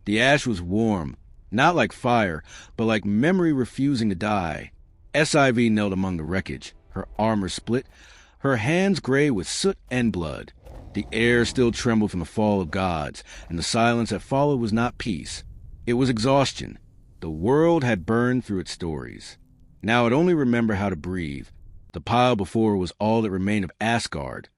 The ash was warm, not like fire, but like memory refusing to die. SIV knelt among the wreckage, her armor split, her hands gray with soot and blood. The air still trembled from the fall of gods, and the silence that followed was not peace. It was exhaustion. The world had burned through its stories. Now it only remembered how to breathe. The pile before her was all that remained of Asgard.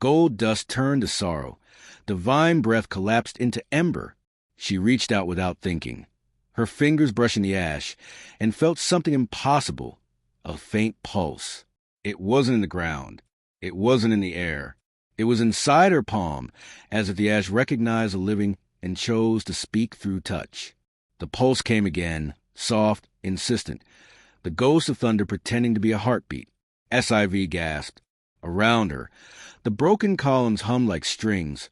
Gold dust turned to sorrow. Divine breath collapsed into Ember. She reached out without thinking, her fingers brushing the ash, and felt something impossible, a faint pulse. It wasn't in the ground. It wasn't in the air. It was inside her palm, as if the ash recognized the living and chose to speak through touch. The pulse came again, soft, insistent, the ghost of thunder pretending to be a heartbeat. SIV gasped. Around her, the broken columns hummed like strings,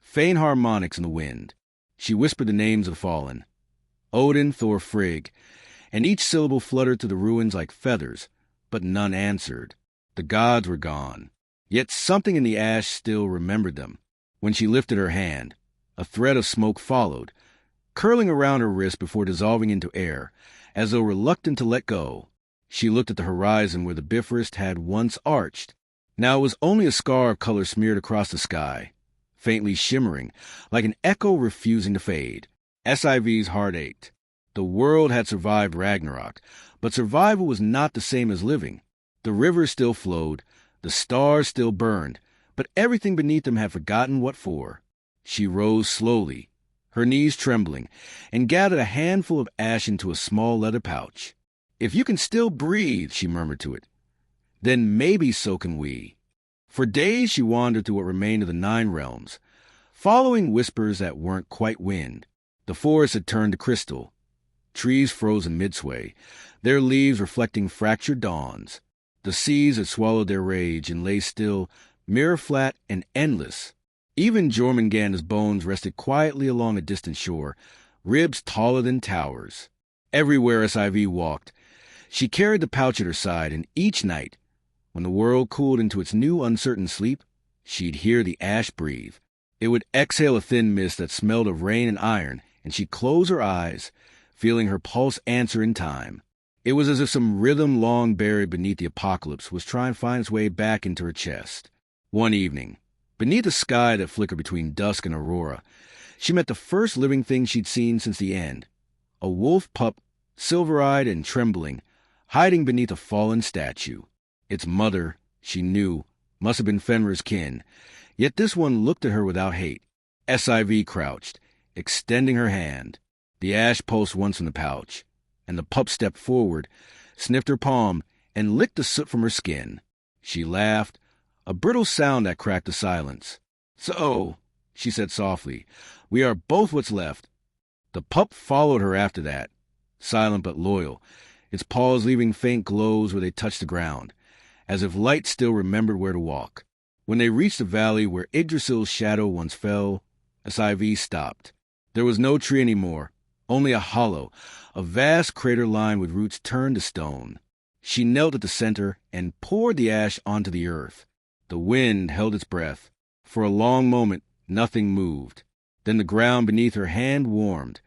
faint harmonics in the wind. She whispered the names of the fallen. Odin, Thor, Frigg, and each syllable fluttered through the ruins like feathers, but none answered. The gods were gone. Yet something in the ash still remembered them. When she lifted her hand, a thread of smoke followed, curling around her wrist before dissolving into air, as though reluctant to let go. She looked at the horizon where the Bifrost had once arched. Now it was only a scar of color smeared across the sky, faintly shimmering, like an echo refusing to fade. SIV's heart ached. The world had survived Ragnarok, but survival was not the same as living. The rivers still flowed, the stars still burned, but everything beneath them had forgotten what for. She rose slowly, her knees trembling, and gathered a handful of ash into a small leather pouch. "If you can still breathe," she murmured to it, "then maybe so can we." For days she wandered through what remained of the 9 realms, following whispers that weren't quite wind. The forest had turned to crystal, trees frozen midsway, their leaves reflecting fractured dawns. The seas had swallowed their rage and lay still, mirror-flat and endless. Even Jormungandr's bones rested quietly along a distant shore, ribs taller than towers. Everywhere SIV walked, she carried the pouch at her side, and each night, when the world cooled into its new uncertain sleep, she'd hear the ash breathe. It would exhale a thin mist that smelled of rain and iron, and she'd close her eyes, feeling her pulse answer in time. It was as if some rhythm long buried beneath the apocalypse was trying to find its way back into her chest. One evening, beneath a sky that flickered between dusk and aurora, she met the first living thing she'd seen since the end. A wolf pup, silver-eyed and trembling, hiding beneath a fallen statue. Its mother, she knew, must have been Fenrir's kin, yet this one looked at her without hate. SIV crouched, extending her hand. The ash pulsed once in the pouch, and the pup stepped forward, sniffed her palm, and licked the soot from her skin. She laughed, a brittle sound that cracked the silence. "So," she said softly, "we are both what's left." The pup followed her after that, silent but loyal, its paws leaving faint glows where they touched the ground, as if light still remembered where to walk. When they reached the valley where Yggdrasil's shadow once fell, SIV stopped. There was no tree anymore, only a hollow, a vast crater lined with roots turned to stone. She knelt at the center and poured the ash onto the earth. The wind held its breath. For a long moment, nothing moved. Then the ground beneath her hand warmed,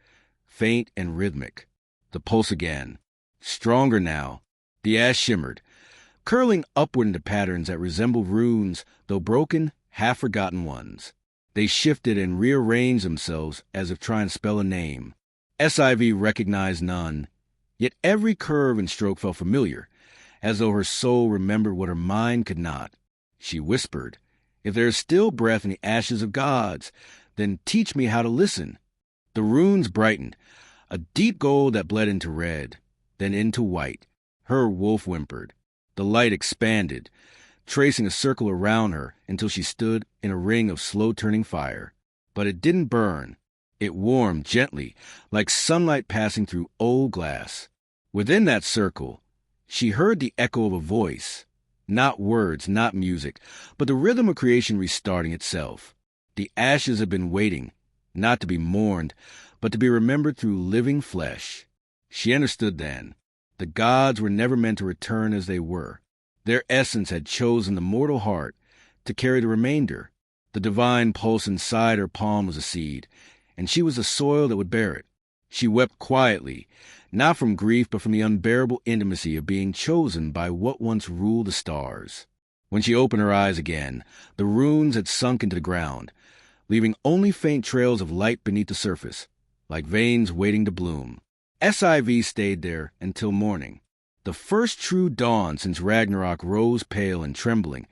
faint and rhythmic. The pulse again. Stronger now. The ash shimmered, curling upward into patterns that resembled runes, though broken, half-forgotten ones. They shifted and rearranged themselves as if trying to spell a name. SIV recognized none, yet every curve and stroke felt familiar, as though her soul remembered what her mind could not. She whispered, "If there is still breath in the ashes of gods, then teach me how to listen." The runes brightened, a deep gold that bled into red, then into white. Her wolf whimpered. The light expanded, tracing a circle around her until she stood in a ring of slow-turning fire. But it didn't burn. It warmed gently, like sunlight passing through old glass. Within that circle, she heard the echo of a voice. Not words, not music, but the rhythm of creation restarting itself. The ashes had been waiting, not to be mourned, but to be remembered through living flesh. She understood then. The gods were never meant to return as they were. Their essence had chosen the mortal heart to carry the remainder. The divine pulse inside her palm was a seed, and she was the soil that would bear it. She wept quietly, not from grief but from the unbearable intimacy of being chosen by what once ruled the stars. When she opened her eyes again, the runes had sunk into the ground, leaving only faint trails of light beneath the surface, like veins waiting to bloom. SIV stayed there until morning. The first true dawn since Ragnarok rose pale and trembling,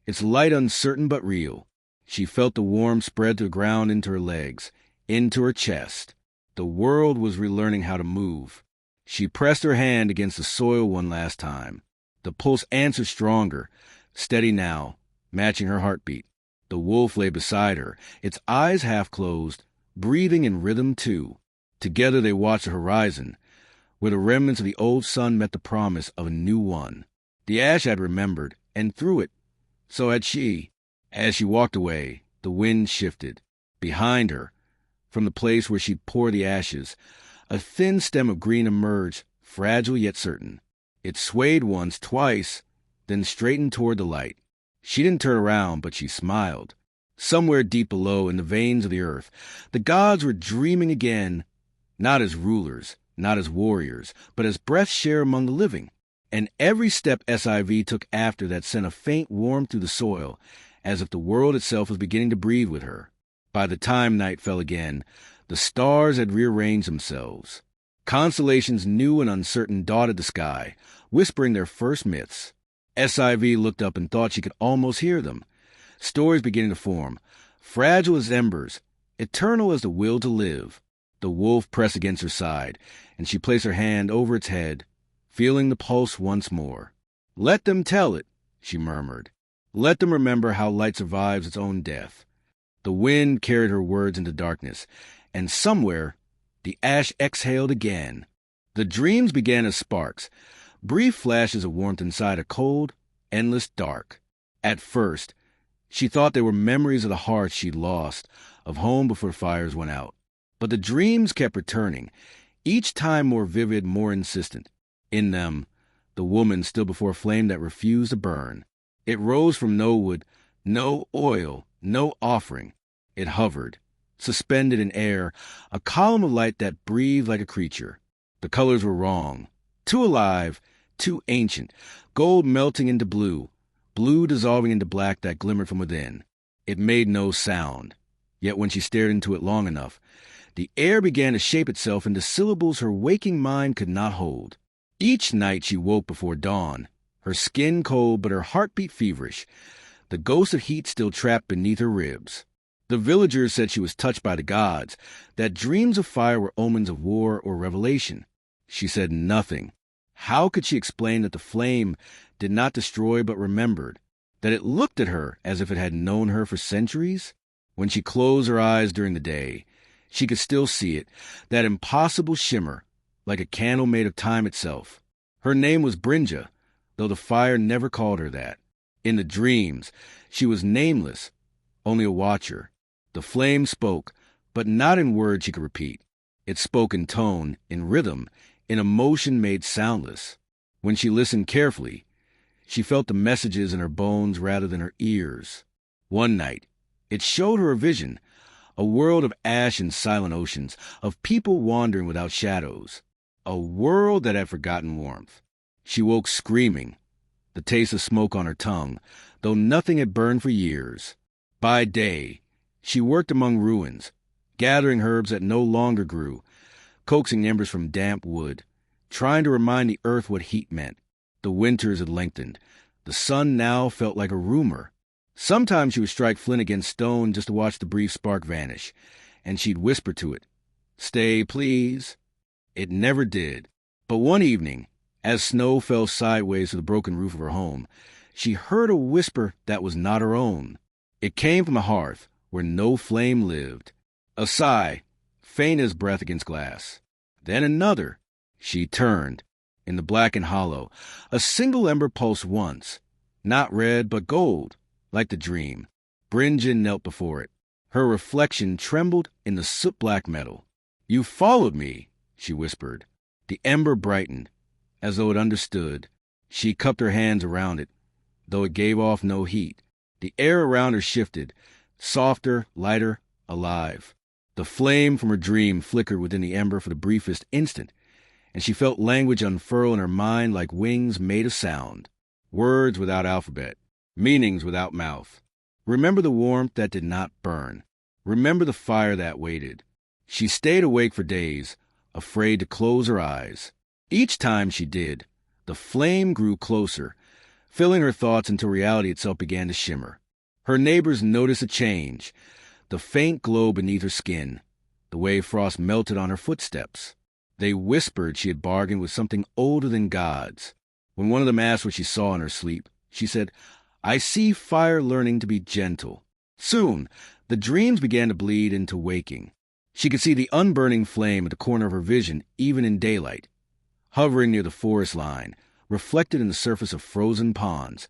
its light uncertain but real. She felt the warmth spread to the ground into her legs, into her chest. The world was relearning how to move. She pressed her hand against the soil one last time. The pulse answered stronger, steady now, matching her heartbeat. The wolf lay beside her, its eyes half closed, breathing in rhythm too. Together they watched the horizon, where the remnants of the old sun met the promise of a new one. The ash had remembered, and through it, so had she. As she walked away, the wind shifted. Behind her, from the place where she'd pour the ashes, a thin stem of green emerged, fragile yet certain. It swayed once, twice, then straightened toward the light. She didn't turn around, but she smiled. Somewhere deep below, in the veins of the earth, the gods were dreaming again, not as rulers, not as warriors, but as breath share among the living. And every step SIV took after that sent a faint warmth through the soil, as if the world itself was beginning to breathe with her. By the time night fell again, the stars had rearranged themselves. Constellations new and uncertain dotted the sky, whispering their first myths. SIV looked up and thought she could almost hear them. Stories beginning to form, fragile as embers, eternal as the will to live. The wolf pressed against her side, and she placed her hand over its head, feeling the pulse once more. "Let them tell it," she murmured. "Let them remember how light survives its own death." The wind carried her words into darkness, and somewhere the ash exhaled again. The dreams began as sparks, brief flashes of warmth inside a cold, endless dark. At first, she thought they were memories of the hearts she'd lost, of home before fires went out. But the dreams kept returning, each time more vivid, more insistent. In them, the woman stood before a flame that refused to burn. It rose from no wood, no oil, no offering. It hovered, suspended in air, a column of light that breathed like a creature. The colors were wrong, too alive, too ancient, gold melting into blue, blue dissolving into black that glimmered from within. It made no sound, yet when she stared into it long enough, the air began to shape itself into syllables her waking mind could not hold. Each night she woke before dawn, her skin cold but her heartbeat feverish, the ghost of heat still trapped beneath her ribs. The villagers said she was touched by the gods, that dreams of fire were omens of war or revelation. She said nothing. How could she explain that the flame did not destroy but remembered, that it looked at her as if it had known her for centuries? When she closed her eyes during the day, she could still see it, that impossible shimmer, like a candle made of time itself. Her name was Brynja, though the fire never called her that. In the dreams, she was nameless, only a watcher. The flame spoke, but not in words she could repeat. It spoke in tone, in rhythm, in emotion made soundless. When she listened carefully, she felt the messages in her bones rather than her ears. One night, it showed her a vision, a world of ash and silent oceans, of people wandering without shadows, a world that had forgotten warmth. She woke screaming, the taste of smoke on her tongue, though nothing had burned for years. By day, she worked among ruins, gathering herbs that no longer grew, coaxing embers from damp wood, trying to remind the earth what heat meant. The winters had lengthened. The sun now felt like a rumor. Sometimes she would strike flint against stone just to watch the brief spark vanish, and she'd whisper to it, "Stay, please." It never did. But one evening, as snow fell sideways to the broken roof of her home, she heard a whisper that was not her own. It came from a hearth where no flame lived. A sigh, faint as breath against glass. Then another. She turned. In the black and hollow, a single ember pulsed once, not red but gold, like the dream. Brynja knelt before it. Her reflection trembled in the soot-black metal. "You followed me," she whispered. The ember brightened, as though it understood. She cupped her hands around it, though it gave off no heat. The air around her shifted, softer, lighter, alive. The flame from her dream flickered within the ember for the briefest instant, and she felt language unfurl in her mind like wings made of sound. Words without alphabet, meanings without mouth. Remember the warmth that did not burn. Remember the fire that waited. She stayed awake for days, afraid to close her eyes. Each time she did, the flame grew closer, filling her thoughts until reality itself began to shimmer. Her neighbors noticed a change, the faint glow beneath her skin, the way frost melted on her footsteps. They whispered she had bargained with something older than gods. When one of them asked what she saw in her sleep, she said, "I see fire learning to be gentle." Soon, the dreams began to bleed into waking. She could see the unburning flame at the corner of her vision, even in daylight, hovering near the forest line, reflected in the surface of frozen ponds,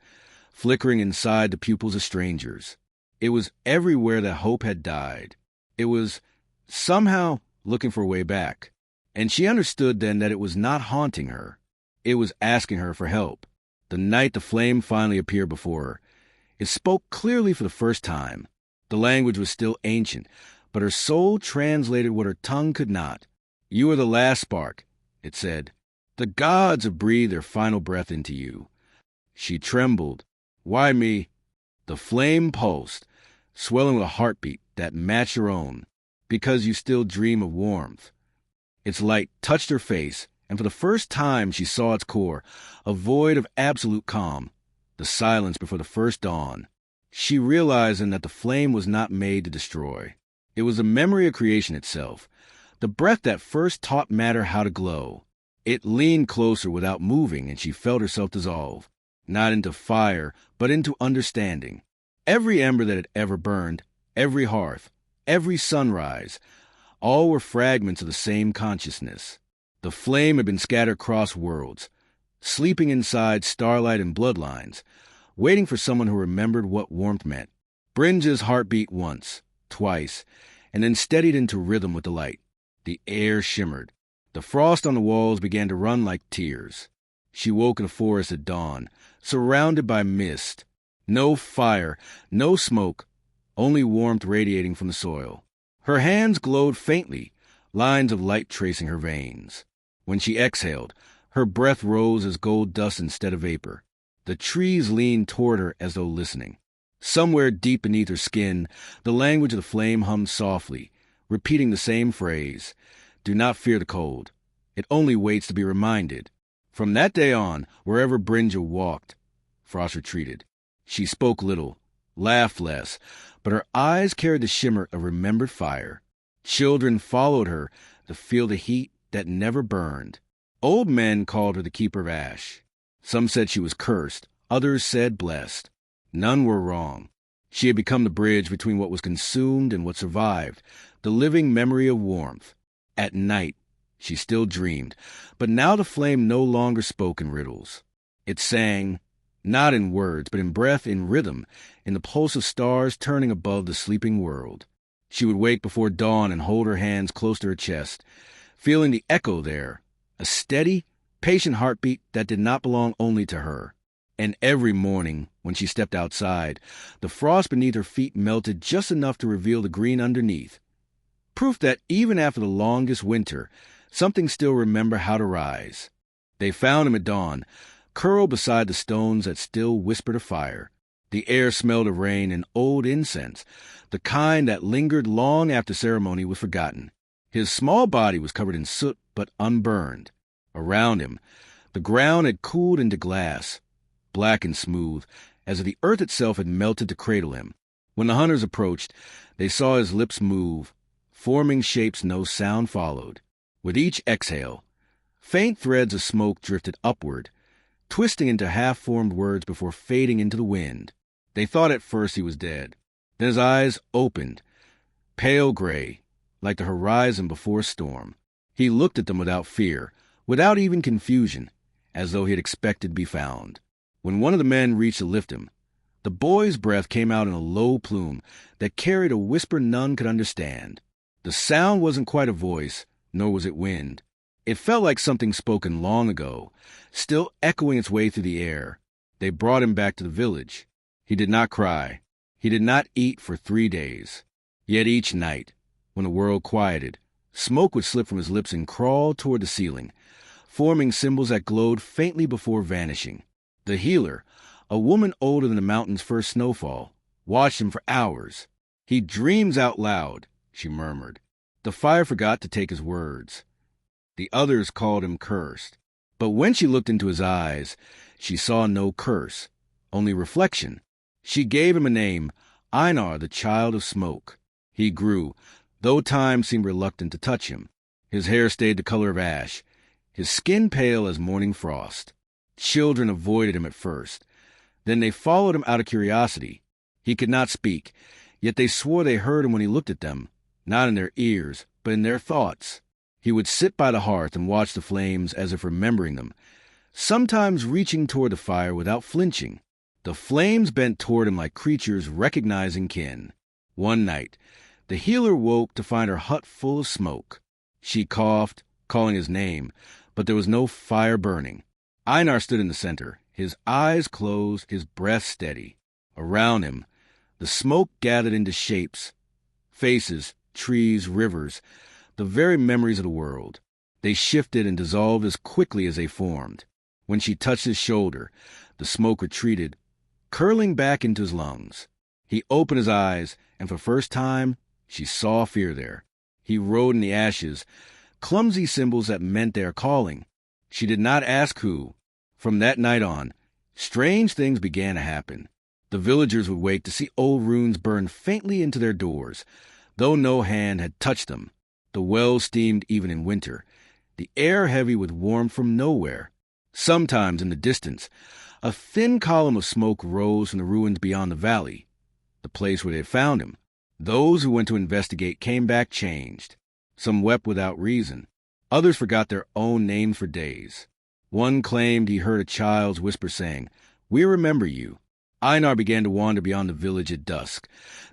flickering inside the pupils of strangers. It was everywhere that hope had died. It was somehow looking for a way back. And she understood then that it was not haunting her. It was asking her for help. The night the flame finally appeared before her, it spoke clearly for the first time. The language was still ancient, but her soul translated what her tongue could not. "You are the last spark," it said. "The gods have breathed their final breath into you." She trembled. "Why me?" The flame pulsed, swelling with a heartbeat that matched her own. "Because you still dream of warmth." Its light touched her face, and for the first time she saw its core, a void of absolute calm, the silence before the first dawn. She realized then that the flame was not made to destroy. It was a memory of creation itself, the breath that first taught matter how to glow. It leaned closer without moving, and she felt herself dissolve, not into fire, but into understanding. Every ember that had ever burned, every hearth, every sunrise, all were fragments of the same consciousness. The flame had been scattered across worlds, sleeping inside starlight and bloodlines, waiting for someone who remembered what warmth meant. Brynja's heart beat once, twice, and then steadied into rhythm with the light. The air shimmered. The frost on the walls began to run like tears. She woke in the forest at dawn, surrounded by mist. No fire, no smoke, only warmth radiating from the soil. Her hands glowed faintly, lines of light tracing her veins. When she exhaled, her breath rose as gold dust instead of vapor. The trees leaned toward her as though listening. Somewhere deep beneath her skin, the language of the flame hummed softly, repeating the same phrase, "Do not fear the cold. It only waits to be reminded." From that day on, wherever Brynja walked, Frost retreated. She spoke little, laughed less, but her eyes carried the shimmer of remembered fire. Children followed her to feel the heat that never burned. Old men called her the Keeper of Ash. Some said she was cursed, others said blessed. None were wrong. She had become the bridge between what was consumed and what survived, the living memory of warmth. At night, she still dreamed, but now the flame no longer spoke in riddles. It sang, not in words, but in breath, in rhythm, in the pulse of stars turning above the sleeping world. She would wake before dawn and hold her hands close to her chest, feeling the echo there, a steady, patient heartbeat that did not belong only to her. And every morning, when she stepped outside, the frost beneath her feet melted just enough to reveal the green underneath. Proof that even after the longest winter, something still remembered how to rise. They found him at dawn, curled beside the stones that still whispered of fire. The air smelled of rain and old incense, the kind that lingered long after ceremony was forgotten. His small body was covered in soot but unburned. Around him, the ground had cooled into glass, black and smooth, as if the earth itself had melted to cradle him. When the hunters approached, they saw his lips move, forming shapes no sound followed. With each exhale, faint threads of smoke drifted upward, twisting into half-formed words before fading into the wind. They thought at first he was dead. Then his eyes opened, pale gray, like the horizon before a storm. He looked at them without fear, without even confusion, as though he had expected to be found. When one of the men reached to lift him, the boy's breath came out in a low plume that carried a whisper none could understand. The sound wasn't quite a voice, nor was it wind. It felt like something spoken long ago, still echoing its way through the air. They brought him back to the village. He did not cry. He did not eat for 3 days. Yet each night, When the world quieted, smoke would slip from his lips and crawl toward the ceiling, forming symbols that glowed faintly before vanishing. The healer, a woman older than the mountain's first snowfall, watched him for hours. "He dreams out loud," she murmured. The fire forgot to take his words. The others called him cursed. But when she looked into his eyes, she saw no curse, only reflection. She gave him a name, Einar, the child of smoke. He grew, though time seemed reluctant to touch him. His hair stayed the color of ash, his skin pale as morning frost. Children avoided him at first. Then they followed him out of curiosity. He could not speak, yet they swore they heard him when he looked at them, not in their ears, but in their thoughts. He would sit by the hearth and watch the flames as if remembering them, sometimes reaching toward the fire without flinching. The flames bent toward him like creatures recognizing kin. One night, the healer woke to find her hut full of smoke. She coughed, calling his name, but there was no fire burning. Einar stood in the center, his eyes closed, his breath steady. Around him, the smoke gathered into shapes, faces, trees, rivers, the very memories of the world. They shifted and dissolved as quickly as they formed. When she touched his shoulder, the smoke retreated, curling back into his lungs. He opened his eyes, and for the first time, she saw fear there. He rode in the ashes, clumsy symbols that meant they are calling. She did not ask who. From that night on, strange things began to happen. The villagers would wake to see old runes burn faintly into their doors, though no hand had touched them. The wells steamed even in winter, the air heavy with warmth from nowhere. Sometimes in the distance, a thin column of smoke rose from the ruins beyond the valley, the place where they had found him. Those who went to investigate came back changed. Some wept without reason. Others forgot their own names for days. One claimed he heard a child's whisper saying, "We remember you." Einar began to wander beyond the village at dusk,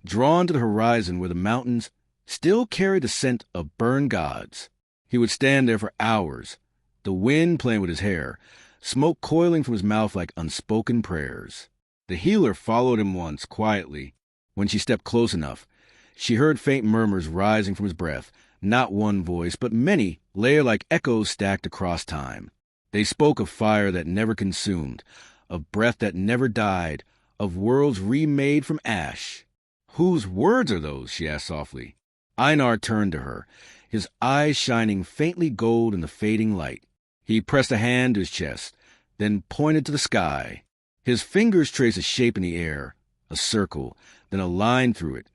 drawn to the horizon where the mountains still carried the scent of burned gods. He would stand there for hours, the wind playing with his hair, smoke coiling from his mouth like unspoken prayers. The healer followed him once, quietly. When she stepped close enough, she heard faint murmurs rising from his breath, not one voice, but many, layered like echoes stacked across time. They spoke of fire that never consumed, of breath that never died, of worlds remade from ash. "Whose words are those?" she asked softly. Einar turned to her, his eyes shining faintly gold in the fading light. He pressed a hand to his chest, then pointed to the sky. His fingers traced a shape in the air, a circle, then a line through it,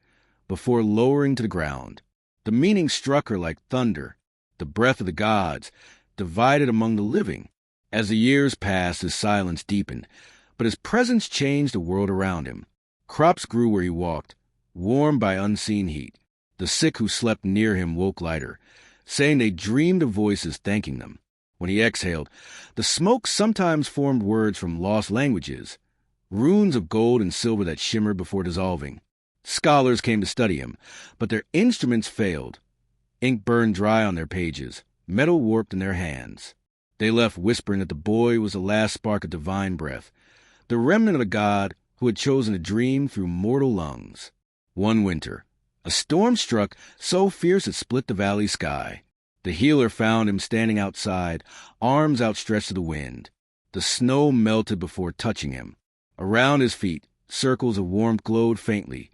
before lowering to the ground. The meaning struck her like thunder, the breath of the gods, divided among the living. As the years passed, his silence deepened, but his presence changed the world around him. Crops grew where he walked, warmed by unseen heat. The sick who slept near him woke lighter, saying they dreamed of voices thanking them. When he exhaled, the smoke sometimes formed words from lost languages, runes of gold and silver that shimmered before dissolving. Scholars came to study him, but their instruments failed. Ink burned dry on their pages, metal warped in their hands. They left whispering that the boy was the last spark of divine breath, the remnant of a god who had chosen to dream through mortal lungs. One winter, a storm struck so fierce it split the valley sky. The healer found him standing outside, arms outstretched to the wind. The snow melted before touching him. Around his feet, circles of warmth glowed faintly,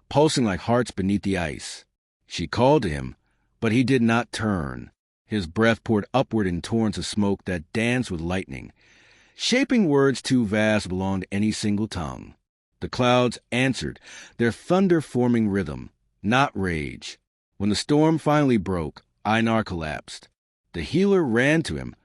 pulsing like hearts beneath the ice. She called to him, but he did not turn. His breath poured upward in torrents of smoke that danced with lightning, shaping words too vast to belong to any single tongue. The clouds answered, their thunder forming rhythm, not rage. When the storm finally broke, Einar collapsed. The healer ran to him,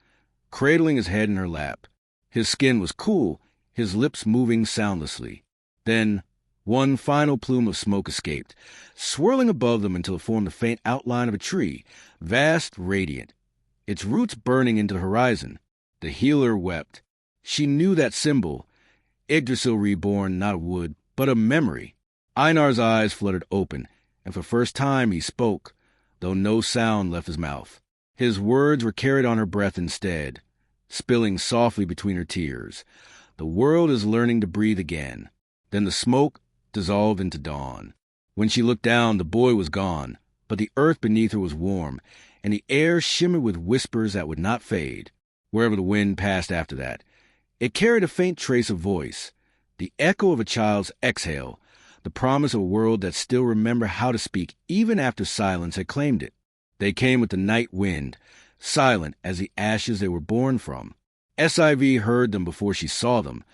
cradling his head in her lap. His skin was cool, his lips moving soundlessly. Then one final plume of smoke escaped, swirling above them until it formed the faint outline of a tree, vast, radiant, its roots burning into the horizon. The healer wept. She knew that symbol, Yggdrasil reborn, not a wood, but a memory. Einar's eyes fluttered open, and for the first time he spoke, though no sound left his mouth. His words were carried on her breath instead, spilling softly between her tears. The world is learning to breathe again. Then the smoke dissolved into dawn. When she looked down, the boy was gone, but the earth beneath her was warm, and the air shimmered with whispers that would not fade, wherever the wind passed after that. It carried a faint trace of voice, the echo of a child's exhale, the promise of a world that still remembered how to speak even after silence had claimed it. They came with the night wind, silent as the ashes they were born from. SIV heard them before she saw them,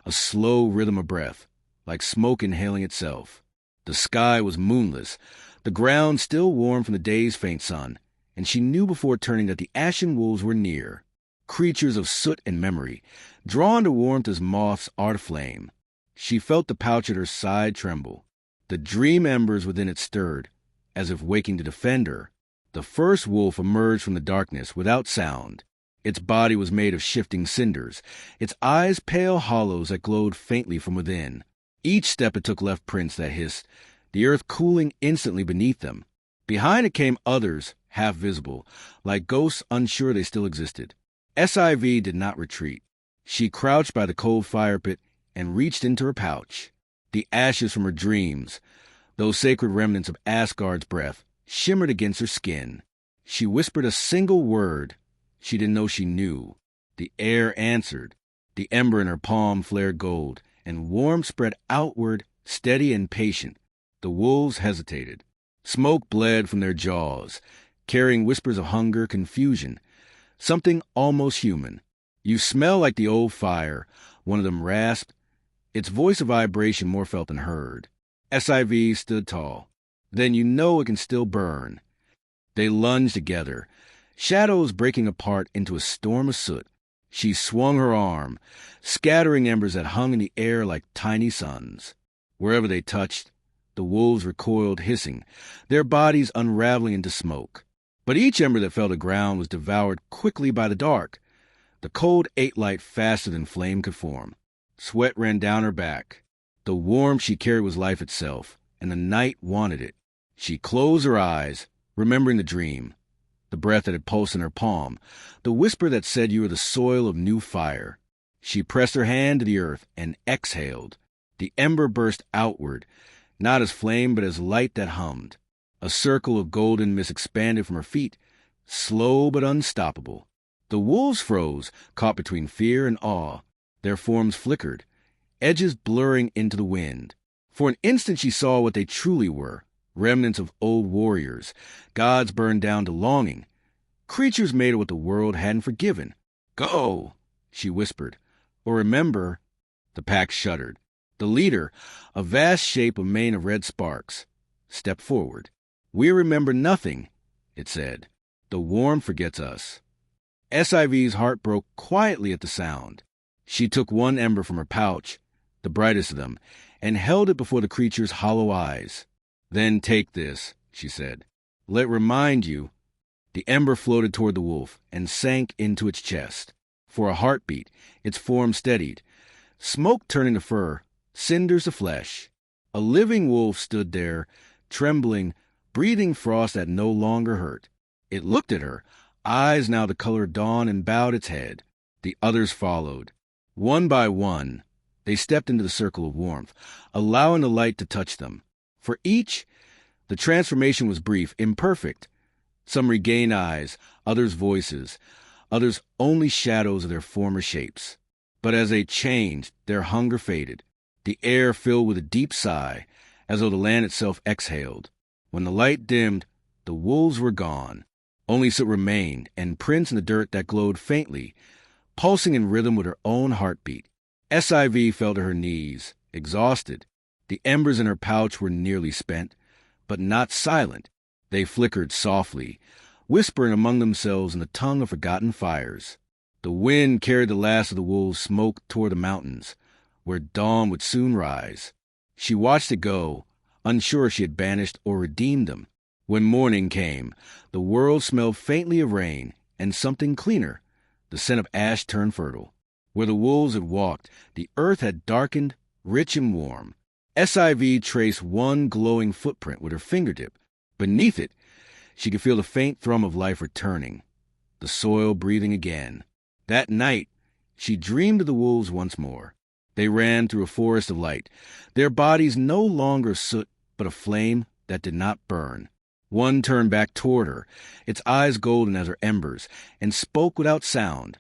a slow rhythm of breath, like smoke inhaling itself. The sky was moonless, the ground still warm from the day's faint sun, and she knew before turning that the ashen wolves were near, creatures of soot and memory, drawn to warmth as moths are to flame. She felt the pouch at her side tremble. The dream embers within it stirred, as if waking to defend her. The first wolf emerged from the darkness without sound. Its body was made of shifting cinders, its eyes pale hollows that glowed faintly from within. Each step it took left prints that hissed, the earth cooling instantly beneath them. Behind it came others, half visible, like ghosts unsure they still existed. SIV did not retreat. She crouched by the cold fire pit and reached into her pouch. The ashes from her dreams, those sacred remnants of Asgard's breath, shimmered against her skin. She whispered a single word. She didn't know she knew. The air answered. The ember in her palm flared gold, and warmth spread outward, steady and patient. The wolves hesitated. Smoke bled from their jaws, carrying whispers of hunger, confusion, something almost human. "You smell like the old fire," one of them rasped, its voice a vibration more felt than heard. SIV stood tall. "Then you know it can still burn." They lunged together, shadows breaking apart into a storm of soot. She swung her arm, scattering embers that hung in the air like tiny suns. Wherever they touched, the wolves recoiled, hissing, their bodies unraveling into smoke. But each ember that fell to ground was devoured quickly by the dark. The cold ate light faster than flame could form. Sweat ran down her back. The warmth she carried was life itself, and the night wanted it. She closed her eyes, remembering the dream, the breath that had pulsed in her palm, the whisper that said you were the soil of new fire. She pressed her hand to the earth and exhaled. The ember burst outward, not as flame but as light that hummed. A circle of golden mist expanded from her feet, slow but unstoppable. The wolves froze, caught between fear and awe. Their forms flickered, edges blurring into the wind. For an instant she saw what they truly were, remnants of old warriors, gods burned down to longing, creatures made of what the world hadn't forgiven. "Go," she whispered, "or remember." The pack shuddered. The leader, a vast shape of mane of red sparks, stepped forward. "We remember nothing," it said. "The warmth forgets us." SIV's heart broke quietly at the sound. She took one ember from her pouch, the brightest of them, and held it before the creature's hollow eyes. "Then take this," she said. "Let it remind you." The ember floated toward the wolf and sank into its chest. For a heartbeat, its form steadied, smoke turning to fur, cinders to flesh. A living wolf stood there, trembling, breathing frost that no longer hurt. It looked at her, eyes now the color of dawn, and bowed its head. The others followed. One by one, they stepped into the circle of warmth, allowing the light to touch them. For each, the transformation was brief, imperfect. Some regained eyes, others voices, others only shadows of their former shapes. But as they changed, their hunger faded. The air filled with a deep sigh, as though the land itself exhaled. When the light dimmed, the wolves were gone. Only soot remained, and prints in the dirt that glowed faintly, pulsing in rhythm with her own heartbeat. SIV fell to her knees, exhausted. The embers in her pouch were nearly spent, but not silent. They flickered softly, whispering among themselves in the tongue of forgotten fires. The wind carried the last of the wolves' smoke toward the mountains, where dawn would soon rise. She watched it go, unsure if she had banished or redeemed them. When morning came, the world smelled faintly of rain, and something cleaner. The scent of ash turned fertile. Where the wolves had walked, the earth had darkened, rich and warm. SIV traced one glowing footprint with her fingertip. Beneath it, she could feel the faint thrum of life returning, the soil breathing again. That night, she dreamed of the wolves once more. They ran through a forest of light, their bodies no longer soot but a flame that did not burn. One turned back toward her, its eyes golden as her embers, and spoke without sound.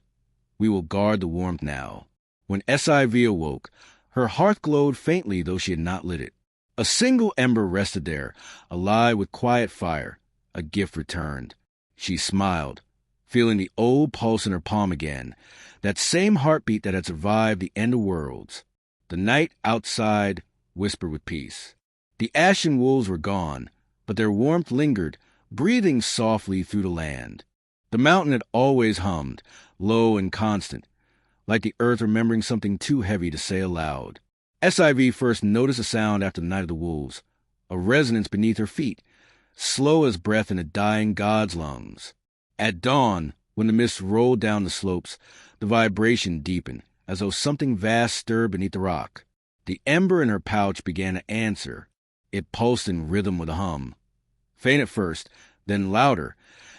We will guard the warmth now. When SIV awoke, her hearth glowed faintly, though she had not lit it. A single ember rested there, alive with quiet fire, a gift returned. She smiled, feeling the old pulse in her palm again, that same heartbeat that had survived the end of worlds. The night outside whispered with peace. The ashen wolves were gone, but their warmth lingered, breathing softly through the land. The mountain had always hummed, low and constant, like the earth remembering something too heavy to say aloud. SIV first noticed a sound after the night of the wolves, a resonance beneath her feet, slow as breath in a dying god's lungs. At dawn, when the mist rolled down the slopes, the vibration deepened, as though something vast stirred beneath the rock. The ember in her pouch began to answer. It pulsed in rhythm with a hum. Faint at first, then louder,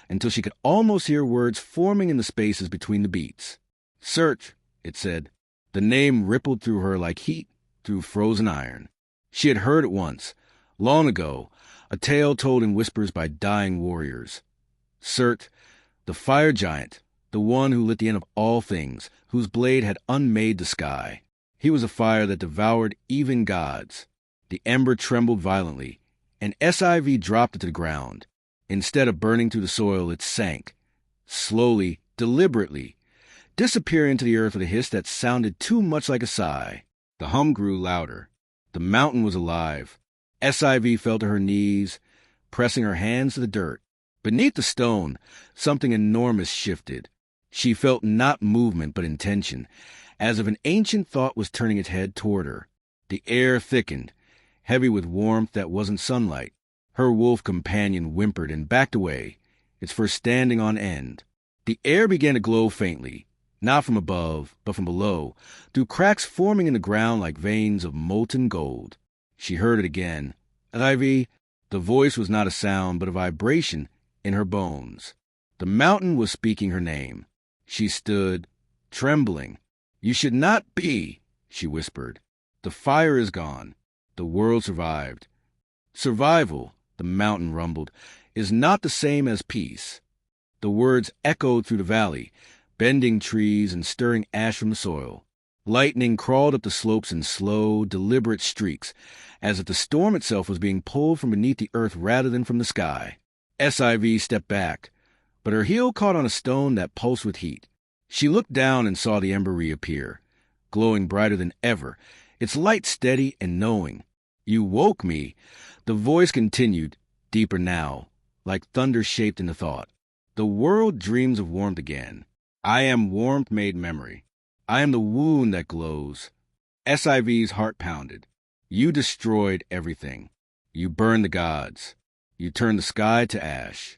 until she could almost hear words forming in the spaces between the beats. "Search," it said. The name rippled through her like heat through frozen iron. She had heard it once, long ago, a tale told in whispers by dying warriors. Surt, the fire giant, the one who lit the end of all things, whose blade had unmade the sky. He was a fire that devoured even gods. The ember trembled violently, and SIV dropped it to the ground. Instead of burning through the soil, it sank, slowly, deliberately, disappearing into the earth with a hiss that sounded too much like a sigh. The hum grew louder. The mountain was alive. SIV fell to her knees, pressing her hands to the dirt. Beneath the stone, something enormous shifted. She felt not movement but intention, as if an ancient thought was turning its head toward her. The air thickened, heavy with warmth that wasn't sunlight. Her wolf companion whimpered and backed away, its fur standing on end. The air began to glow faintly, not from above, but from below, through cracks forming in the ground like veins of molten gold. She heard it again. "Ivy." The voice was not a sound, but a vibration in her bones. The mountain was speaking her name. She stood, trembling. "You should not be," she whispered. "The fire is gone. The world survived." Survival, the mountain rumbled, is not the same as peace. The words echoed through the valley, bending trees and stirring ash from the soil. Lightning crawled up the slopes in slow, deliberate streaks, as if the storm itself was being pulled from beneath the earth rather than from the sky. SIV stepped back, but her heel caught on a stone that pulsed with heat. She looked down and saw the ember reappear, glowing brighter than ever, its light steady and knowing. "You woke me," the voice continued, deeper now, like thunder shaped into thought. "The world dreams of warmth again. I am warmth made memory. I am the wound that glows." SIV's heart pounded. "You destroyed everything. You burned the gods. You turned the sky to ash."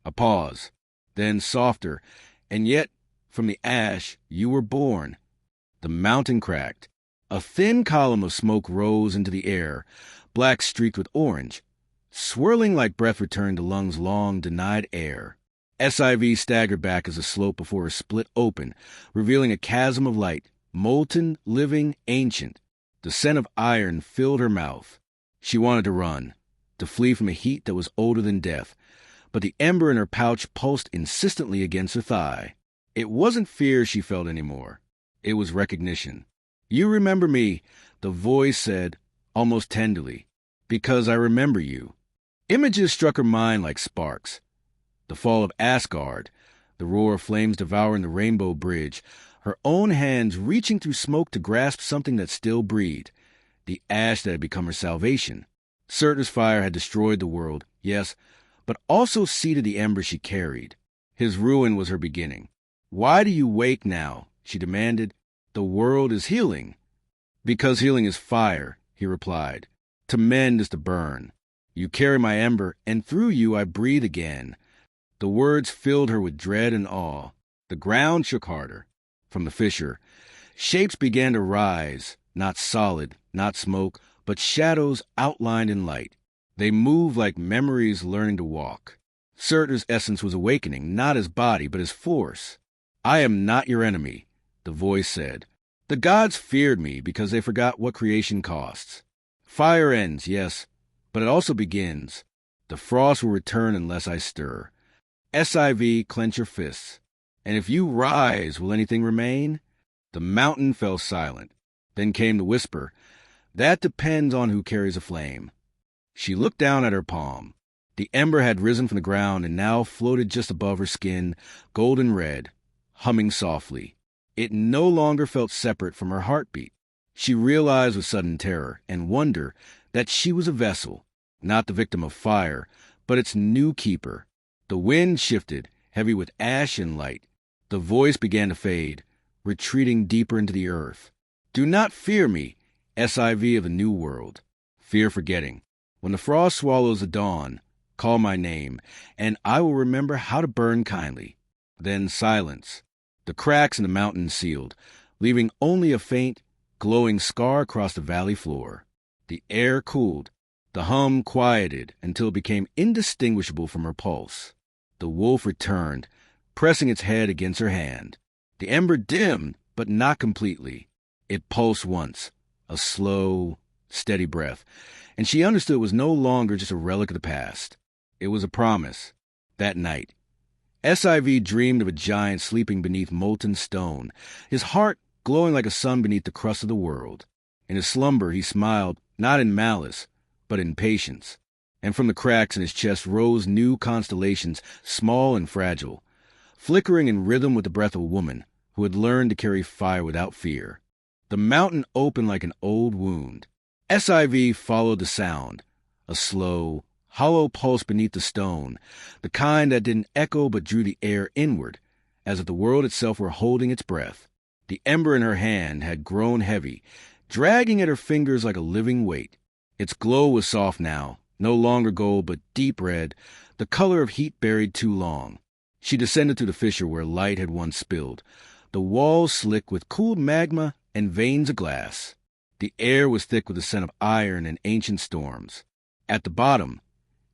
A pause, then softer, "And yet, from the ash, you were born." The mountain cracked. A thin column of smoke rose into the air, black streaked with orange. Swirling like breath returned to lungs long denied air. SIV staggered back as the slope before her split open, revealing a chasm of light, molten, living, ancient. The scent of iron filled her mouth. She wanted to run, to flee from a heat that was older than death, but the ember in her pouch pulsed insistently against her thigh. It wasn't fear she felt anymore. It was recognition. "You remember me," the voice said, almost tenderly. "Because I remember you." Images struck her mind like sparks. The fall of Asgard, the roar of flames devouring the Rainbow Bridge, her own hands reaching through smoke to grasp something that still breathed, the ash that had become her salvation. Surtur's fire had destroyed the world, yes, but also seeded the ember she carried. His ruin was her beginning. "Why do you wake now?" she demanded. "The world is healing." "Because healing is fire," he replied. "To mend is to burn. You carry my ember, and through you I breathe again." The words filled her with dread and awe. The ground shook harder. From the fissure, shapes began to rise, not solid, not smoke, but shadows outlined in light. They moved like memories learning to walk. Surtur's essence was awakening, not his body, but his force. "I am not your enemy," the voice said. "The gods feared me because they forgot what creation costs. Fire ends, yes, but it also begins. The frost will return unless I stir. SIV, clench your fists. And if you rise, will anything remain? The mountain fell silent. Then came the whisper, that depends on who carries a flame. She looked down at her palm. The ember had risen from the ground and now floated just above her skin, golden red, humming softly. It no longer felt separate from her heartbeat. She realized with sudden terror and wonder that she was a vessel, not the victim of fire, but its new keeper. The wind shifted, heavy with ash and light. The voice began to fade, retreating deeper into the earth. Do not fear me, SIV of the New World. Fear forgetting. When the frost swallows the dawn, call my name, and I will remember how to burn kindly. Then silence. The cracks in the mountain sealed, leaving only a faint, glowing scar across the valley floor. The air cooled. The hum quieted until it became indistinguishable from her pulse. The wolf returned, pressing its head against her hand. The ember dimmed, but not completely. It pulsed once, a slow, steady breath, and she understood it was no longer just a relic of the past. It was a promise. That night, SIV dreamed of a giant sleeping beneath molten stone, his heart glowing like a sun beneath the crust of the world. In his slumber, he smiled, not in malice, but in patience, and from the cracks in his chest rose new constellations, small and fragile, flickering in rhythm with the breath of a woman who had learned to carry fire without fear. The mountain opened like an old wound. SIV followed the sound, a slow, hollow pulse beneath the stone, the kind that didn't echo but drew the air inward, as if the world itself were holding its breath. The ember in her hand had grown heavy, dragging at her fingers like a living weight. Its glow was soft now, no longer gold but deep red, the color of heat buried too long. She descended through the fissure where light had once spilled, the walls slick with cooled magma and veins of glass. The air was thick with the scent of iron and ancient storms. At the bottom,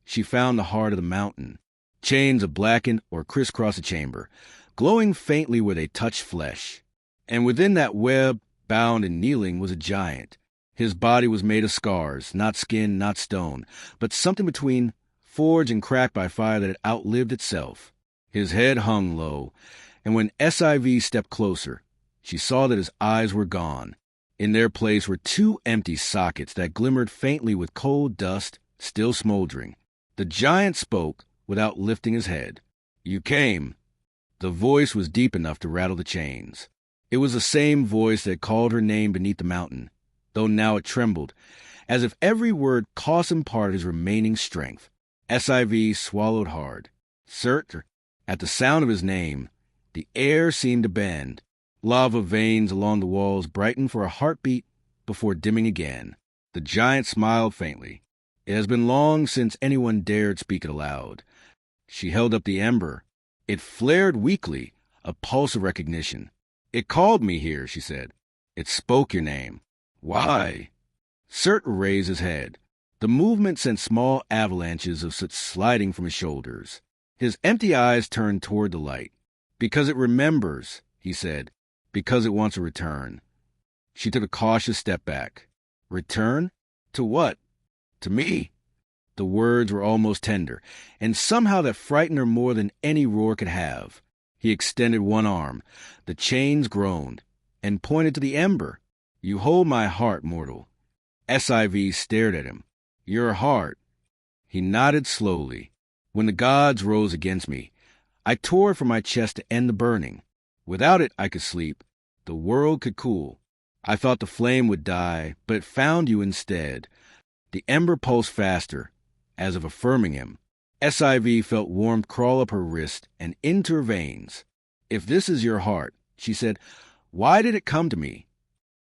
she found the heart of the mountain, chains of blackened or crisscrossed chamber, glowing faintly where they touched flesh. And within that web, bound and kneeling, was a giant. His body was made of scars, not skin, not stone, but something between, forged and cracked by fire that had outlived itself. His head hung low, and when SIV stepped closer, she saw that his eyes were gone. In their place were two empty sockets that glimmered faintly with cold dust, still smoldering. The giant spoke without lifting his head. You came. The voice was deep enough to rattle the chains. It was the same voice that called her name beneath the mountain, though now it trembled, as if every word cost him part of his remaining strength. SIV swallowed hard. Cert, at the sound of his name, the air seemed to bend. Lava veins along the walls brightened for a heartbeat before dimming again. The giant smiled faintly. It has been long since anyone dared speak it aloud. She held up the ember. It flared weakly, a pulse of recognition. It called me here, she said. It spoke your name. Why? Cert raised his head. The movement sent small avalanches of soot sliding from his shoulders. His empty eyes turned toward the light. Because it remembers, he said. Because it wants a return. She took a cautious step back. Return? To what? To me. The words were almost tender, and somehow that frightened her more than any roar could have. He extended one arm. The chains groaned, and pointed to the ember. You hold my heart, mortal. SIV stared at him. Your heart. He nodded slowly. When the gods rose against me, I tore it from my chest to end the burning. Without it, I could sleep. The world could cool. I thought the flame would die, but it found you instead. The ember pulsed faster, as if affirming him. SIV felt warmth crawl up her wrist and into her veins. If this is your heart, she said, why did it come to me?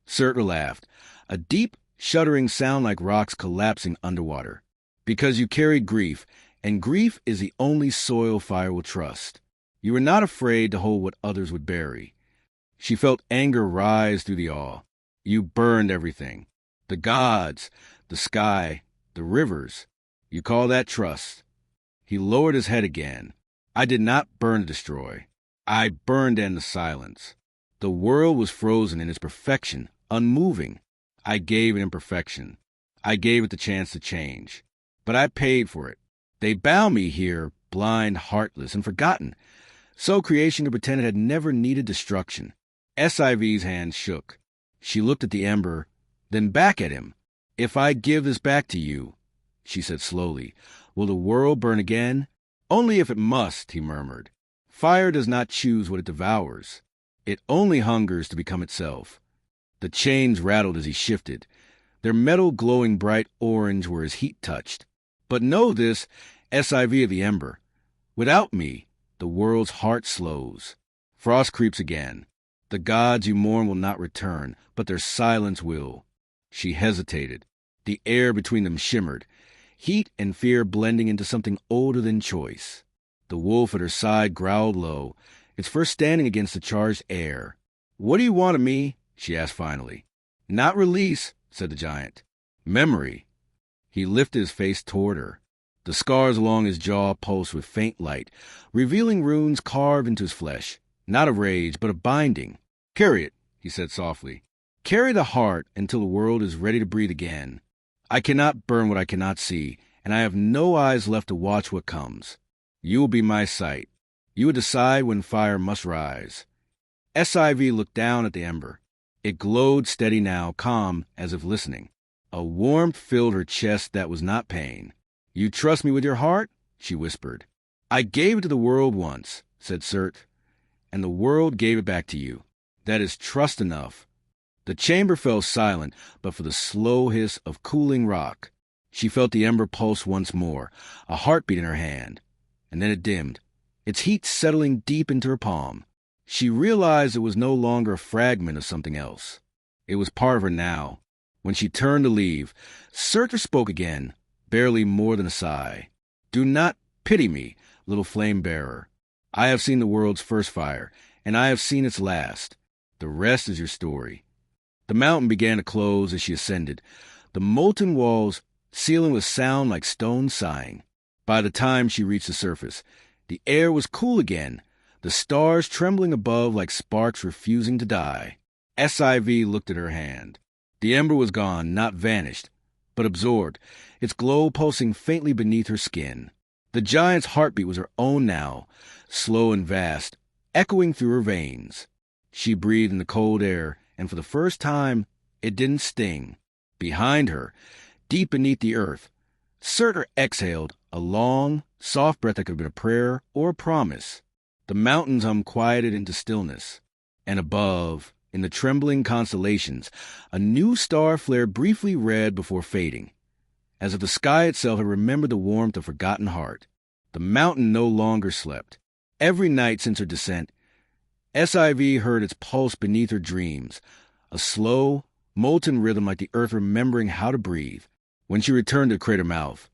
Cert laughed, a deep, shuddering sound like rocks collapsing underwater. Because you carried grief, and grief is the only soil fire will trust. You were not afraid to hold what others would bury. She felt anger rise through the awe. You burned everything. The gods, the sky, the rivers. You call that trust. He lowered his head again. I did not burn to destroy. I burned in the silence. The world was frozen in its perfection, unmoving. I gave it imperfection. I gave it the chance to change. But I paid for it. They bow me here, blind, heartless, and forgotten. So creation could pretend it had never needed destruction. SIV's hand shook. She looked at the ember, then back at him. If I give this back to you, she said slowly, will the world burn again? Only if it must, he murmured. Fire does not choose what it devours. It only hungers to become itself. The chains rattled as he shifted, their metal glowing bright orange where his heat touched. But know this, SIV of the ember. Without me, the world's heart slows. Frost creeps again. The gods you mourn will not return, but their silence will. She hesitated. The air between them shimmered, heat and fear blending into something older than choice. The wolf at her side growled low, its first standing against the charged air. What do you want of me? She asked finally. Not release, said the giant. Memory. He lifted his face toward her. The scars along his jaw pulsed with faint light, revealing runes carved into his flesh, not of rage, but of binding. Carry it, he said softly. Carry the heart until the world is ready to breathe again. I cannot burn what I cannot see, and I have no eyes left to watch what comes. You will be my sight. You will decide when fire must rise. SIV looked down at the ember. It glowed steady now, calm, as if listening. A warmth filled her chest that was not pain. You trust me with your heart? She whispered. I gave it to the world once, said Surt, and the world gave it back to you. That is trust enough. The chamber fell silent, but for the slow hiss of cooling rock. She felt the ember pulse once more, a heartbeat in her hand. And then it dimmed, its heat settling deep into her palm. She realized it was no longer a fragment of something else. It was part of her now. When she turned to leave, Surtur spoke again, barely more than a sigh. Do not pity me, little flame-bearer. I have seen the world's first fire, and I have seen its last. The rest is your story. The mountain began to close as she ascended, the molten walls sealing with sound like stone sighing. By the time she reached the surface, the air was cool again, the stars trembling above like sparks refusing to die. SIV looked at her hand. The ember was gone, not vanished, but absorbed, its glow pulsing faintly beneath her skin. The giant's heartbeat was her own now, slow and vast, echoing through her veins. She breathed in the cold air, and for the first time, it didn't sting. Behind her, deep beneath the earth, Surtur exhaled, a long, soft breath that could have been a prayer or a promise. The mountains hummed quieted into stillness, and above, in the trembling constellations, a new star flared briefly red before fading, as if the sky itself had remembered the warmth of forgotten heart. The mountain no longer slept. Every night since her descent, SIV heard its pulse beneath her dreams, a slow, molten rhythm like the earth remembering how to breathe. When she returned to the crater mouth,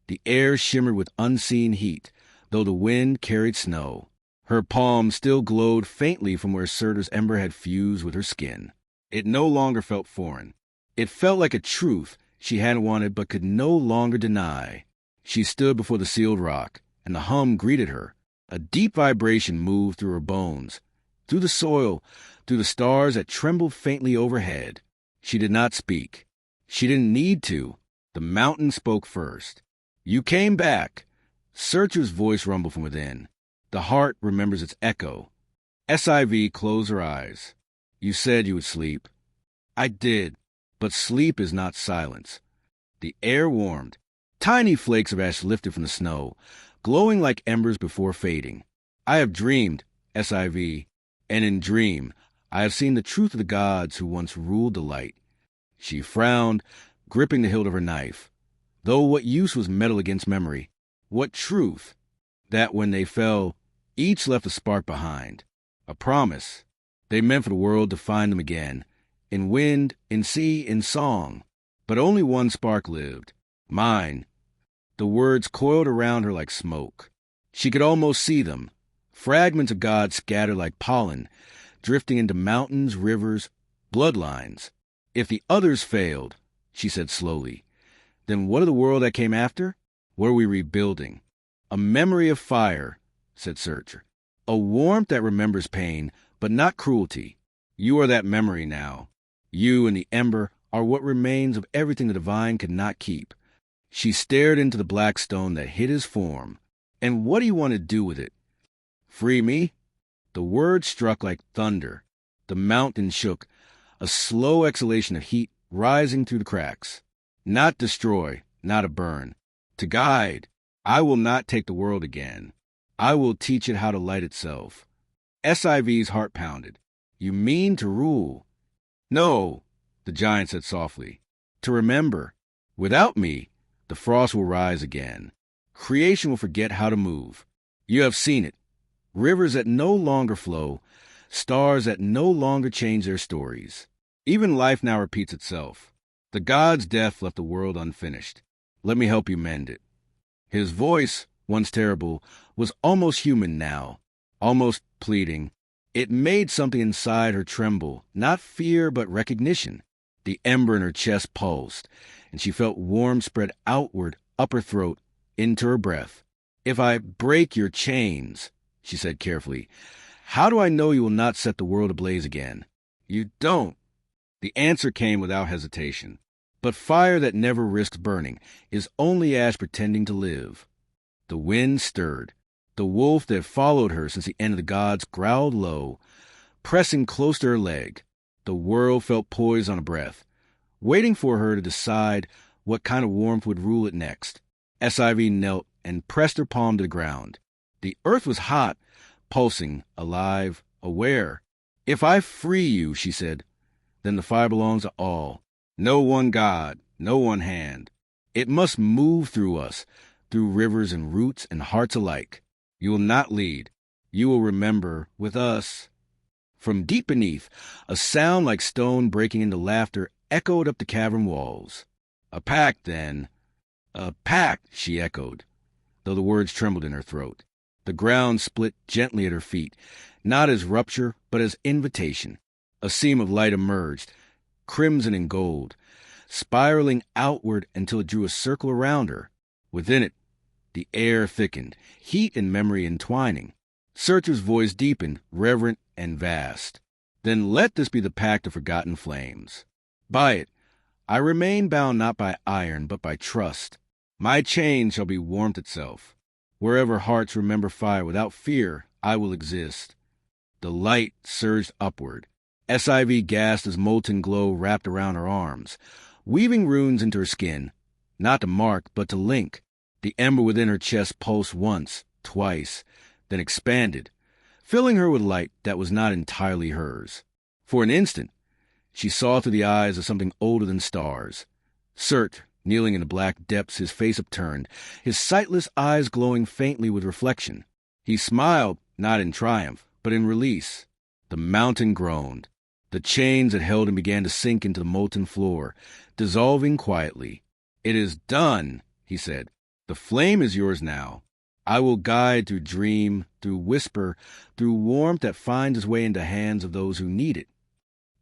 the air shimmered with unseen heat, though the wind carried snow. Her palm still glowed faintly from where Surtur's ember had fused with her skin. It no longer felt foreign. It felt like a truth she hadn't wanted but could no longer deny. She stood before the sealed rock, and the hum greeted her. A deep vibration moved through her bones, through the soil, through the stars that trembled faintly overhead. She did not speak. She didn't need to. The mountain spoke first. You came back. Surtur's voice rumbled from within. The heart remembers its echo. SIV closed her eyes. You said you would sleep. I did, but sleep is not silence. The air warmed. Tiny flakes of ash lifted from the snow, glowing like embers before fading. I have dreamed, SIV, and in dream I have seen the truth of the gods who once ruled the light. She frowned, gripping the hilt of her knife. Though what use was metal against memory? What truth? That when they fell, each left a spark behind. A promise. They meant for the world to find them again, in wind, in sea, in song. But only one spark lived. Mine. The words coiled around her like smoke. She could almost see them. Fragments of God scattered like pollen, drifting into mountains, rivers, bloodlines. If the others failed, she said slowly, then what of the world that came after? What are we rebuilding? A memory of fire, said Surtur. A warmth that remembers pain, but not cruelty. You are that memory now. You and the ember are what remains of everything the divine could not keep. She stared into the black stone that hid his form. And what do you want to do with it? Free me? The word struck like thunder. The mountain shook, a slow exhalation of heat rising through the cracks. Not destroy, not a burn. To guide. I will not take the world again. I will teach it how to light itself. SIV's heart pounded. You mean to rule? No, the giant said softly. To remember. Without me, the frost will rise again. Creation will forget how to move. You have seen it. Rivers that no longer flow, stars that no longer change their stories. Even life now repeats itself. The god's death left the world unfinished. Let me help you mend it. His voice, once terrible, was almost human now, almost pleading. It made something inside her tremble, not fear but recognition. The ember in her chest pulsed, and she felt warmth spread outward up her throat, into her breath. If I break your chains, she said carefully, how do I know you will not set the world ablaze again? You don't. The answer came without hesitation. But fire that never risks burning is only ash pretending to live. The wind stirred. The wolf that followed her since the end of the gods growled low, pressing close to her leg. The world felt poised on a breath, waiting for her to decide what kind of warmth would rule it next. SIV knelt and pressed her palm to the ground. The earth was hot, pulsing, alive, aware. If I free you, she said, then the fire belongs to all. No one God, no one hand. It must move through us, through rivers and roots and hearts alike. You will not lead. You will remember with us. From deep beneath, a sound like stone breaking into laughter echoed up the cavern walls. A pact, then. A pact, she echoed, though the words trembled in her throat. The ground split gently at her feet, not as rupture, but as invitation. A seam of light emerged, crimson and gold, spiraling outward until it drew a circle around her. Within it, the air thickened, heat and memory entwining. Searcher's voice deepened, reverent and vast. Then let this be the pact of forgotten flames. By it, I remain bound not by iron, but by trust. My chain shall be warmth itself. Wherever hearts remember fire without fear, I will exist. The light surged upward. SIV gasped as molten glow wrapped around her arms, weaving runes into her skin, not to mark, but to link. The ember within her chest pulsed once, twice, then expanded, filling her with light that was not entirely hers. For an instant, she saw through the eyes of something older than stars. Surt, kneeling in the black depths, his face upturned, his sightless eyes glowing faintly with reflection. He smiled, not in triumph, but in release. The mountain groaned. The chains that held him began to sink into the molten floor, dissolving quietly. It is done, he said. The flame is yours now. I will guide through dream, through whisper, through warmth that finds its way into hands of those who need it.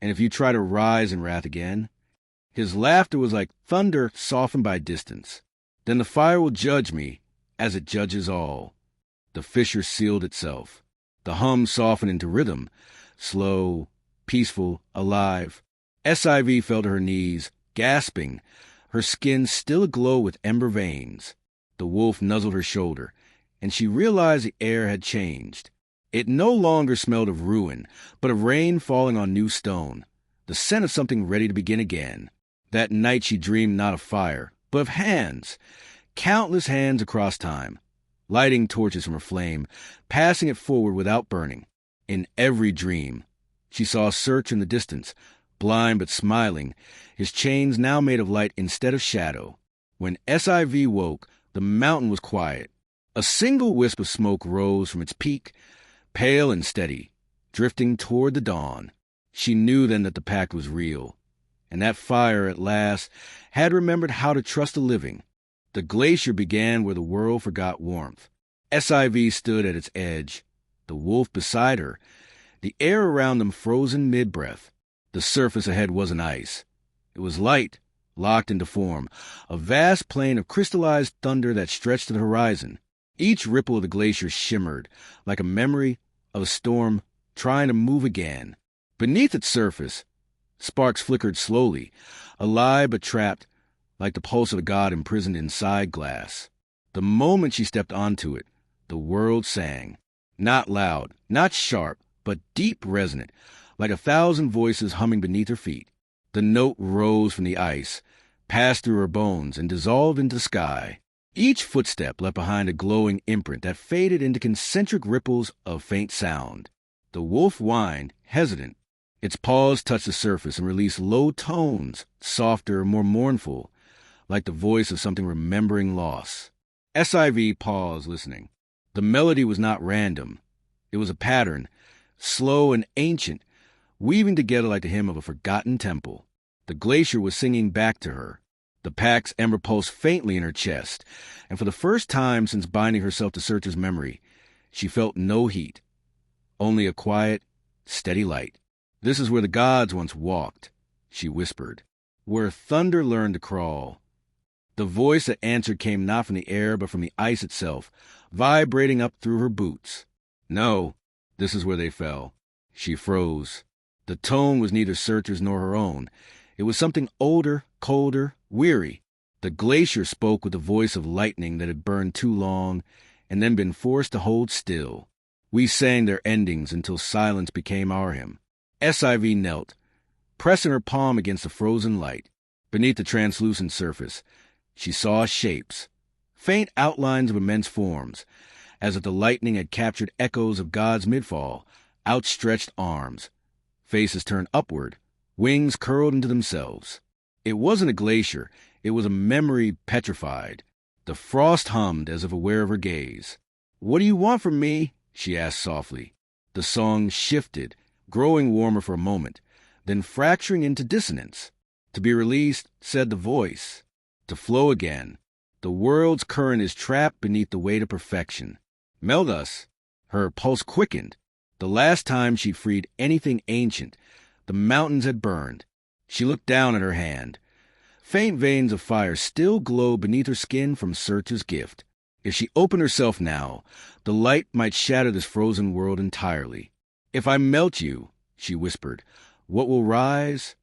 And if you try to rise in wrath again, his laughter was like thunder softened by distance. Then the fire will judge me, as it judges all. The fissure sealed itself. The hum softened into rhythm, slow, peaceful, alive. SIV fell to her knees, gasping, her skin still aglow with ember veins. The wolf nuzzled her shoulder, and she realized the air had changed. It no longer smelled of ruin, but of rain falling on new stone, the scent of something ready to begin again. That night she dreamed not of fire, but of hands, countless hands across time, lighting torches from her flame, passing it forward without burning. In every dream, she saw Search in the distance, blind but smiling, his chains now made of light instead of shadow. When SIV woke, the mountain was quiet. A single wisp of smoke rose from its peak, pale and steady, drifting toward the dawn. She knew then that the pact was real, and that fire, at last, had remembered how to trust the living. The glacier began where the world forgot warmth. SIV stood at its edge, the wolf beside her, the air around them frozen mid-breath. The surface ahead wasn't ice. It was light, locked into form, a vast plain of crystallized thunder that stretched to the horizon. Each ripple of the glacier shimmered, like a memory of a storm trying to move again. Beneath its surface, sparks flickered slowly, alive but trapped, like the pulse of a god imprisoned inside glass. The moment she stepped onto it, the world sang. Not loud, not sharp, but deep resonant, like 1,000 voices humming beneath her feet. The note rose from the ice, passed through her bones, and dissolved into the sky. Each footstep left behind a glowing imprint that faded into concentric ripples of faint sound. The wolf whined, hesitant. Its paws touched the surface and released low tones, softer, more mournful, like the voice of something remembering loss. SIV paused, listening. The melody was not random. It was a pattern, slow and ancient, weaving together like the hymn of a forgotten temple. The glacier was singing back to her. The pack's ember pulsed faintly in her chest, and for the first time since binding herself to Searcher's memory, she felt no heat, only a quiet, steady light. "This is where the gods once walked," she whispered, "where thunder learned to crawl." The voice that answered came not from the air, but from the ice itself, vibrating up through her boots. "No, this is where they fell." She froze. The tone was neither Searcher's nor her own. It was something older, colder, weary. The glacier spoke with the voice of lightning that had burned too long and then been forced to hold still. We sang their endings until silence became our hymn. SIV knelt, pressing her palm against the frozen light. Beneath the translucent surface, she saw shapes, faint outlines of immense forms, as if the lightning had captured echoes of God's midfall, outstretched arms, faces turned upward, wings curled into themselves. It wasn't a glacier, it was a memory petrified. The frost hummed as if aware of her gaze. "What do you want from me?" she asked softly. The song shifted, growing warmer for a moment, then fracturing into dissonance. "To be released," said the voice. "To flow again. The world's current is trapped beneath the weight of perfection. Meld us." Her pulse quickened. The last time she'd freed anything ancient, the mountains had burned. She looked down at her hand. Faint veins of fire still glowed beneath her skin from Searcher's gift. If she opened herself now, the light might shatter this frozen world entirely. "If I melt you," she whispered, "what will rise?"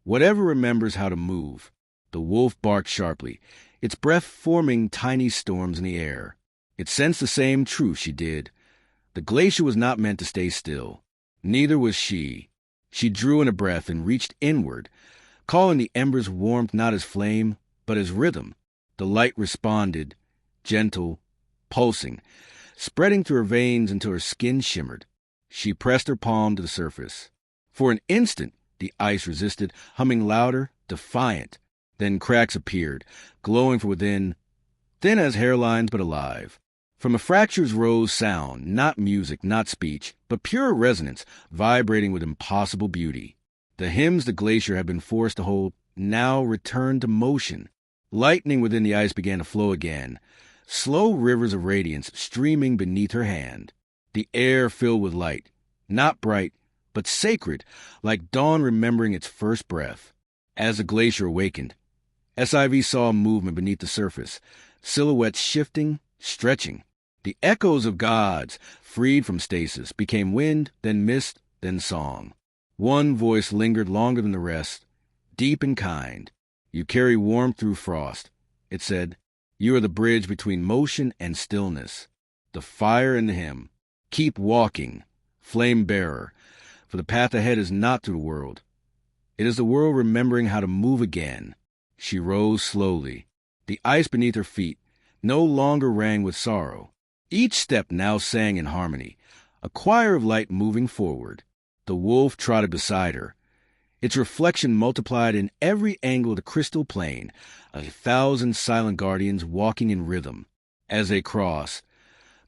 "Whatever remembers how to move." The wolf barked sharply, its breath forming tiny storms in the air. It sensed the same truth she did. The glacier was not meant to stay still. Neither was she. She drew in a breath and reached inward, calling the ember's warmth not as flame, but as rhythm. The light responded, gentle, pulsing, spreading through her veins until her skin shimmered. She pressed her palm to the surface. For an instant, the ice resisted, humming louder, defiant. Then cracks appeared, glowing from within, thin as hairlines but alive. From the fractures rose sound, not music, not speech, but pure resonance, vibrating with impossible beauty. The hymns the glacier had been forced to hold now returned to motion. Lightning within the ice began to flow again, slow rivers of radiance streaming beneath her hand. The air filled with light, not bright, but sacred, like dawn remembering its first breath. As the glacier awakened, SIV saw movement beneath the surface, silhouettes shifting, stretching. The echoes of gods, freed from stasis, became wind, then mist, then song. One voice lingered longer than the rest, deep and kind. "You carry warmth through frost," it said. "You are the bridge between motion and stillness." The fire in the hymn. "Keep walking, flame bearer, for the path ahead is not through the world. It is the world remembering how to move again." She rose slowly. The ice beneath her feet no longer rang with sorrow. Each step now sang in harmony, a choir of light moving forward. The wolf trotted beside her. Its reflection multiplied in every angle of the crystal plane, 1,000 silent guardians walking in rhythm. As they crossed,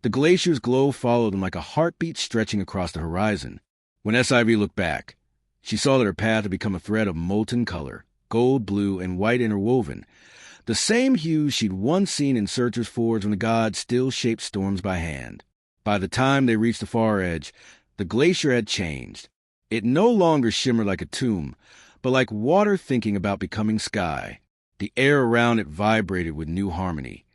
the glacier's glow followed them like a heartbeat stretching across the horizon. When SIV looked back, she saw that her path had become a thread of molten color, gold, blue, and white interwoven, the same hues she'd once seen in Searcher's Forge when the gods still shaped storms by hand. By the time they reached the far edge, the glacier had changed. It no longer shimmered like a tomb, but like water thinking about becoming sky. The air around it vibrated with new harmony,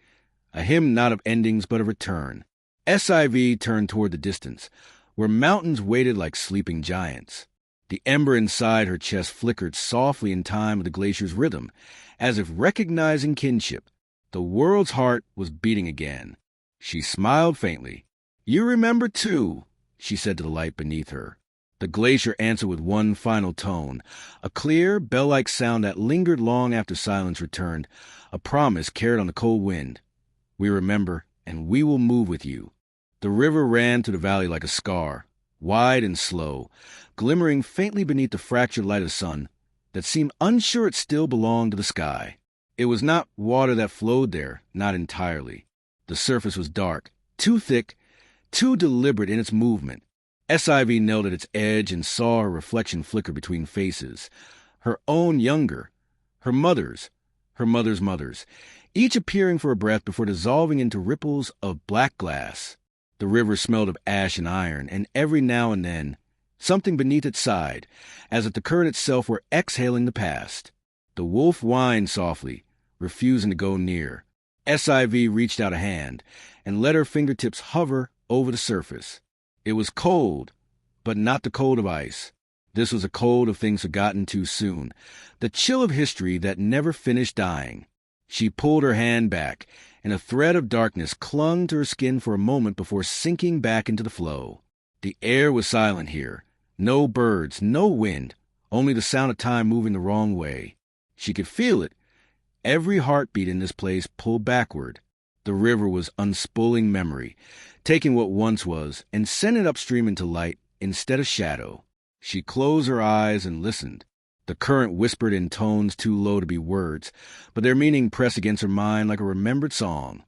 a hymn not of endings but of return. SIV turned toward the distance, where mountains waited like sleeping giants. The ember inside her chest flickered softly in time with the glacier's rhythm, as if recognizing kinship. The world's heart was beating again. She smiled faintly. "You remember, too," she said to the light beneath her. The glacier answered with one final tone, a clear, bell-like sound that lingered long after silence returned, a promise carried on the cold wind. "We remember, and we will move with you." The river ran through the valley like a scar, wide and slow, glimmering faintly beneath the fractured light of the sun that seemed unsure it still belonged to the sky. It was not water that flowed there, not entirely. The surface was dark, too thick, too deliberate in its movement. SIV knelt at its edge and saw her reflection flicker between faces. Her own younger, her mother's mother's, each appearing for a breath before dissolving into ripples of black glass. The river smelled of ash and iron, and every now and then something beneath it sighed, as if the current itself were exhaling the past. The wolf whined softly, refusing to go near. SIV reached out a hand and let her fingertips hover over the surface. It was cold, but not the cold of ice. This was a cold of things forgotten too soon, the chill of history that never finished dying. She pulled her hand back, and a thread of darkness clung to her skin for a moment before sinking back into the flow. The air was silent here. No birds, no wind, only the sound of time moving the wrong way. She could feel it. Every heartbeat in this place pulled backward. The river was unspooling memory, taking what once was and sending it upstream into light instead of shadow. She closed her eyes and listened. The current whispered in tones too low to be words, but their meaning pressed against her mind like a remembered song.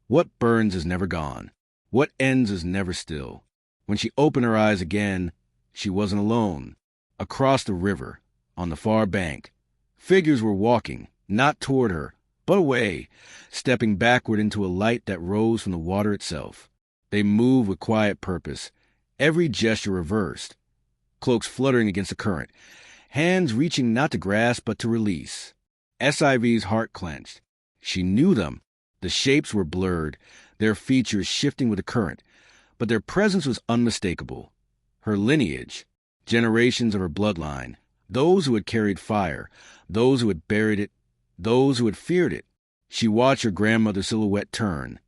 What burns is never gone. What ends is never still. When she opened her eyes again, she wasn't alone. Across the river, on the far bank, figures were walking, not toward her, but away, stepping backward into a light that rose from the water itself. They moved with quiet purpose, every gesture reversed, cloaks fluttering against the current, hands reaching not to grasp but to release. SIV's heart clenched. She knew them. The shapes were blurred, their features shifting with the current, but their presence was unmistakable. Her lineage, generations of her bloodline, those who had carried fire, those who had buried it, those who had feared it. She watched her grandmother's silhouette turn,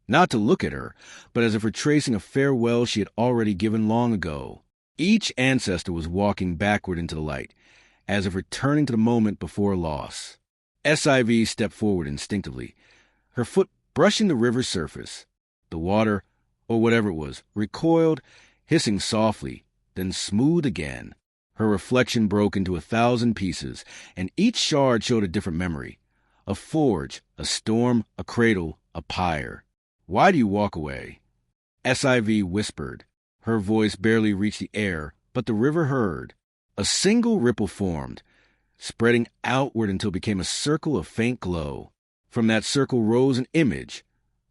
not to look at her, but as if retracing a farewell she had already given long ago. Each ancestor was walking backward into the light, as if returning to the moment before loss. SIV stepped forward instinctively, her foot brushing the river's surface. The water, or whatever it was, recoiled, hissing softly, then smoothed again. Her reflection broke into 1,000 pieces, and each shard showed a different memory. A forge, a storm, a cradle, a pyre. "Why do you walk away?" SIV whispered. Her voice barely reached the air, but the river heard. A single ripple formed, spreading outward until it became a circle of faint glow. From that circle rose an image,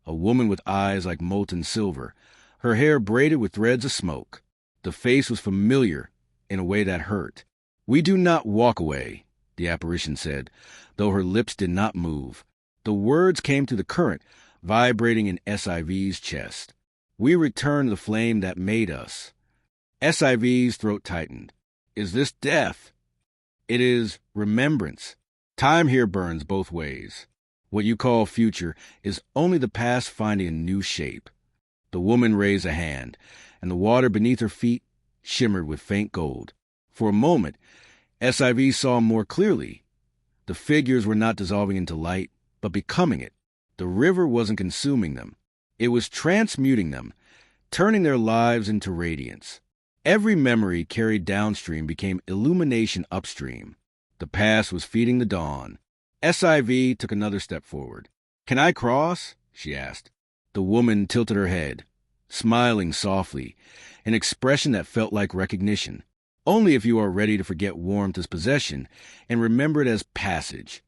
a woman with eyes like molten silver, her hair braided with threads of smoke. The face was familiar in a way that hurt. "We do not walk away," the apparition said, though her lips did not move. The words came through the current, vibrating in SIV's chest. "We return to the flame that made us." SIV's throat tightened. "Is this death?" "It is remembrance. Time here burns both ways. What you call future is only the past finding a new shape." The woman raised a hand, and the water beneath her feet shimmered with faint gold. For a moment, SIV saw more clearly. The figures were not dissolving into light, but becoming it. The river wasn't consuming them. It was transmuting them, turning their lives into radiance. Every memory carried downstream became illumination upstream. The past was feeding the dawn. SIV took another step forward. "Can I cross?" she asked. The woman tilted her head, smiling softly, an expression that felt like recognition. "Only if you are ready to forget warmth as possession and remember it as passage."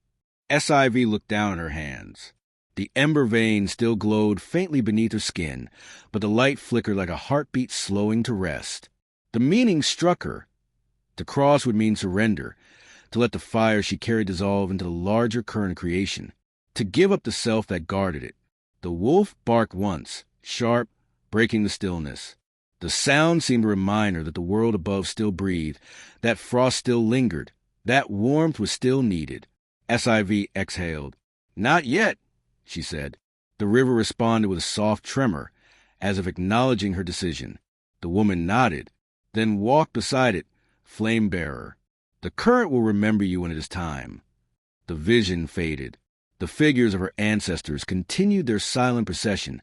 SIV looked down at her hands. The ember vein still glowed faintly beneath her skin, but the light flickered like a heartbeat slowing to rest. The meaning struck her. To cross would mean surrender, to let the fire she carried dissolve into the larger current of creation, to give up the self that guarded it. The wolf barked once, sharp, breaking the stillness. The sound seemed a reminder that the world above still breathed, that frost still lingered, that warmth was still needed. SIV exhaled. "Not yet," she said. The river responded with a soft tremor, as if acknowledging her decision. The woman nodded, then walked beside it, flame-bearer. "The current will remember you when it is time." The vision faded. The figures of her ancestors continued their silent procession,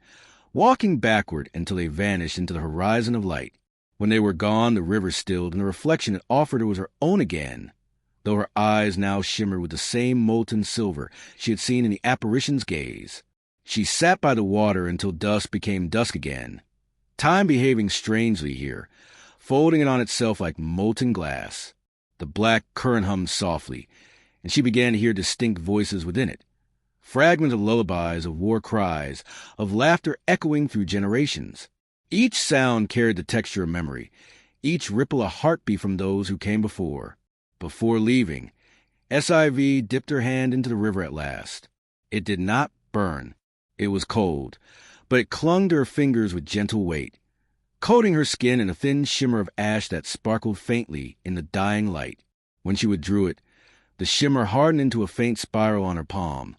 walking backward until they vanished into the horizon of light. When they were gone, the river stilled, and the reflection it offered her was her own again, though her eyes now shimmered with the same molten silver she had seen in the apparition's gaze. She sat by the water until dusk became dusk again, time behaving strangely here, folding it on itself like molten glass. The black current hummed softly, and she began to hear distinct voices within it. Fragments of lullabies, of war cries, of laughter echoing through generations. Each sound carried the texture of memory, each ripple a heartbeat from those who came before. Before leaving, SIV dipped her hand into the river at last. It did not burn. It was cold, but it clung to her fingers with gentle weight, coating her skin in a thin shimmer of ash that sparkled faintly in the dying light. When she withdrew it, the shimmer hardened into a faint spiral on her palm,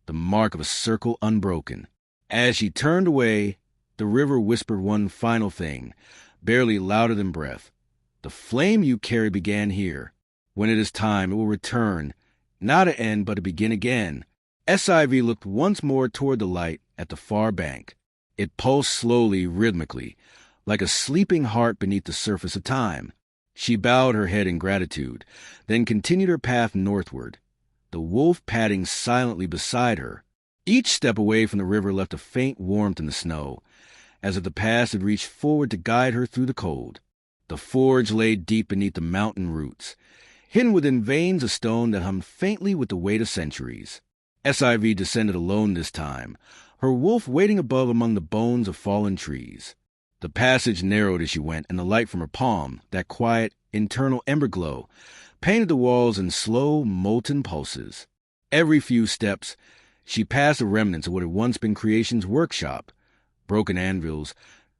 the mark of a circle unbroken. As she turned away, the river whispered one final thing, barely louder than breath. "The flame you carry began here. When it is time, it will return, not to end, but to begin again." SIV looked once more toward the light at the far bank. It pulsed slowly, rhythmically, like a sleeping heart beneath the surface of time. She bowed her head in gratitude, then continued her path northward, the wolf padding silently beside her. Each step away from the river left a faint warmth in the snow, as if the past had reached forward to guide her through the cold. The forge lay deep beneath the mountain roots, hidden within veins of stone that hummed faintly with the weight of centuries. SIV descended alone this time, her wolf waiting above among the bones of fallen trees. The passage narrowed as she went, and the light from her palm, that quiet, internal ember glow, painted the walls in slow, molten pulses. Every few steps, she passed the remnants of what had once been creation's workshop, broken anvils,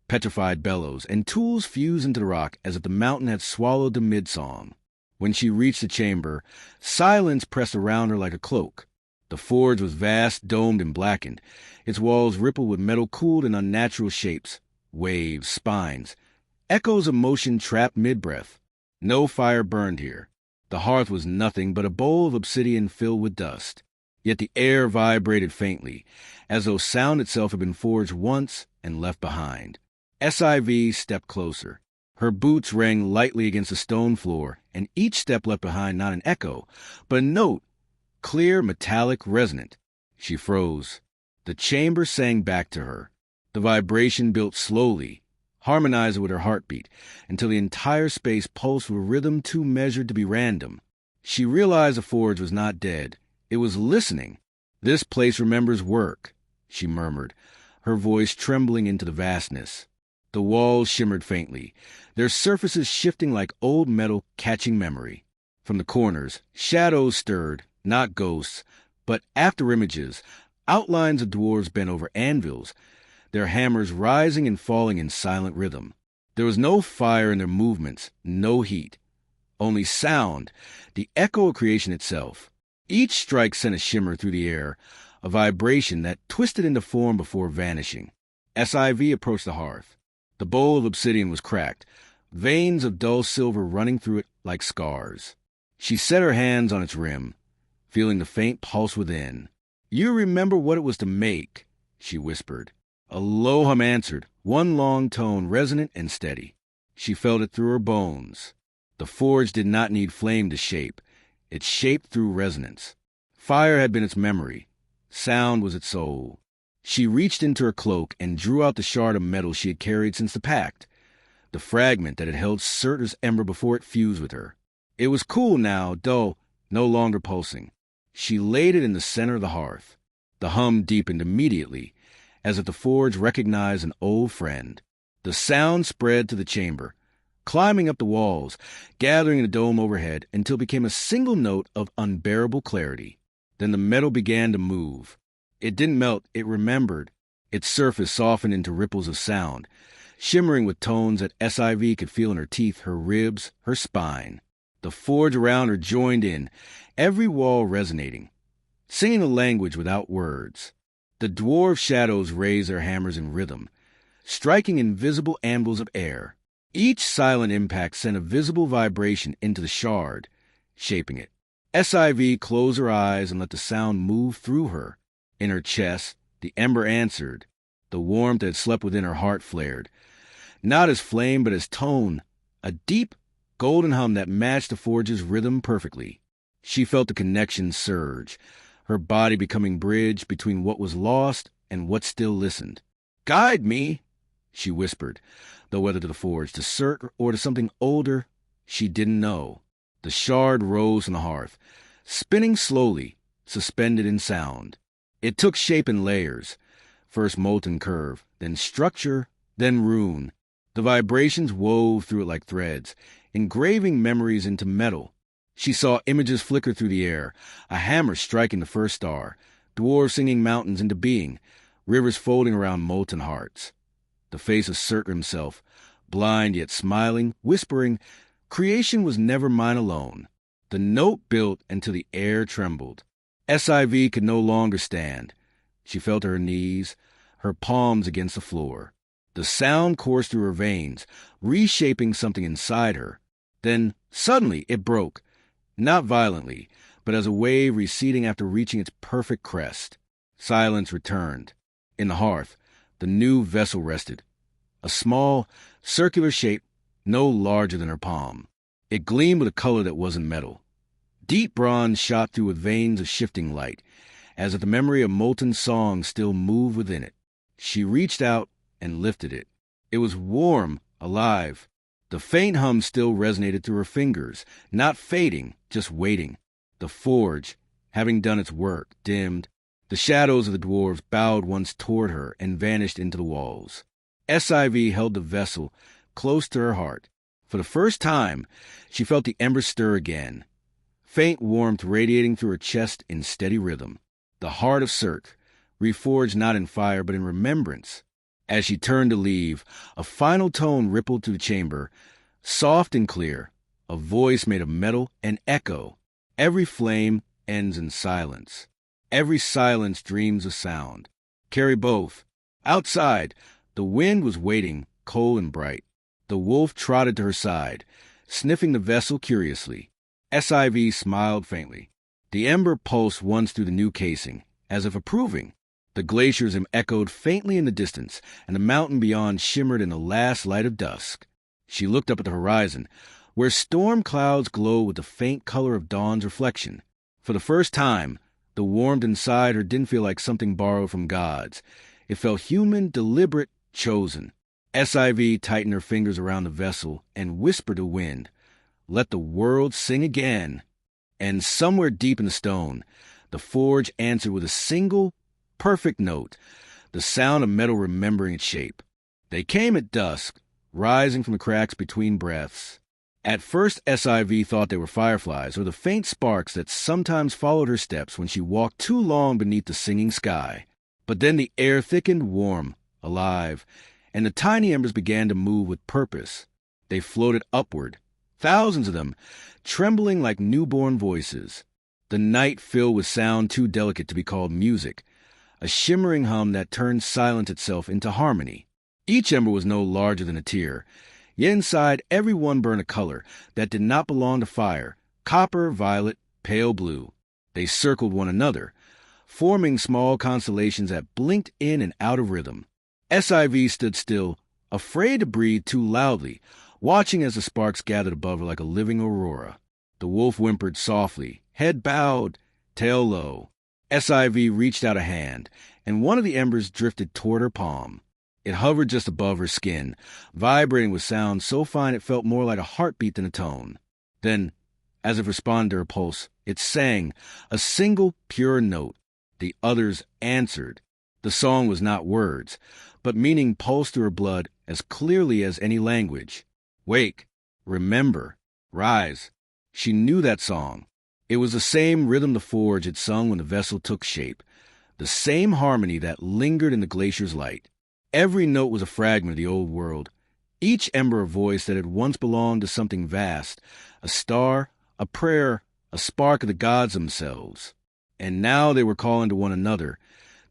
petrified bellows, and tools fused into the rock as if the mountain had swallowed the mid-song. When she reached the chamber, silence pressed around her like a cloak. The forge was vast, domed, and blackened, its walls rippled with metal cooled in unnatural shapes, waves, spines, echoes of motion trapped mid-breath. No fire burned here. The hearth was nothing but a bowl of obsidian filled with dust. Yet the air vibrated faintly, as though sound itself had been forged once and left behind. SIV stepped closer. Her boots rang lightly against the stone floor, and each step left behind not an echo, but a note, clear, metallic, resonant. She froze. The chamber sang back to her. The vibration built slowly, harmonizing with her heartbeat, until the entire space pulsed with a rhythm too measured to be random. She realized the forge was not dead. It was listening. "This place remembers work," she murmured, her voice trembling into the vastness. The walls shimmered faintly, their surfaces shifting like old metal catching memory. From the corners, shadows stirred, not ghosts, but after-images, outlines of dwarves bent over anvils, their hammers rising and falling in silent rhythm. There was no fire in their movements, no heat, only sound, the echo of creation itself. Each strike sent a shimmer through the air, a vibration that twisted into form before vanishing. SIV approached the hearth. The bowl of obsidian was cracked, veins of dull silver running through it like scars. She set her hands on its rim, feeling the faint pulse within. "You remember what it was to make," she whispered. A low hum answered, one long tone, resonant and steady. She felt it through her bones. The forge did not need flame to shape. It shaped through resonance. Fire had been its memory. Sound was its soul. She reached into her cloak and drew out the shard of metal she had carried since the pact, the fragment that had held Surtur's ember before it fused with her. It was cool now, dull, no longer pulsing. She laid it in the center of the hearth. The hum deepened immediately, as if the forge recognized an old friend. The sound spread to the chamber, climbing up the walls, gathering in the dome overhead until it became a single note of unbearable clarity. Then the metal began to move. It didn't melt, it remembered. Its surface softened into ripples of sound, shimmering with tones that SIV could feel in her teeth, her ribs, her spine. The forge around her joined in, every wall resonating, singing a language without words. The dwarf shadows raised their hammers in rhythm, striking invisible anvils of air. Each silent impact sent a visible vibration into the shard, shaping it. SIV closed her eyes and let the sound move through her. In her chest, the ember answered. The warmth that had slept within her heart flared, not as flame but as tone, a deep, golden hum that matched the forge's rhythm perfectly. She felt the connection surge, her body becoming bridge between what was lost and what still listened. "Guide me," she whispered, though whether to the forge, to Cirque, or to something older, she didn't know. The shard rose from the hearth, spinning slowly, suspended in sound. It took shape in layers, first molten curve, then structure, then rune. The vibrations wove through it like threads, engraving memories into metal. She saw images flicker through the air, a hammer striking the first star, dwarves singing mountains into being, rivers folding around molten hearts. The face of Cirque himself, blind yet smiling, whispering, "Creation was never mine alone." The note built until the air trembled. SIV could no longer stand. She fell to her knees, her palms against the floor. The sound coursed through her veins, reshaping something inside her. Then, suddenly, it broke, not violently, but as a wave receding after reaching its perfect crest. Silence returned. In the hearth, the new vessel rested, a small, circular shape no larger than her palm. It gleamed with a color that wasn't metal. Deep bronze shot through with veins of shifting light, as if the memory of molten song still moved within it. She reached out and lifted it. It was warm, alive. The faint hum still resonated through her fingers, not fading, just waiting. The forge, having done its work, dimmed. The shadows of the dwarves bowed once toward her and vanished into the walls. SIV held the vessel close to her heart. For the first time, she felt the embers stir again, faint warmth radiating through her chest in steady rhythm. The heart of Cirque, reforged not in fire but in remembrance. As she turned to leave, a final tone rippled through the chamber, soft and clear, a voice made of metal and echo. Every flame ends in silence. Every silence dreams of sound. Carry both. Outside, the wind was waiting, cold and bright. The wolf trotted to her side, sniffing the vessel curiously. SIV smiled faintly. The ember pulsed once through the new casing, as if approving. The glaciers echoed faintly in the distance, and the mountain beyond shimmered in the last light of dusk. She looked up at the horizon, where storm clouds glowed with the faint color of dawn's reflection. For the first time, the warmth inside her didn't feel like something borrowed from gods. It felt human, deliberate, chosen. SIV tightened her fingers around the vessel and whispered to wind, "Let the world sing again." And somewhere deep in the stone, the forge answered with a single, perfect note, the sound of metal remembering its shape. They came at dusk, rising from the cracks between breaths. At first, SIV thought they were fireflies or the faint sparks that sometimes followed her steps when she walked too long beneath the singing sky. But then the air thickened, warm, alive, and the tiny embers began to move with purpose. They floated upward, thousands of them, trembling like newborn voices. The night filled with sound too delicate to be called music, a shimmering hum that turned silence itself into harmony. Each ember was no larger than a tear, yet inside every one burned a color that did not belong to fire, copper, violet, pale blue. They circled one another, forming small constellations that blinked in and out of rhythm. SIV stood still, afraid to breathe too loudly, watching as the sparks gathered above her like a living aurora. The wolf whimpered softly, head bowed, tail low. SIV reached out a hand, and one of the embers drifted toward her palm. It hovered just above her skin, vibrating with sound so fine it felt more like a heartbeat than a tone. Then, as if responding to her pulse, it sang, a single pure note. The others answered. The song was not words, but meaning pulsed through her blood as clearly as any language. Wake, remember, rise. She knew that song. It was the same rhythm the forge had sung when the vessel took shape, the same harmony that lingered in the glacier's light. Every note was a fragment of the old world, each ember a voice that had once belonged to something vast, a star, a prayer, a spark of the gods themselves. And now they were calling to one another,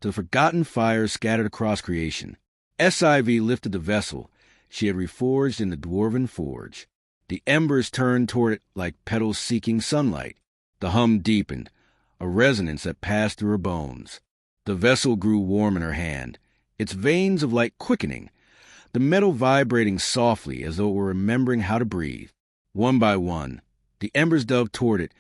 to the forgotten fires scattered across creation. SIV lifted the vessel she had reforged in the dwarven forge. The embers turned toward it like petals seeking sunlight. The hum deepened, a resonance that passed through her bones. The vessel grew warm in her hand, its veins of light quickening, the metal vibrating softly as though it were remembering how to breathe. One by one, the embers dove toward it,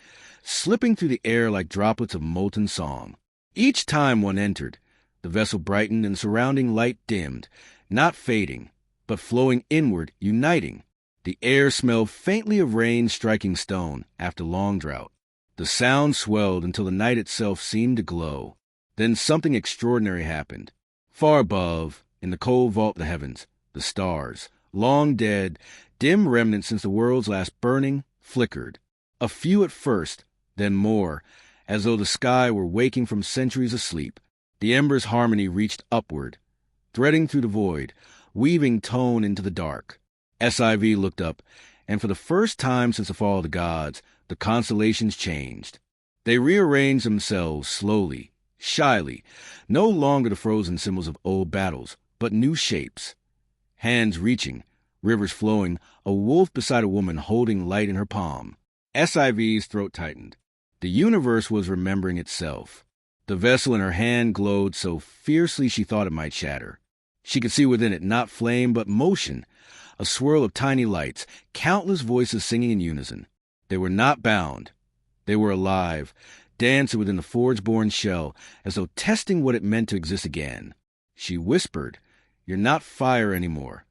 slipping through the air like droplets of molten song. Each time one entered, the vessel brightened and surrounding light dimmed, not fading, but flowing inward, uniting. The air smelled faintly of rain striking stone after long drought. The sound swelled until the night itself seemed to glow. Then something extraordinary happened. Far above, in the cold vault of the heavens, the stars, long dead, dim remnants since the world's last burning, flickered. A few at first, then more, as though the sky were waking from centuries of sleep. The embers' harmony reached upward, threading through the void, weaving tone into the dark. SIV looked up, and for the first time since the fall of the gods, the constellations changed. They rearranged themselves slowly, shyly, no longer the frozen symbols of old battles, but new shapes. Hands reaching, rivers flowing, a wolf beside a woman holding light in her palm. SIV's throat tightened. The universe was remembering itself. The vessel in her hand glowed so fiercely she thought it might shatter. She could see within it not flame but motion, a swirl of tiny lights, countless voices singing in unison. They were not bound. They were alive, dancing within the forge-born shell, as though testing what it meant to exist again. She whispered, "You're not fire anymore."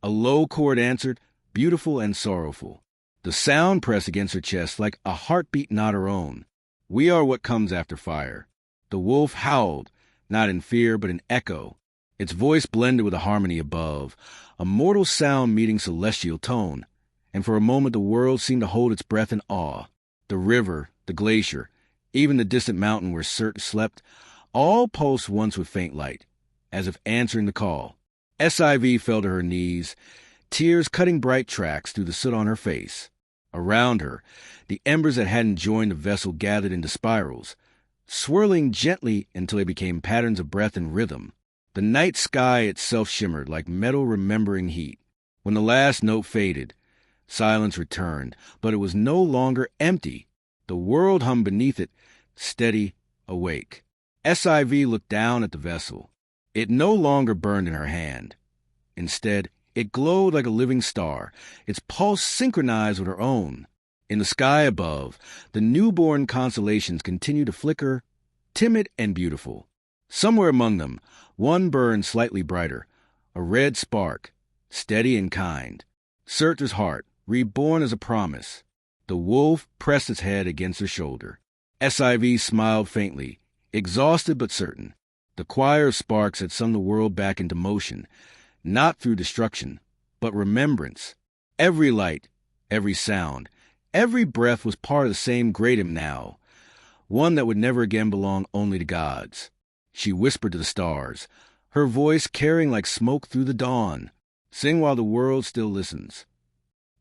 A low chord answered, beautiful and sorrowful. The sound pressed against her chest like a heartbeat not her own. "We are what comes after fire." The wolf howled, not in fear but in echo. Its voice blended with the harmony above, a mortal sound meeting celestial tone, and for a moment the world seemed to hold its breath in awe. The river, the glacier, even the distant mountain where Surt slept, all pulsed once with faint light, as if answering the call. SIV fell to her knees, tears cutting bright tracks through the soot on her face. Around her, the embers that hadn't joined the vessel gathered into spirals, swirling gently until they became patterns of breath and rhythm. The night sky itself shimmered like metal remembering heat. When the last note faded, silence returned, but it was no longer empty. The world hummed beneath it, steady, awake. SIV looked down at the vessel. It no longer burned in her hand. Instead, it glowed like a living star, its pulse synchronized with her own. In the sky above, the newborn constellations continued to flicker, timid and beautiful. Somewhere among them, one burned slightly brighter, a red spark, steady and kind. Surtur's heart, reborn as a promise. The wolf pressed its head against her shoulder. SIV smiled faintly, exhausted but certain. The choir of sparks had sung the world back into motion, not through destruction, but remembrance. Every light, every sound, every breath was part of the same great hymn now, one that would never again belong only to gods. She whispered to the stars, her voice carrying like smoke through the dawn, "Sing while the world still listens."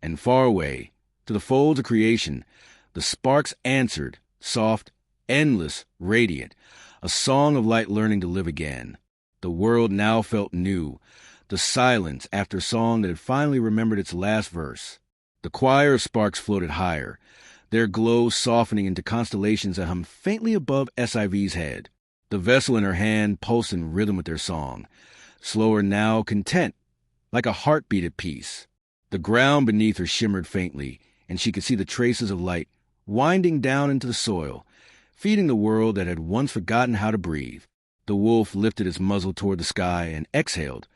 And far away, to the folds of creation, the sparks answered, soft, endless, radiant, a song of light learning to live again. The world now felt new, the silence after a song that had finally remembered its last verse. The choir of sparks floated higher, their glow softening into constellations that hummed faintly above SIV's head. The vessel in her hand pulsed in rhythm with their song, slower now, content, like a heartbeat at peace. The ground beneath her shimmered faintly, and she could see the traces of light winding down into the soil, feeding the world that had once forgotten how to breathe. The wolf lifted its muzzle toward the sky and exhaled,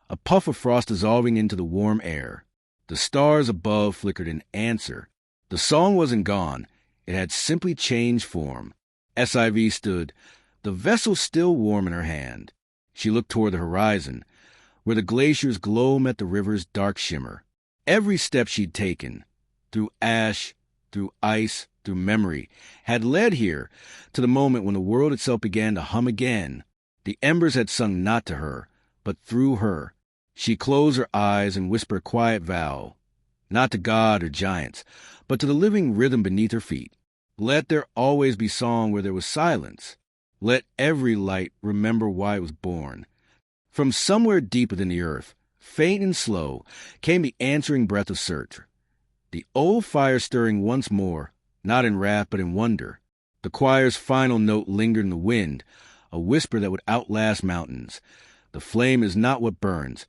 a puff of frost dissolving into the warm air. The stars above flickered in answer. The song wasn't gone. It had simply changed form. SIV stood, the vessel still warm in her hand. She looked toward the horizon, where the glacier's glow met the river's dark shimmer. Every step she'd taken, through ash, through ice, through memory, had led here to the moment when the world itself began to hum again. The embers had sung not to her, but through her. She closed her eyes and whispered a quiet vow, not to God or giants, but to the living rhythm beneath her feet. Let there always be song where there was silence. Let every light remember why it was born. From somewhere deep within the earth, faint and slow, came the answering breath of search. The old fire stirring once more, not in wrath but in wonder. The choir's final note lingered in the wind, a whisper that would outlast mountains. The flame is not what burns,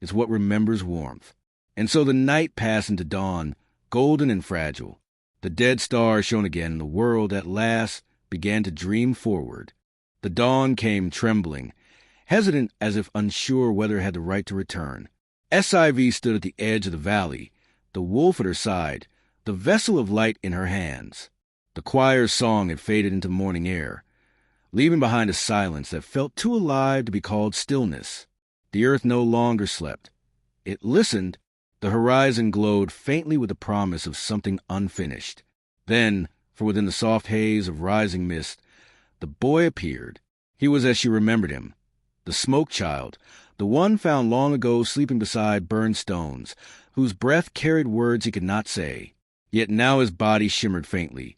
it's what remembers warmth. And so the night passed into dawn, golden and fragile. The dead stars shone again, and the world at last began to dream forward. The dawn came trembling, hesitant as if unsure whether it had the right to return. SIV stood at the edge of the valley, the wolf at her side, the vessel of light in her hands. The choir's song had faded into morning air, leaving behind a silence that felt too alive to be called stillness. The earth no longer slept. It listened. The horizon glowed faintly with the promise of something unfinished. Then, from within the soft haze of rising mist, the boy appeared. He was as she remembered him, the smoke child, the one found long ago sleeping beside burned stones, whose breath carried words he could not say. Yet now his body shimmered faintly,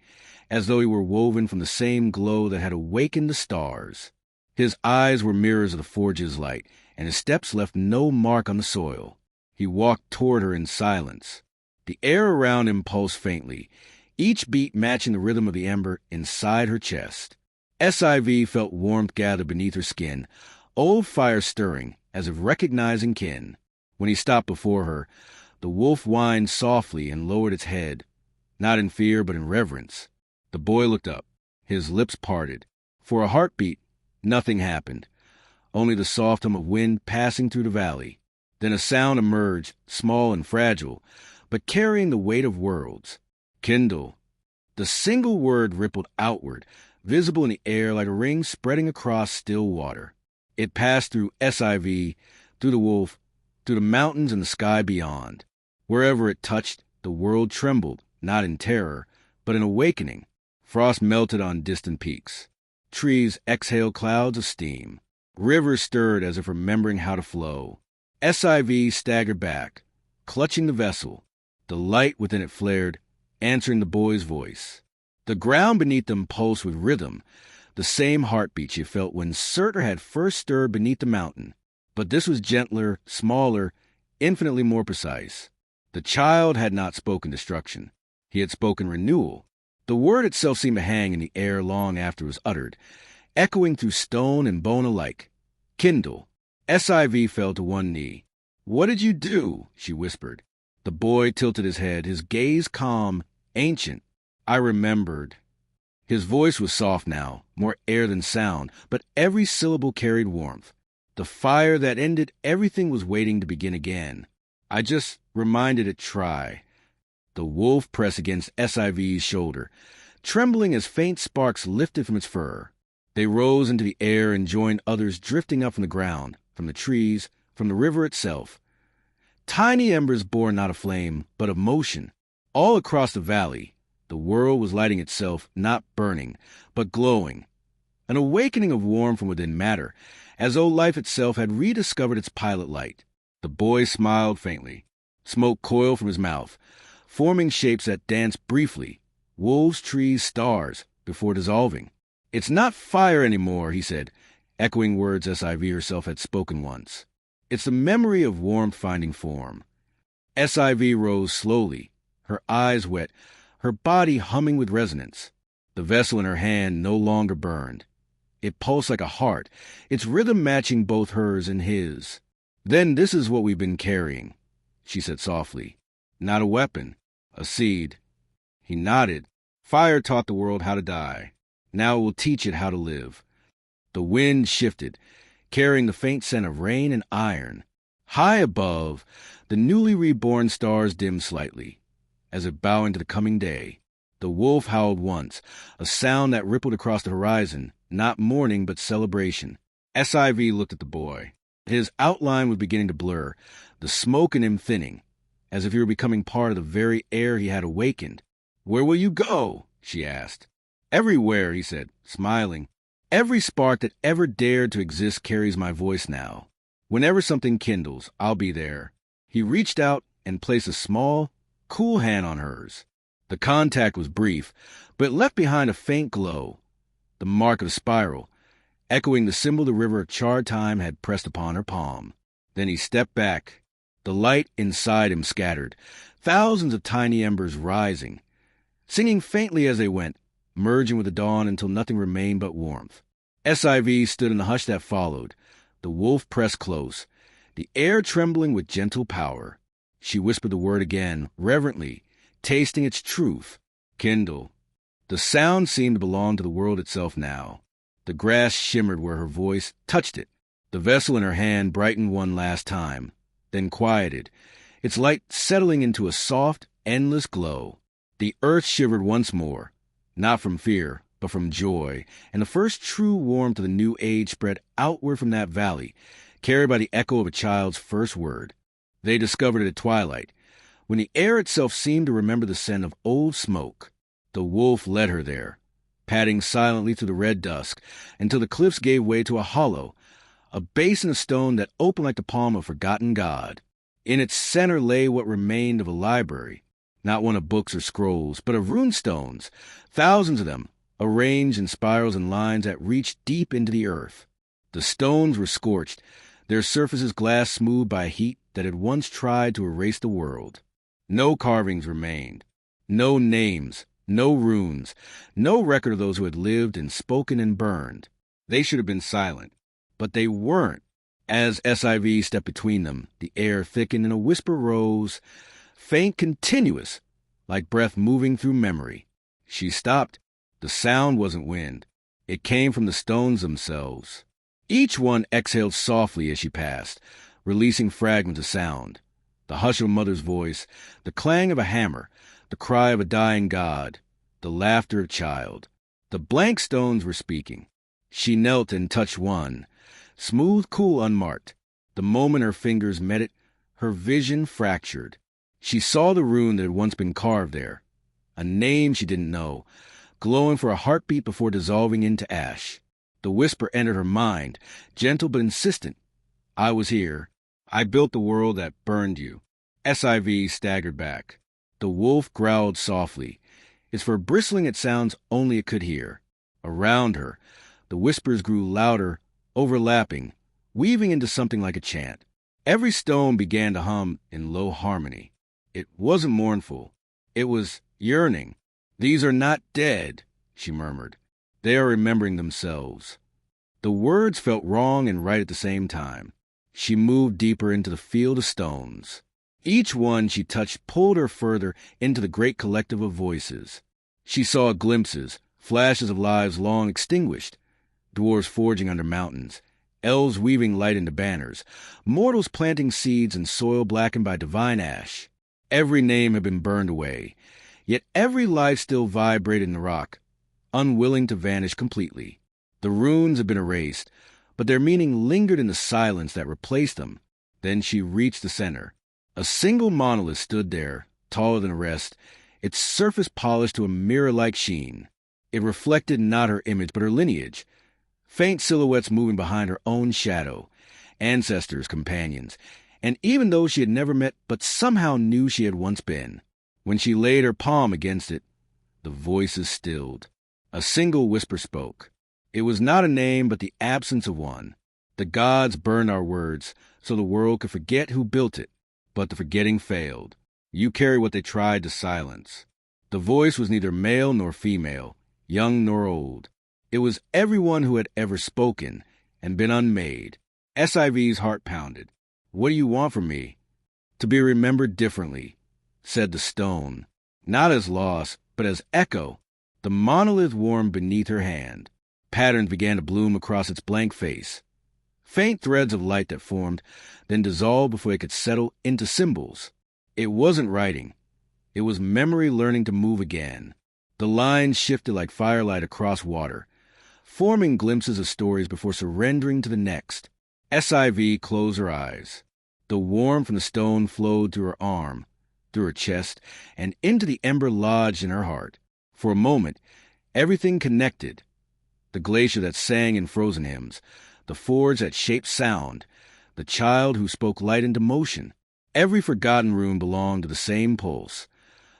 as though he were woven from the same glow that had awakened the stars. His eyes were mirrors of the forge's light, and his steps left no mark on the soil. He walked toward her in silence. The air around him pulsed faintly, each beat matching the rhythm of the ember inside her chest. SIV felt warmth gather beneath her skin, old fire stirring, as if recognizing kin. When he stopped before her, the wolf whined softly and lowered its head, not in fear but in reverence. The boy looked up, his lips parted. For a heartbeat, nothing happened, only the soft hum of wind passing through the valley. Then a sound emerged, small and fragile, but carrying the weight of worlds. Kindle. The single word rippled outward, visible in the air like a ring spreading across still water. It passed through SIV, through the wolf, through the mountains and the sky beyond. Wherever it touched, the world trembled, not in terror, but in awakening. Frost melted on distant peaks. Trees exhaled clouds of steam. Rivers stirred as if remembering how to flow. SIV staggered back, clutching the vessel. The light within it flared, answering the boy's voice. The ground beneath them pulsed with rhythm, the same heartbeat she felt when Surtur had first stirred beneath the mountain. But this was gentler, smaller, infinitely more precise. The child had not spoken destruction. He had spoken renewal. The word itself seemed to hang in the air long after it was uttered, echoing through stone and bone alike. Kindle. SIV fell to one knee. "What did you do?" she whispered. The boy tilted his head, his gaze calm, ancient. "I remembered." His voice was soft now, more air than sound, but every syllable carried warmth. The fire that ended everything was waiting to begin again. "I just reminded it try." The wolf pressed against SIV's shoulder, trembling as faint sparks lifted from its fur. They rose into the air and joined others drifting up from the ground, from the trees, from the river itself. Tiny embers bore not a flame, but a motion. All across the valley, the world was lighting itself, not burning, but glowing. An awakening of warmth from within matter, as though life itself had rediscovered its pilot light. The boy smiled faintly. Smoke coiled from his mouth, forming shapes that danced briefly, wolves, trees, stars, before dissolving. "It's not fire anymore," he said, echoing words SIV herself had spoken once. "It's the memory of warmth finding form." SIV rose slowly, her eyes wet, her body humming with resonance. The vessel in her hand no longer burned. It pulsed like a heart, its rhythm matching both hers and his. "Then this is what we've been carrying," she said softly. "Not a weapon, a seed." He nodded. "Fire taught the world how to die. Now it will teach it how to live." The wind shifted, carrying the faint scent of rain and iron. High above, the newly reborn stars dimmed slightly, as if bowing to the coming day. The wolf howled once, a sound that rippled across the horizon, not mourning but celebration. SIV looked at the boy. His outline was beginning to blur, the smoke in him thinning, as if he were becoming part of the very air he had awakened. "Where will you go?" she asked. "Everywhere," he said, smiling. "Every spark that ever dared to exist carries my voice now." Whenever something kindles, I'll be there. He reached out and placed a small, cool hand on hers. The contact was brief, but it left behind a faint glow, the mark of a spiral, echoing the symbol the river of charred time had pressed upon her palm. Then he stepped back. The light inside him scattered, thousands of tiny embers rising, singing faintly as they went, merging with the dawn until nothing remained but warmth. SIV stood in the hush that followed, the wolf pressed close, the air trembling with gentle power. She whispered the word again, reverently, tasting its truth. Kindle. The sound seemed to belong to the world itself now. The grass shimmered where her voice touched it. The vessel in her hand brightened one last time, then quieted, its light settling into a soft, endless glow. The earth shivered once more, not from fear, but from joy, and the first true warmth of the new age spread outward from that valley, carried by the echo of a child's first word. They discovered it at twilight, when the air itself seemed to remember the scent of old smoke. The wolf led her there, padding silently through the red dusk, until the cliffs gave way to a hollow, a basin of stone that opened like the palm of a forgotten god. In its center lay what remained of a library, not one of books or scrolls, but of rune stones, thousands of them, arranged in spirals and lines that reached deep into the earth. The stones were scorched, their surfaces glass smooth by heat that had once tried to erase the world. No carvings remained, no names, no runes, no record of those who had lived and spoken and burned. They should have been silent, but they weren't. As SIV stepped between them, the air thickened and a whisper rose, faint, continuous, like breath moving through memory. She stopped. The sound wasn't wind. It came from the stones themselves. Each one exhaled softly as she passed, releasing fragments of sound. The hush of a mother's voice, the clang of a hammer, the cry of a dying god, the laughter of a child. The blank stones were speaking. She knelt and touched one, smooth, cool, unmarked. The moment her fingers met it, her vision fractured. She saw the rune that had once been carved there, a name she didn't know, glowing for a heartbeat before dissolving into ash. The whisper entered her mind, gentle but insistent. I was here. I built the world that burned you. SIV staggered back. The wolf growled softly, its fur bristling at sounds only it could hear. Around her, the whispers grew louder, overlapping, weaving into something like a chant. Every stone began to hum in low harmony. It wasn't mournful. It was yearning. These are not dead, she murmured. They are remembering themselves. The words felt wrong and right at the same time. She moved deeper into the field of stones. Each one she touched pulled her further into the great collective of voices. She saw glimpses, flashes of lives long extinguished, dwarves forging under mountains, elves weaving light into banners, mortals planting seeds in soil blackened by divine ash. Every name had been burned away, yet every life still vibrated in the rock, unwilling to vanish completely. The runes had been erased, but their meaning lingered in the silence that replaced them. Then she reached the center. A single monolith stood there, taller than the rest, its surface polished to a mirror-like sheen. It reflected not her image, but her lineage, faint silhouettes moving behind her own shadow, ancestors, companions, and even those she had never met but somehow knew she had once been. When she laid her palm against it, the voices stilled. A single whisper spoke. It was not a name, but the absence of one. The gods burned our words, so the world could forget who built it, but the forgetting failed. You carry what they tried to silence. The voice was neither male nor female, young nor old. It was everyone who had ever spoken and been unmade. SIV's heart pounded. What do you want from me? To be remembered differently, said the stone, not as loss, but as echo. The monolith warmed beneath her hand. Patterns began to bloom across its blank face. Faint threads of light that formed, then dissolved before they could settle into symbols. It wasn't writing. It was memory learning to move again. The lines shifted like firelight across water, forming glimpses of stories before surrendering to the next. SIV closed her eyes. The warmth from the stone flowed through her arm, through her chest, and into the ember lodged in her heart. For a moment, everything connected. The glacier that sang in frozen hymns, the forge that shaped sound, the child who spoke light into motion. Every forgotten rune belonged to the same pulse,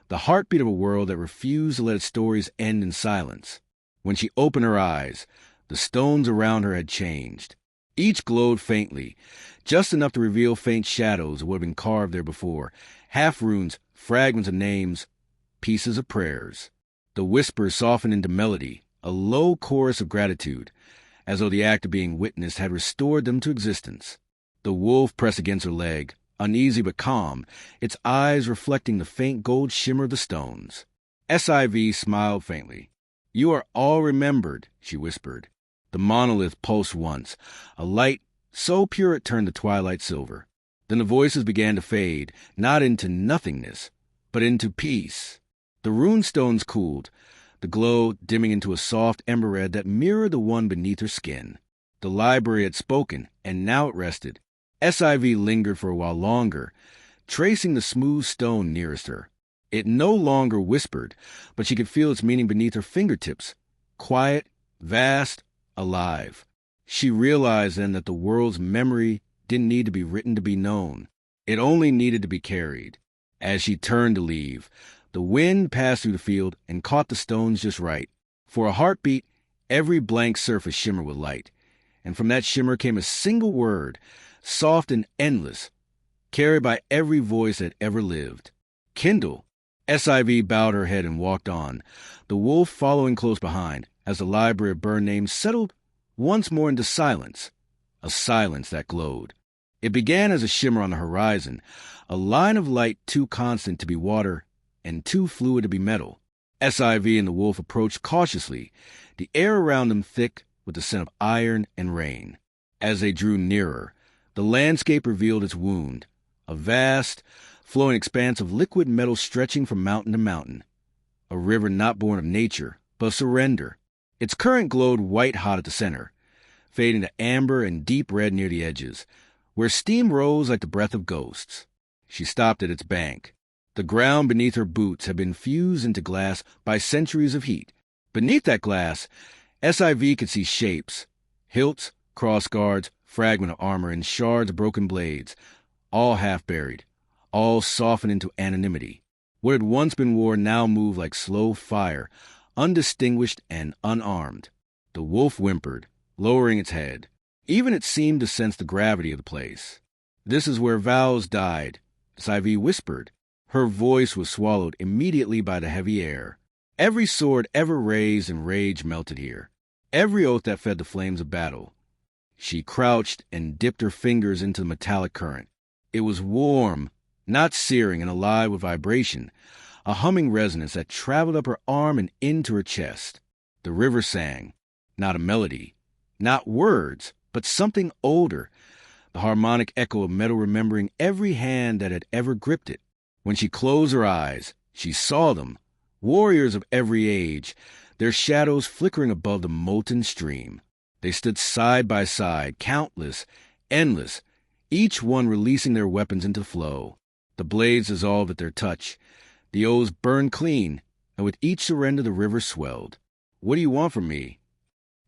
the heartbeat of a world that refused to let its stories end in silence. When she opened her eyes, the stones around her had changed. Each glowed faintly, just enough to reveal faint shadows of what had been carved there before, half-runes, fragments of names, pieces of prayers. The whispers softened into melody, a low chorus of gratitude, as though the act of being witnessed had restored them to existence. The wolf pressed against her leg, uneasy but calm, its eyes reflecting the faint gold shimmer of the stones. SIV smiled faintly. "You are all remembered," she whispered. The monolith pulsed once, a light so pure it turned the twilight silver. Then the voices began to fade, not into nothingness, but into peace. The rune stones cooled, the glow dimming into a soft ember red that mirrored the one beneath her skin. The library had spoken, and now it rested. SIV lingered for a while longer, tracing the smooth stone nearest her. It no longer whispered, but she could feel its meaning beneath her fingertips. Quiet, vast, alive. She realized then that the world's memory didn't need to be written to be known. It only needed to be carried. As she turned to leave, the wind passed through the field and caught the stones just right. For a heartbeat, every blank surface shimmered with light. And from that shimmer came a single word, soft and endless, carried by every voice that ever lived. "Kindle." SIV bowed her head and walked on, the wolf following close behind, as the library of burned names settled once more into silence, a silence that glowed. It began as a shimmer on the horizon, a line of light too constant to be water and too fluid to be metal. SIV and the wolf approached cautiously, the air around them thick with the scent of iron and rain. As they drew nearer, the landscape revealed its wound, a vast, flowing expanse of liquid metal stretching from mountain to mountain, a river not born of nature, but of surrender. Its current glowed white-hot at the center, fading to amber and deep red near the edges, where steam rose like the breath of ghosts. She stopped at its bank. The ground beneath her boots had been fused into glass by centuries of heat. Beneath that glass, SIV could see shapes, hilts, crossguards, fragment of armor, and shards of broken blades, all half-buried, all softened into anonymity. What had once been war now moved like slow fire, undistinguished and unarmed. The wolf whimpered, lowering its head. Even it seemed to sense the gravity of the place. "This is where vows died," SIV whispered. Her voice was swallowed immediately by the heavy air. Every sword ever raised in rage melted here, every oath that fed the flames of battle. She crouched and dipped her fingers into the metallic current. It was warm, not searing, and alive with vibration, a humming resonance that traveled up her arm and into her chest. The river sang, not a melody, not words, but something older, the harmonic echo of metal remembering every hand that had ever gripped it. When she closed her eyes, she saw them, warriors of every age, their shadows flickering above the molten stream. They stood side by side, countless, endless, each one releasing their weapons into the flow. The blades dissolved at their touch. The oaths burned clean, and with each surrender the river swelled. "What do you want from me?"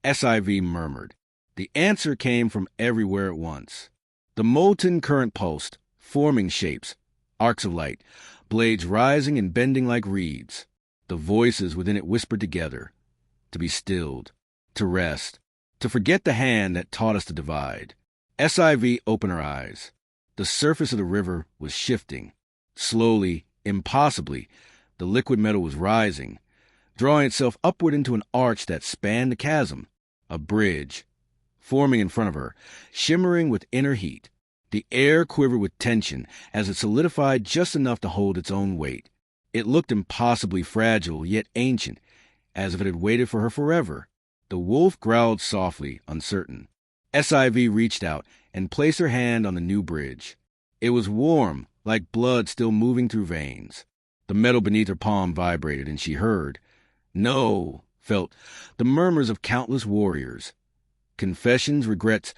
SIV murmured. The answer came from everywhere at once. The molten current pulsed, forming shapes, arcs of light, blades rising and bending like reeds. The voices within it whispered together, to be stilled, to rest, to forget the hand that taught us to divide. SIV opened her eyes. The surface of the river was shifting. Slowly, impossibly, the liquid metal was rising, drawing itself upward into an arch that spanned the chasm, a bridge, forming in front of her, shimmering with inner heat. The air quivered with tension as it solidified just enough to hold its own weight. It looked impossibly fragile, yet ancient, as if it had waited for her forever. The wolf growled softly, uncertain. SIV reached out and placed her hand on the new bridge. It was warm, like blood still moving through veins. The metal beneath her palm vibrated, and she heard, no, felt, the murmurs of countless warriors. Confessions, regrets,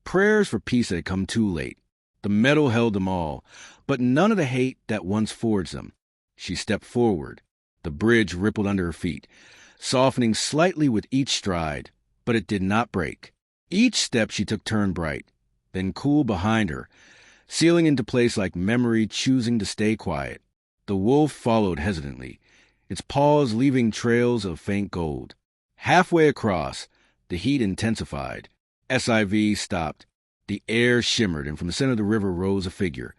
prayers for peace that had come too late. The metal held them all, but none of the hate that once forged them. She stepped forward. The bridge rippled under her feet, softening slightly with each stride, but it did not break. Each step she took turned bright. then cool behind her, sealing into place like memory choosing to stay quiet. The wolf followed hesitantly, its paws leaving trails of faint gold. Halfway across, the heat intensified. SIV stopped. The air shimmered, and from the center of the river rose a figure.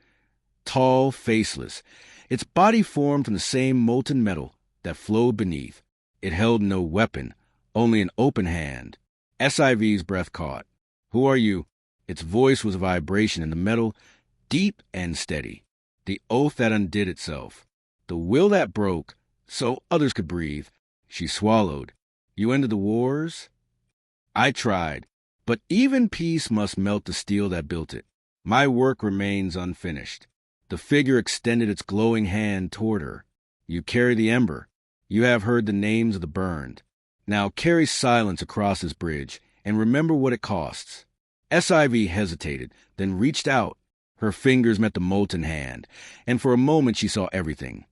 Tall, faceless, its body formed from the same molten metal that flowed beneath. It held no weapon, only an open hand. SIV's breath caught. "Who are you?" Its voice was a vibration in the metal, deep and steady. The oath that undid itself. The will that broke, so others could breathe. She swallowed. "You ended the wars?" "I tried, but even peace must melt the steel that built it. My work remains unfinished." The figure extended its glowing hand toward her. "You carry the Ember. You have heard the names of the burned. Now carry silence across this bridge, and remember what it costs." SIV hesitated, then reached out. Her fingers met the molten hand, and for a moment she saw everything.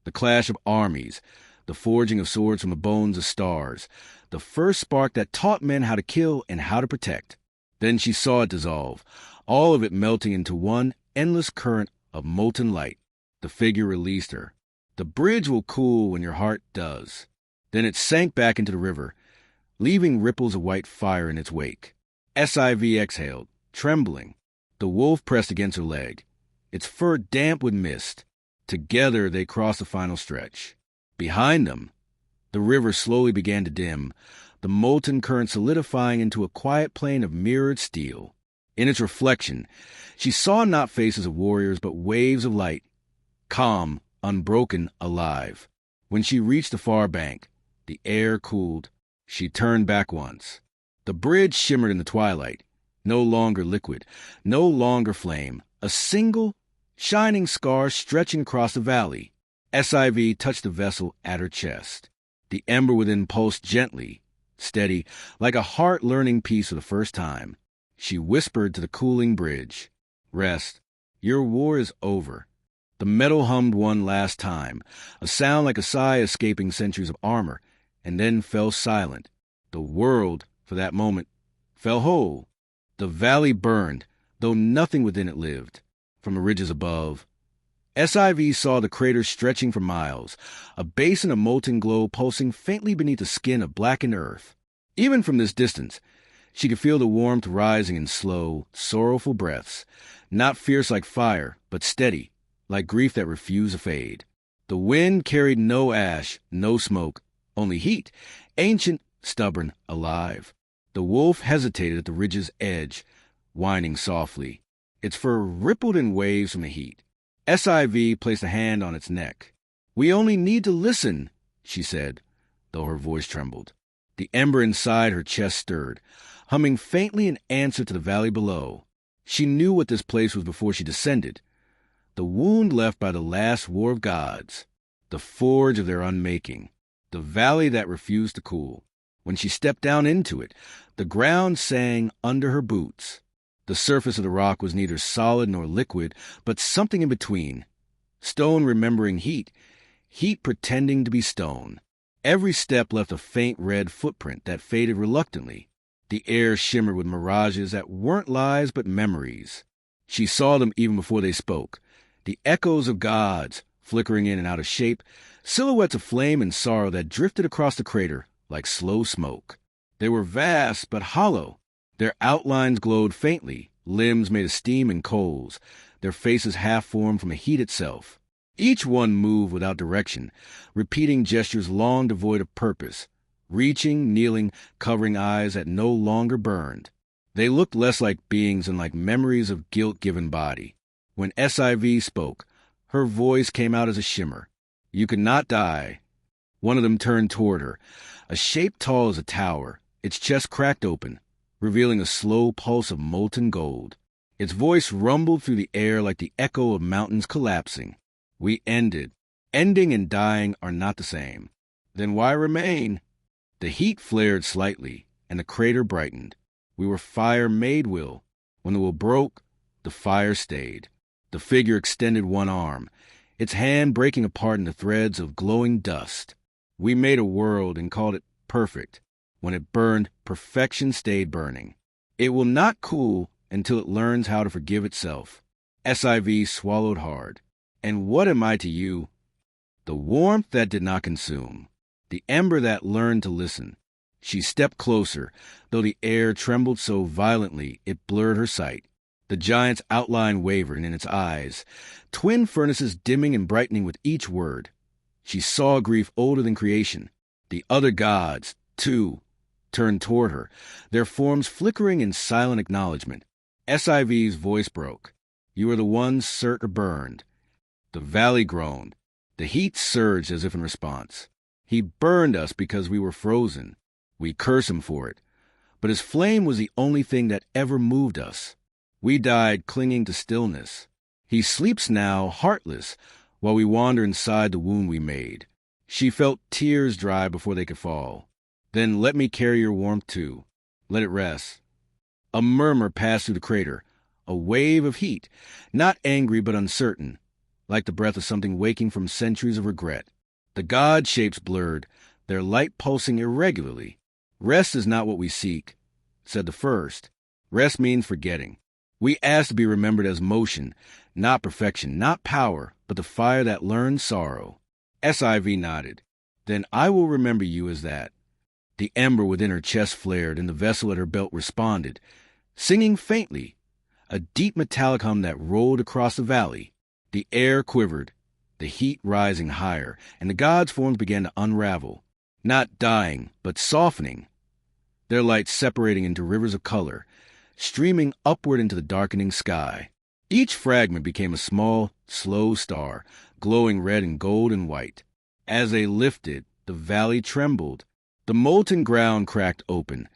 The clash of armies, the forging of swords from the bones of stars, the first spark that taught men how to kill and how to protect. Then she saw it dissolve, all of it melting into one endless current of molten light. The figure released her. "The bridge will cool when your heart does." Then it sank back into the river, leaving ripples of white fire in its wake. SIV exhaled, trembling. The wolf pressed against her leg, its fur damp with mist. Together they crossed the final stretch. Behind them, the river slowly began to dim, the molten current solidifying into a quiet plain of mirrored steel. In its reflection, she saw not faces of warriors, but waves of light, calm, unbroken, alive. When she reached the far bank, the air cooled. She turned back once. The bridge shimmered in the twilight, no longer liquid, no longer flame, a single, shining scar stretching across the valley. SIV touched the vessel at her chest. The ember within pulsed gently, steady, like a heart learning peace for the first time. She whispered to the cooling bridge, "Rest. Your war is over." The metal hummed one last time, a sound like a sigh escaping centuries of armor, and then fell silent. The world, for that moment, fell whole. The valley burned, though nothing within it lived. From the ridges above, SIV saw the crater stretching for miles, a basin of molten glow pulsing faintly beneath the skin of blackened earth. Even from this distance, she could feel the warmth rising in slow, sorrowful breaths, not fierce like fire, but steady, like grief that refused to fade. The wind carried no ash, no smoke, only heat, ancient, stubborn, alive. The wolf hesitated at the ridge's edge, whining softly. Its fur rippled in waves from the heat. SIV placed a hand on its neck. "We only need to listen," she said, though her voice trembled. The ember inside her chest stirred, humming faintly in answer to the valley below. She knew what this place was before she descended. The wound left by the last war of gods, the forge of their unmaking, the valley that refused to cool. When she stepped down into it, the ground sang under her boots. The surface of the rock was neither solid nor liquid, but something in between. Stone remembering heat, heat pretending to be stone. Every step left a faint red footprint that faded reluctantly. The air shimmered with mirages that weren't lies but memories. She saw them even before they spoke. The echoes of gods, flickering in and out of shape, silhouettes of flame and sorrow that drifted across the crater like slow smoke. They were vast but hollow. Their outlines glowed faintly, limbs made of steam and coals, their faces half-formed from the heat itself. Each one moved without direction, repeating gestures long devoid of purpose, reaching, kneeling, covering eyes that no longer burned. They looked less like beings and like memories of guilt-given body. When SIV spoke, her voice came out as a shimmer. "You could not die." One of them turned toward her, a shape tall as a tower, its chest cracked open, revealing a slow pulse of molten gold. Its voice rumbled through the air like the echo of mountains collapsing. "We ended. Ending and dying are not the same." "Then why remain?" The heat flared slightly, and the crater brightened. "We were fire made will. When the will broke, the fire stayed." The figure extended one arm, its hand breaking apart into threads of glowing dust. "We made a world and called it perfect. When it burned, perfection stayed burning. It will not cool until it learns how to forgive itself. SIV swallowed hard. And what am I to you? The warmth that did not consume. The ember that learned to listen. She stepped closer, though the air trembled so violently it blurred her sight. The giant's outline wavered in its eyes, twin furnaces dimming and brightening with each word. She saw grief older than creation. The other gods, too, turned toward her, their forms flickering in silent acknowledgement. SIV's voice broke. You are the ones Surt burned. The valley groaned. The heat surged as if in response. He burned us because we were frozen. We curse him for it. But his flame was the only thing that ever moved us. We died clinging to stillness. He sleeps now, heartless, while we wander inside the wound we made. She felt tears dry before they could fall. Then let me carry your warmth too. Let it rest. A murmur passed through the crater, a wave of heat, not angry but uncertain, like the breath of something waking from centuries of regret. The god shapes blurred, their light pulsing irregularly. Rest is not what we seek, said the first. Rest means forgetting. We ask to be remembered as motion, not perfection, not power, but the fire that learns sorrow. SIV nodded. Then I will remember you as that. The ember within her chest flared, and the vessel at her belt responded, singing faintly, a deep metallic hum that rolled across the valley. The air quivered, the heat rising higher, and the gods' forms began to unravel, not dying, but softening, their light separating into rivers of color, streaming upward into the darkening sky. Each fragment became a small, slow star, glowing red and gold and white. As they lifted, the valley trembled. The molten ground cracked open,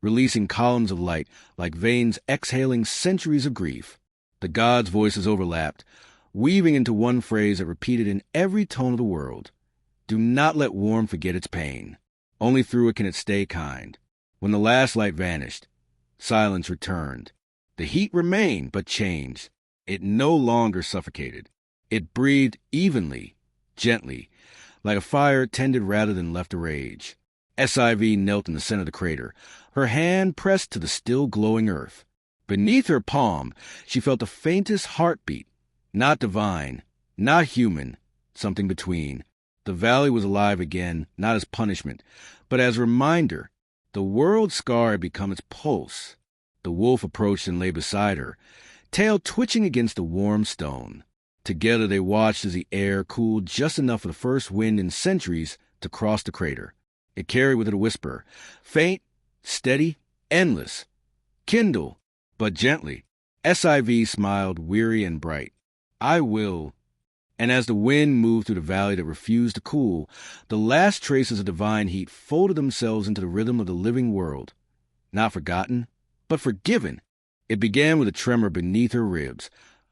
releasing columns of light like veins exhaling centuries of grief. The gods' voices overlapped, weaving into one phrase that repeated in every tone of the world. Do not let warm forget its pain. Only through it can it stay kind. When the last light vanished, silence returned. The heat remained, but changed. It no longer suffocated. It breathed evenly, gently, like a fire tended rather than left to rage. SIV knelt in the center of the crater, her hand pressed to the still glowing earth. Beneath her palm, she felt the faintest heartbeat, not divine, not human, something between. The valley was alive again, not as punishment, but as a reminder. The world's scar had become its pulse. The wolf approached and lay beside her, tail twitching against the warm stone. Together they watched as the air cooled just enough for the first wind in centuries to cross the crater. It carried with it a whisper, faint, steady, endless. Kindle, but gently. SIV smiled, weary and bright. I will. And as the wind moved through the valley that refused to cool, the last traces of divine heat folded themselves into the rhythm of the living world. Not forgotten, but forgiven. It began with a tremor beneath her ribs,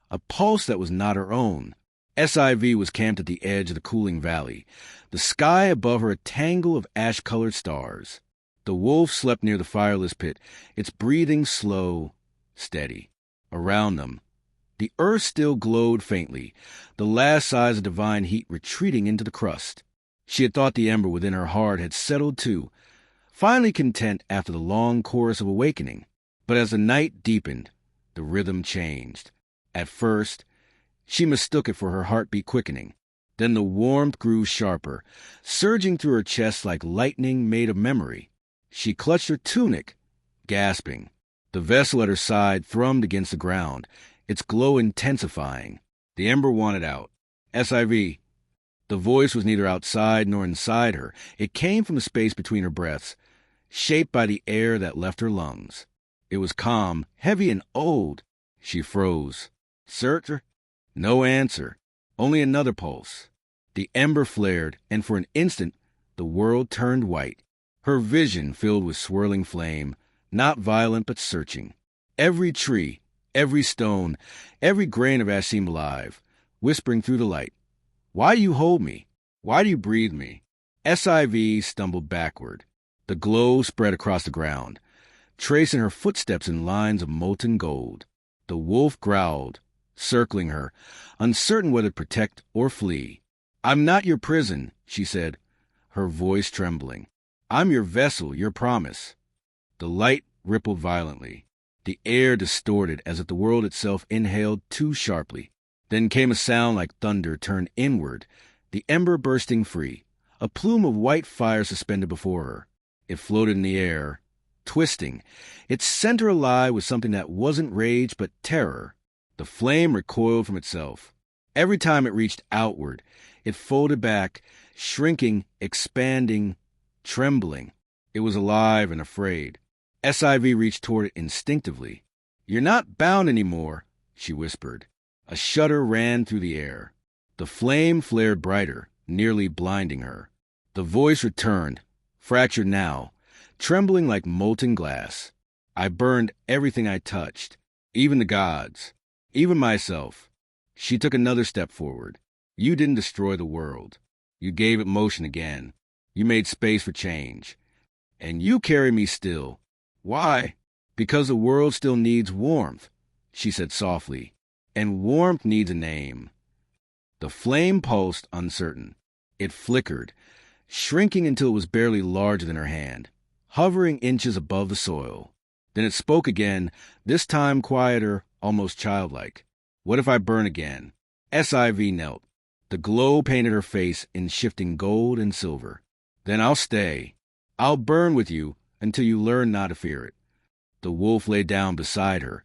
a pulse that was not her own. SIV was camped at the edge of the cooling valley, the sky above her a tangle of ash-colored stars. The wolf slept near the fireless pit, its breathing slow, steady. Around them, the earth still glowed faintly, the last signs of divine heat retreating into the crust. She had thought the ember within her heart had settled too, finally content after the long chorus of awakening. But as the night deepened, the rhythm changed. At first, she mistook it for her heartbeat quickening. Then the warmth grew sharper, surging through her chest like lightning made of memory. She clutched her tunic, gasping. The vessel at her side thrummed against the ground, its glow intensifying. The ember wanted out. SIV. The voice was neither outside nor inside her. It came from the space between her breaths, shaped by the air that left her lungs. It was calm, heavy, and old. She froze. Surt? No answer. Only another pulse. The ember flared, and for an instant, the world turned white. Her vision filled with swirling flame, not violent but searching. Every tree, every stone, every grain of ash seemed alive, whispering through the light. Why do you hold me? Why do you breathe me? SIV stumbled backward. The glow spread across the ground, tracing her footsteps in lines of molten gold. The wolf growled, circling her, uncertain whether to protect or flee. I'm not your prison, she said, her voice trembling. I'm your vessel, your promise. The light rippled violently. The air distorted as if the world itself inhaled too sharply. Then came a sound like thunder turned inward, the ember bursting free, a plume of white fire suspended before her. It floated in the air, twisting, its center alive with something that wasn't rage but terror. The flame recoiled from itself. Every time it reached outward, it folded back, shrinking, expanding, trembling. It was alive and afraid. SIV reached toward it instinctively. "You're not bound anymore," she whispered. A shudder ran through the air. The flame flared brighter, nearly blinding her. The voice returned, fractured now, trembling like molten glass. "I burned everything I touched, even the gods, even myself." She took another step forward. "You didn't destroy the world. You gave it motion again. You made space for change. And you carry me still. Why? Because the world still needs warmth," she said softly. "And warmth needs a name." The flame pulsed, uncertain. It flickered, shrinking until it was barely larger than her hand, hovering inches above the soil. Then it spoke again, this time quieter, almost childlike. "What if I burn again?" SIV knelt. The glow painted her face in shifting gold and silver. "Then I'll stay. I'll burn with you until you learn not to fear it." The wolf lay down beside her,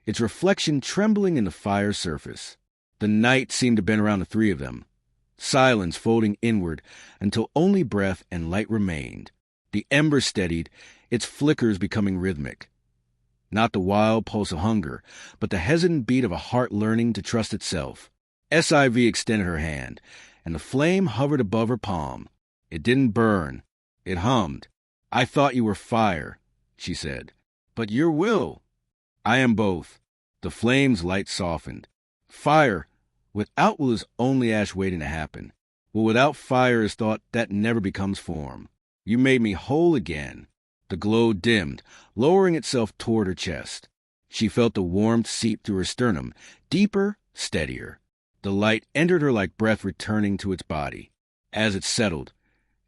its reflection trembling in the fire's surface. The night seemed to bend around the three of them, silence folding inward until only breath and light remained. The ember steadied, its flickers becoming rhythmic. Not the wild pulse of hunger, but the hesitant beat of a heart learning to trust itself. SIV extended her hand, and the flame hovered above her palm. It didn't burn. It hummed. "I thought you were fire," she said. "But your will." "I am both." The flame's light softened. "Fire without will is only ash waiting to happen. Will without fire is thought that never becomes form. You made me whole again." The glow dimmed, lowering itself toward her chest. She felt the warmth seep through her sternum, deeper, steadier. The light entered her like breath returning to its body. As it settled,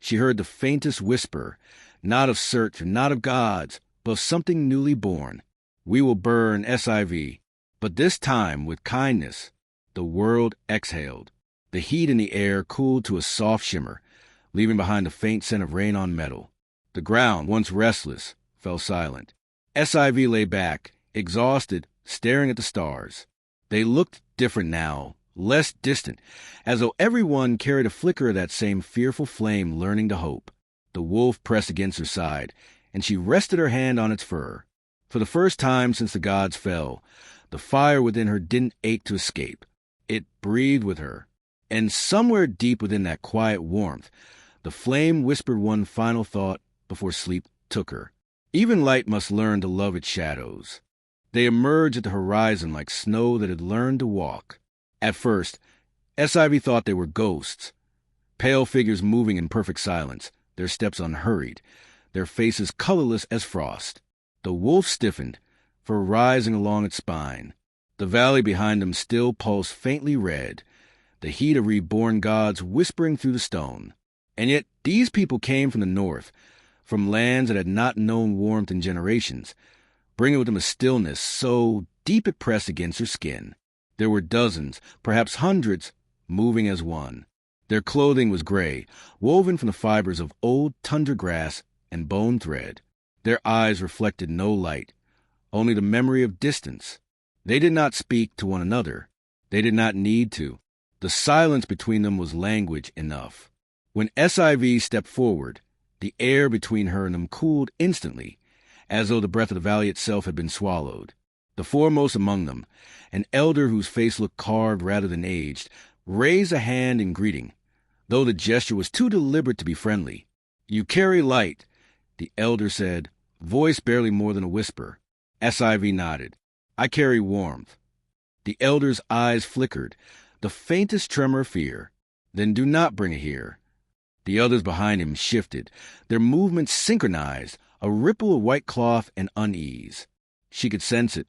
she heard the faintest whisper, not of search and not of gods, but of something newly born. "We will burn SIV, but this time with kindness." The world exhaled. The heat in the air cooled to a soft shimmer, leaving behind a faint scent of rain on metal. The ground, once restless, fell silent. SIV lay back, exhausted, staring at the stars. They looked different now, less distant, as though everyone carried a flicker of that same fearful flame learning to hope. The wolf pressed against her side, and she rested her hand on its fur. For the first time since the gods fell, the fire within her didn't ache to escape. It breathed with her. And somewhere deep within that quiet warmth, the flame whispered one final thought before sleep took her. Even light must learn to love its shadows. They emerged at the horizon like snow that had learned to walk. At first, SIV thought they were ghosts, pale figures moving in perfect silence, their steps unhurried, their faces colorless as frost. The wolf stiffened, fur rising along its spine. The valley behind them still pulsed faintly red, the heat of reborn gods whispering through the stone. And yet these people came from the north, from lands that had not known warmth in generations, bringing with them a stillness so deep it pressed against her skin. There were dozens, perhaps hundreds, moving as one. Their clothing was gray, woven from the fibers of old tundra grass and bone thread. Their eyes reflected no light, only the memory of distance. They did not speak to one another. They did not need to. The silence between them was language enough. When SIV stepped forward, the air between her and them cooled instantly, as though the breath of the valley itself had been swallowed. The foremost among them, an elder whose face looked carved rather than aged, raised a hand in greeting, though the gesture was too deliberate to be friendly. "You carry light," the elder said, voice barely more than a whisper. SIV nodded. "I carry warmth." The elder's eyes flickered, the faintest tremor of fear. "Then do not bring it here." The others behind him shifted, their movements synchronized, a ripple of white cloth and unease. She could sense it,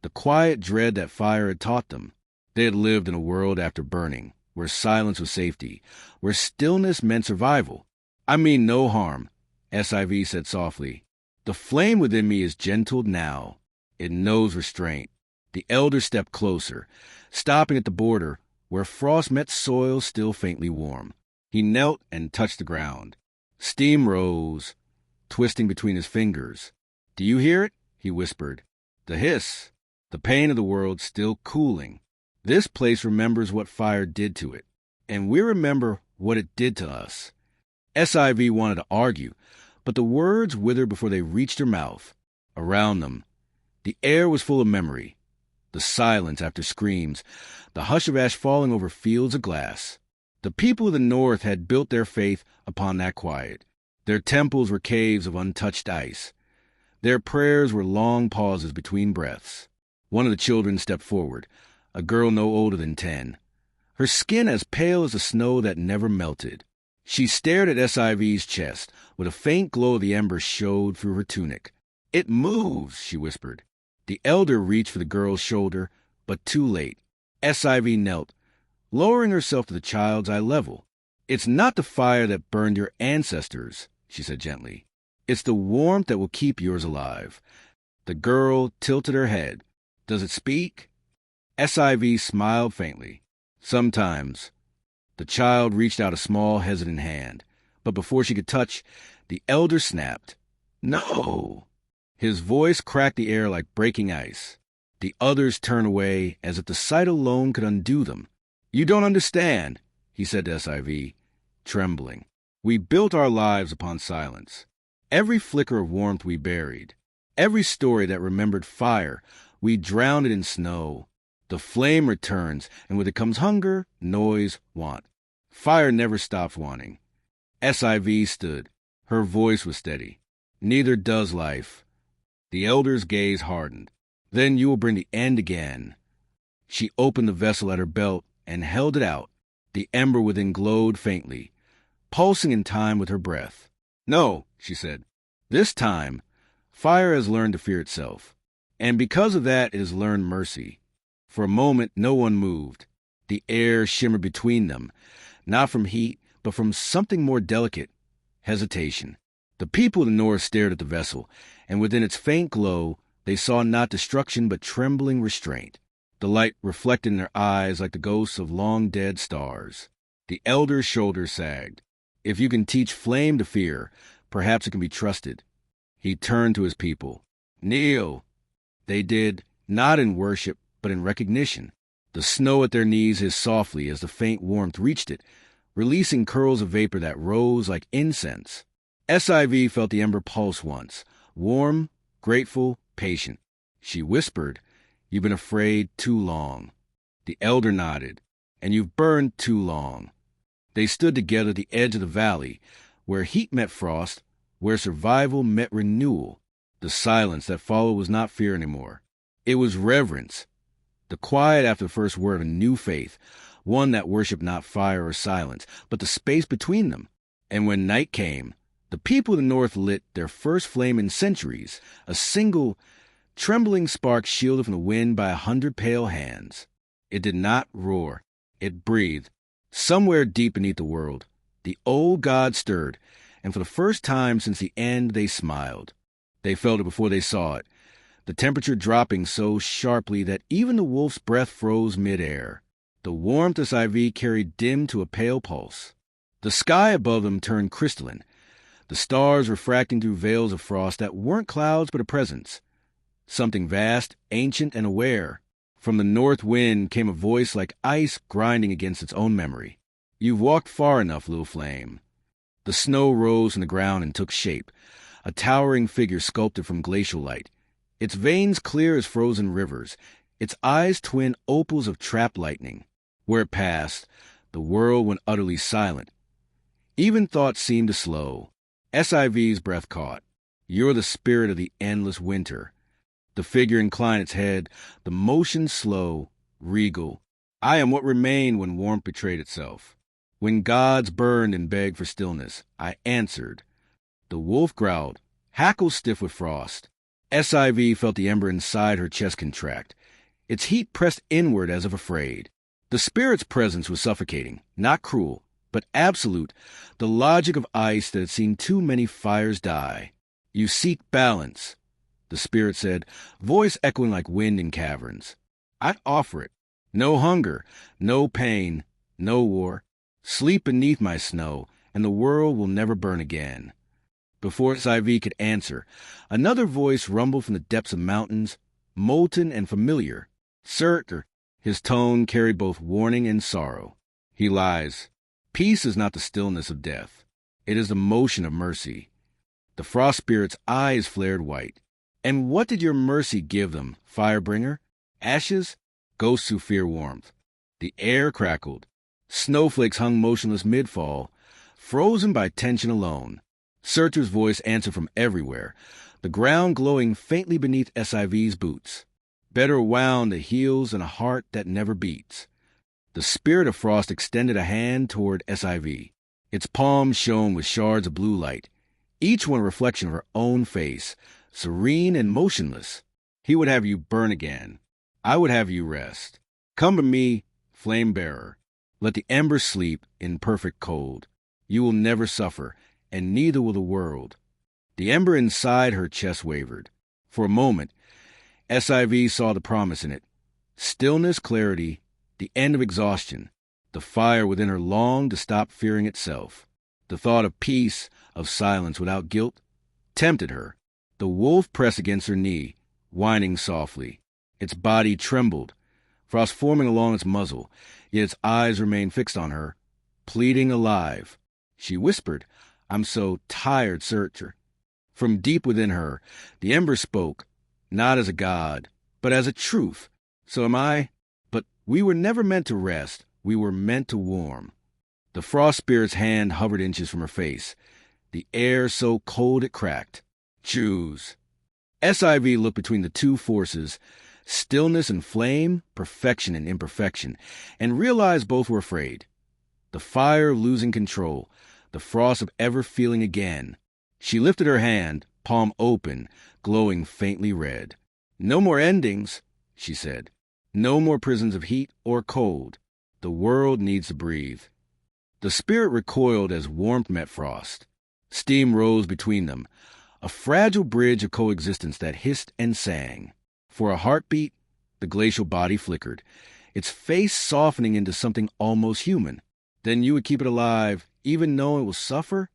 the quiet dread that fire had taught them. They had lived in a world after burning, where silence was safety, where stillness meant survival. "I mean no harm," SIV said softly. "The flame within me is gentled now." It knows restraint. The elder stepped closer, stopping at the border where frost met soil still faintly warm. He knelt and touched the ground. Steam rose, twisting between his fingers. "Do you hear it?" he whispered. "The hiss, the pain of the world still cooling. This place remembers what fire did to it, and we remember what it did to us." SIV wanted to argue, but the words withered before they reached her mouth. Around them, the air was full of memory. The silence after screams, the hush of ash falling over fields of glass. The people of the North had built their faith upon that quiet. Their temples were caves of untouched ice. Their prayers were long pauses between breaths. One of the children stepped forward, a girl no older than 10. Her skin as pale as the snow that never melted. She stared at SIV's chest, where the faint glow of the ember showed through her tunic. "It moves," she whispered. The elder reached for the girl's shoulder, but too late. SIV knelt, lowering herself to the child's eye level. "It's not the fire that burned your ancestors," she said gently. "It's the warmth that will keep yours alive." The girl tilted her head. "Does it speak?" SIV smiled faintly. "Sometimes." The child reached out a small, hesitant hand, but before she could touch, the elder snapped. "No!" His voice cracked the air like breaking ice. The others turned away as if the sight alone could undo them. "You don't understand," he said to SIV, trembling. "We built our lives upon silence. Every flicker of warmth we buried. Every story that remembered fire, we drowned it in snow. The flame returns, and with it comes hunger, noise, want. Fire never stops wanting." SIV stood. Her voice was steady. "Neither does life." The elder's gaze hardened. "Then you will bring the end again." She opened the vessel at her belt and held it out. The ember within glowed faintly, pulsing in time with her breath. "No," she said. "This time, fire has learned to fear itself. And because of that, it has learned mercy." For a moment, no one moved. The air shimmered between them, not from heat, but from something more delicate, hesitation. The people of the North stared at the vessel, and within its faint glow, they saw not destruction but trembling restraint. The light reflected in their eyes like the ghosts of long-dead stars. The elder's shoulders sagged. "If you can teach flame to fear, perhaps it can be trusted." He turned to his people. "Kneel." They did, not in worship, but in recognition. The snow at their knees hissed softly as the faint warmth reached it, releasing curls of vapor that rose like incense. SIV felt the ember pulse once, warm, grateful, patient. She whispered, "You've been afraid too long." The elder nodded. "And you've burned too long." They stood together at the edge of the valley, where heat met frost, where survival met renewal. The silence that followed was not fear anymore. It was reverence. The quiet after the first word of a new faith, one that worshipped not fire or silence, but the space between them. And when night came, the people of the North lit their first flame in centuries, a single, trembling spark shielded from the wind by 100 pale hands. It did not roar. It breathed. Somewhere deep beneath the world, the old god stirred, and for the first time since the end they smiled. They felt it before they saw it, the temperature dropping so sharply that even the wolf's breath froze mid-air. The warmth SIV carried dimmed to a pale pulse. The sky above them turned crystalline, the stars refracting through veils of frost that weren't clouds but a presence. Something vast, ancient, and aware. From the north wind came a voice like ice grinding against its own memory. "You've walked far enough, little flame." The snow rose from the ground and took shape, a towering figure sculpted from glacial light, its veins clear as frozen rivers, its eyes twin opals of trapped lightning. Where it passed, the world went utterly silent. Even thought seemed to slow. SIV's breath caught. "You're the spirit of the endless winter." The figure inclined its head, the motion slow, regal. "I am what remained when warmth betrayed itself. When gods burned and begged for stillness, I answered." The wolf growled, hackles stiff with frost. SIV felt the ember inside her chest contract. Its heat pressed inward as if afraid. The spirit's presence was suffocating, not cruel, but absolute, the logic of ice that had seen too many fires die. "You seek balance." the spirit said, voice echoing like wind in caverns. I'd offer it. No hunger, no pain, no war. Sleep beneath my snow, and the world will never burn again. Before SIV could answer, another voice rumbled from the depths of mountains, molten and familiar. Surtur, his tone carried both warning and sorrow. He lies. Peace is not the stillness of death. It is the motion of mercy. The frost spirit's eyes flared white. And what did your mercy give them, Firebringer? Ashes? Ghosts who fear warmth. The air crackled. Snowflakes hung motionless mid-fall, frozen by tension alone. Surtur's voice answered from everywhere, the ground glowing faintly beneath SIV's boots. Better wound the heels and a heart that never beats. The spirit of frost extended a hand toward SIV. Its palms shone with shards of blue light, each one a reflection of her own face, serene and motionless. He would have you burn again. I would have you rest. Come to me, flame bearer. Let the embers sleep in perfect cold. You will never suffer, and neither will the world. The ember inside her chest wavered. For a moment, SIV saw the promise in it. Stillness, clarity, the end of exhaustion. The fire within her longed to stop fearing itself. The thought of peace, of silence without guilt, tempted her. The wolf pressed against her knee, whining softly. Its body trembled, frost forming along its muzzle, yet its eyes remained fixed on her, pleading alive. She whispered, I'm so tired, Surtur. From deep within her, the ember spoke, not as a god, but as a truth. So am I. But we were never meant to rest. We were meant to warm. The frost spirit's hand hovered inches from her face, the air so cold it cracked. Choose. SIV looked between the two forces, stillness and flame, perfection and imperfection, and realized both were afraid. The fire of losing control, the frost of ever feeling again. She lifted her hand, palm open, glowing faintly red. No more endings, she said. No more prisons of heat or cold. The world needs to breathe. The spirit recoiled as warmth met frost. Steam rose between them, a fragile bridge of coexistence that hissed and sang. For a heartbeat, the glacial body flickered, its face softening into something almost human. Then you would keep it alive, even though it will suffer?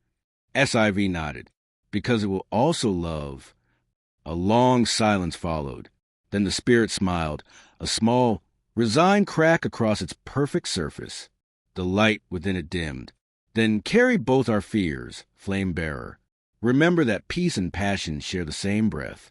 SIV nodded. Because it will also love. A long silence followed. Then the spirit smiled, a small, resigned crack across its perfect surface. The light within it dimmed. Then carry both our fears, flame bearer. Remember that peace and passion share the same breath.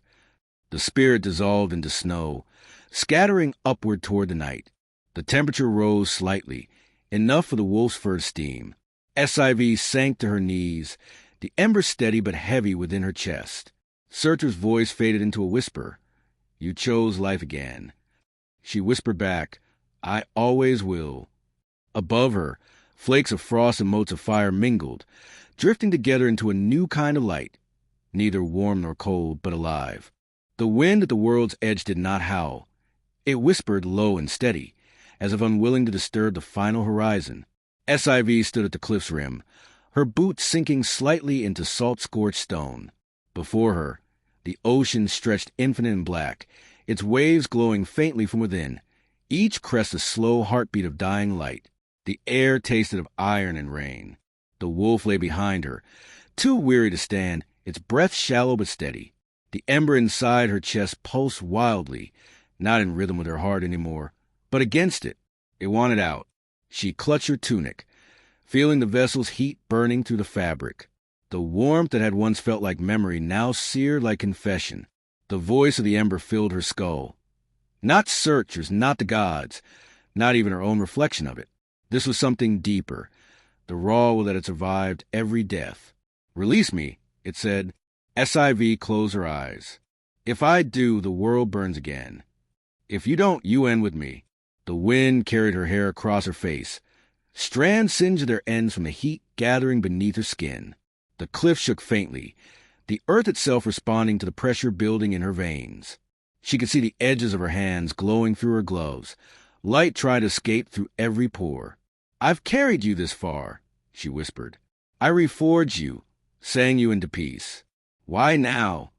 The spirit dissolved into snow, scattering upward toward the night. The temperature rose slightly, enough for the wolf's fur steam. SIV sank to her knees, the ember steady but heavy within her chest. Surtur's voice faded into a whisper. You chose life again. She whispered back, I always will. Above her, flakes of frost and motes of fire mingled, drifting together into a new kind of light, neither warm nor cold, but alive. The wind at the world's edge did not howl. It whispered low and steady, as if unwilling to disturb the final horizon. SIV stood at the cliff's rim, her boots sinking slightly into salt-scorched stone. Before her, the ocean stretched infinite and black, its waves glowing faintly from within, each crest a slow heartbeat of dying light. The air tasted of iron and rain. The wolf lay behind her, too weary to stand, its breath shallow but steady. The ember inside her chest pulsed wildly, not in rhythm with her heart anymore, but against it. It wanted out. She clutched her tunic, feeling the vessel's heat burning through the fabric. The warmth that had once felt like memory now seared like confession. The voice of the ember filled her skull. Not Surtur's, not the gods, not even her own reflection of it. This was something deeper, the raw that had survived every death. Release me, it said. SIV closed her eyes. If I do, the world burns again. If you don't, you end with me. The wind carried her hair across her face. Strands singed their ends from the heat gathering beneath her skin. The cliff shook faintly, the earth itself responding to the pressure building in her veins. She could see the edges of her hands glowing through her gloves. Light tried to escape through every pore. I've carried you this far, she whispered. I reforged you, sang you into peace. Why now?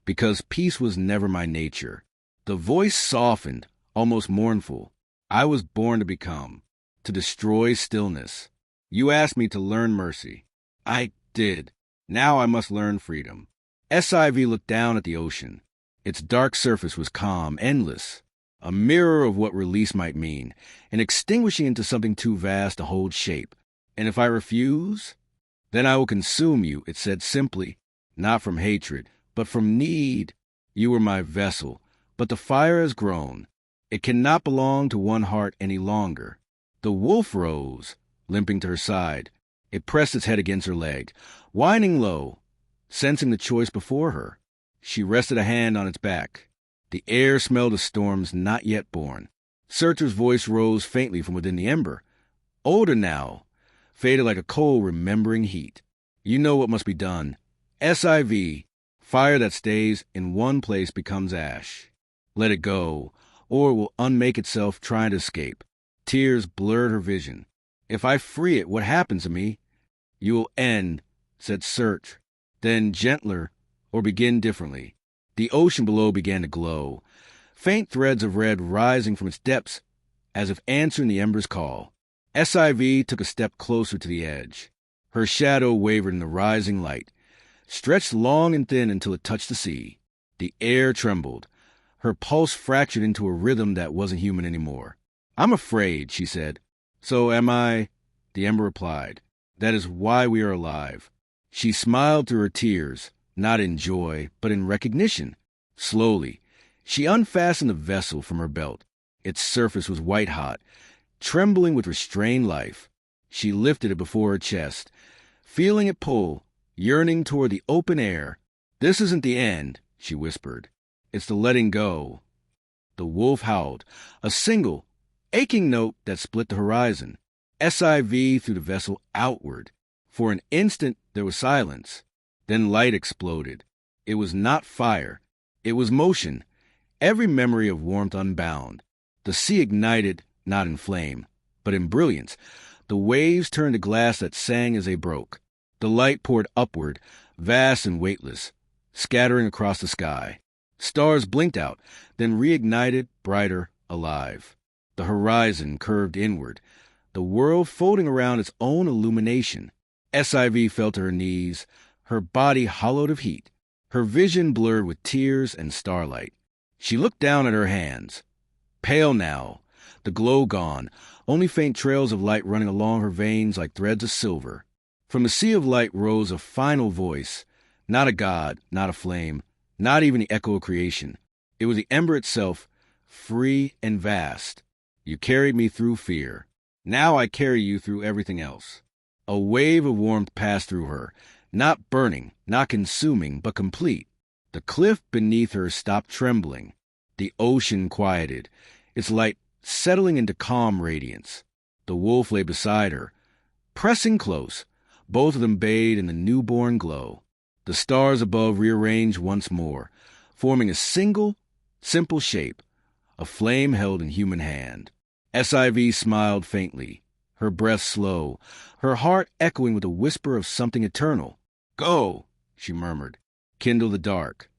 Because peace was never my nature. The voice softened, almost mournful. I was born to become, to destroy stillness. You asked me to learn mercy. I did. Now I must learn freedom. SIV looked down at the ocean. Its dark surface was calm, endless, a mirror of what release might mean, and extinguishing into something too vast to hold shape. And if I refuse, then I will consume you, it said simply, not from hatred, but from need. You were my vessel, but the fire has grown. It cannot belong to one heart any longer. The wolf rose, limping to her side. It pressed its head against her leg, whining low, sensing the choice before her. She rested a hand on its back. The air smelled of storms not yet born. Surtur's voice rose faintly from within the ember. Older now, faded like a coal remembering heat. You know what must be done. SIV, fire that stays in one place becomes ash. Let it go, or it will unmake itself trying to escape. Tears blurred her vision. If I free it, what happens to me? You will end, said Surt, then gentler, or begin differently. The ocean below began to glow, faint threads of red rising from its depths as if answering the ember's call. SIV took a step closer to the edge. Her shadow wavered in the rising light, stretched long and thin until it touched the sea. The air trembled. Her pulse fractured into a rhythm that wasn't human anymore. I'm afraid, she said. So am I, the ember replied. That is why we are alive. She smiled through her tears, not in joy, but in recognition. Slowly, she unfastened the vessel from her belt. Its surface was white-hot, trembling with restrained life. She lifted it before her chest, feeling it pull, yearning toward the open air. This isn't the end, she whispered. It's the letting go. The wolf howled, a single, aching note that split the horizon. SIV threw the vessel outward. For an instant there was silence. Then light exploded. It was not fire. It was motion. Every memory of warmth unbound. The sea ignited, not in flame, but in brilliance. The waves turned to glass that sang as they broke. The light poured upward, vast and weightless, scattering across the sky. Stars blinked out, then reignited, brighter, alive. The horizon curved inward, the world folding around its own illumination. SIV fell to her knees, her body hollowed of heat, her vision blurred with tears and starlight. She looked down at her hands. Pale now, the glow gone, only faint trails of light running along her veins like threads of silver. From the sea of light rose a final voice, not a god, not a flame, not even the echo of creation. It was the ember itself, free and vast. You carried me through fear. Now I carry you through everything else. A wave of warmth passed through her, not burning, not consuming, but complete. The cliff beneath her stopped trembling. The ocean quieted, its light settling into calm radiance. The wolf lay beside her, pressing close, both of them bathed in the newborn glow. The stars above rearranged once more, forming a single, simple shape, a flame held in human hand. SIV smiled faintly, her breath slow, her heart echoing with a whisper of something eternal. Go, she murmured, kindle the dark.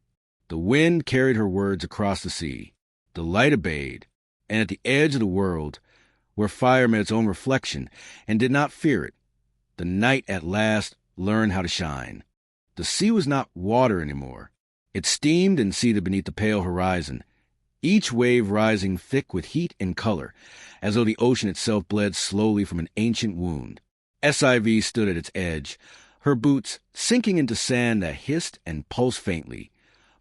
The wind carried her words across the sea. The light obeyed, and at the edge of the world, where fire met its own reflection and did not fear it, the night at last learned how to shine. The sea was not water anymore. It steamed and seethed beneath the pale horizon, each wave rising thick with heat and color, as though the ocean itself bled slowly from an ancient wound. SIV stood at its edge, her boots sinking into sand that hissed and pulsed faintly,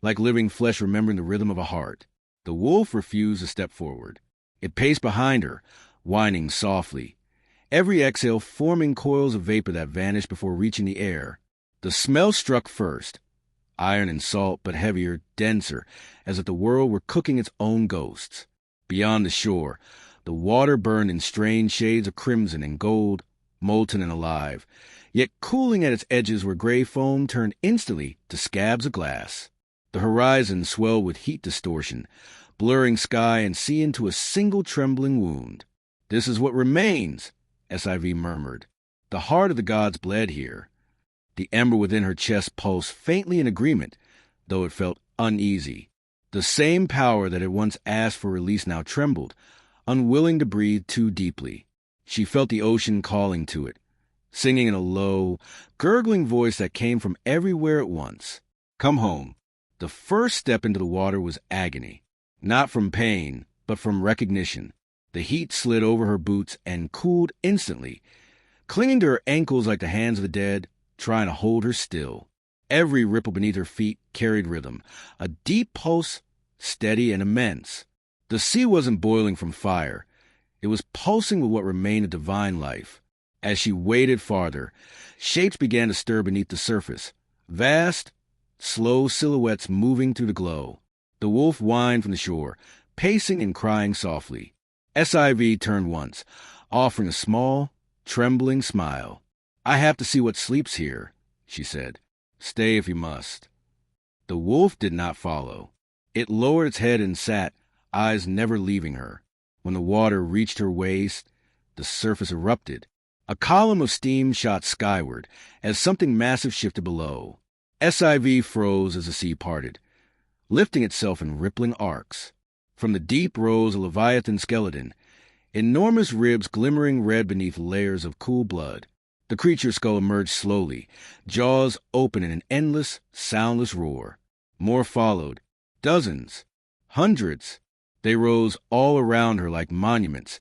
like living flesh remembering the rhythm of a heart. The wolf refused to step forward. It paced behind her, whining softly, every exhale forming coils of vapor that vanished before reaching the air. The smell struck first, iron and salt, but heavier, denser, as if the world were cooking its own ghosts. Beyond the shore, the water burned in strange shades of crimson and gold, molten and alive, yet cooling at its edges where gray foam turned instantly to scabs of glass. The horizon swelled with heat distortion, blurring sky and sea into a single trembling wound. This is what remains, SIV murmured. The heart of the gods bled here. The ember within her chest pulsed faintly in agreement, though it felt uneasy. The same power that had once asked for release now trembled, unwilling to breathe too deeply. She felt the ocean calling to it, singing in a low, gurgling voice that came from everywhere at once. Come home. The first step into the water was agony, not from pain, but from recognition. The heat slid over her boots and cooled instantly, clinging to her ankles like the hands of the dead, trying to hold her still. Every ripple beneath her feet carried rhythm, a deep pulse, steady and immense. The sea wasn't boiling from fire. It was pulsing with what remained of divine life. As she waded farther, shapes began to stir beneath the surface, vast, slow silhouettes moving through the glow. The wolf whined from the shore, pacing and crying softly. SIV turned once, offering a small, trembling smile. I have to see what sleeps here, she said. Stay if you must. The wolf did not follow. It lowered its head and sat, eyes never leaving her. When the water reached her waist, the surface erupted. A column of steam shot skyward as something massive shifted below. SIV froze as the sea parted, lifting itself in rippling arcs. From the deep rose a leviathan skeleton, enormous ribs glimmering red beneath layers of cool blood. The creature's skull emerged slowly, jaws open in an endless, soundless roar. More followed. Dozens. Hundreds. They rose all around her like monuments,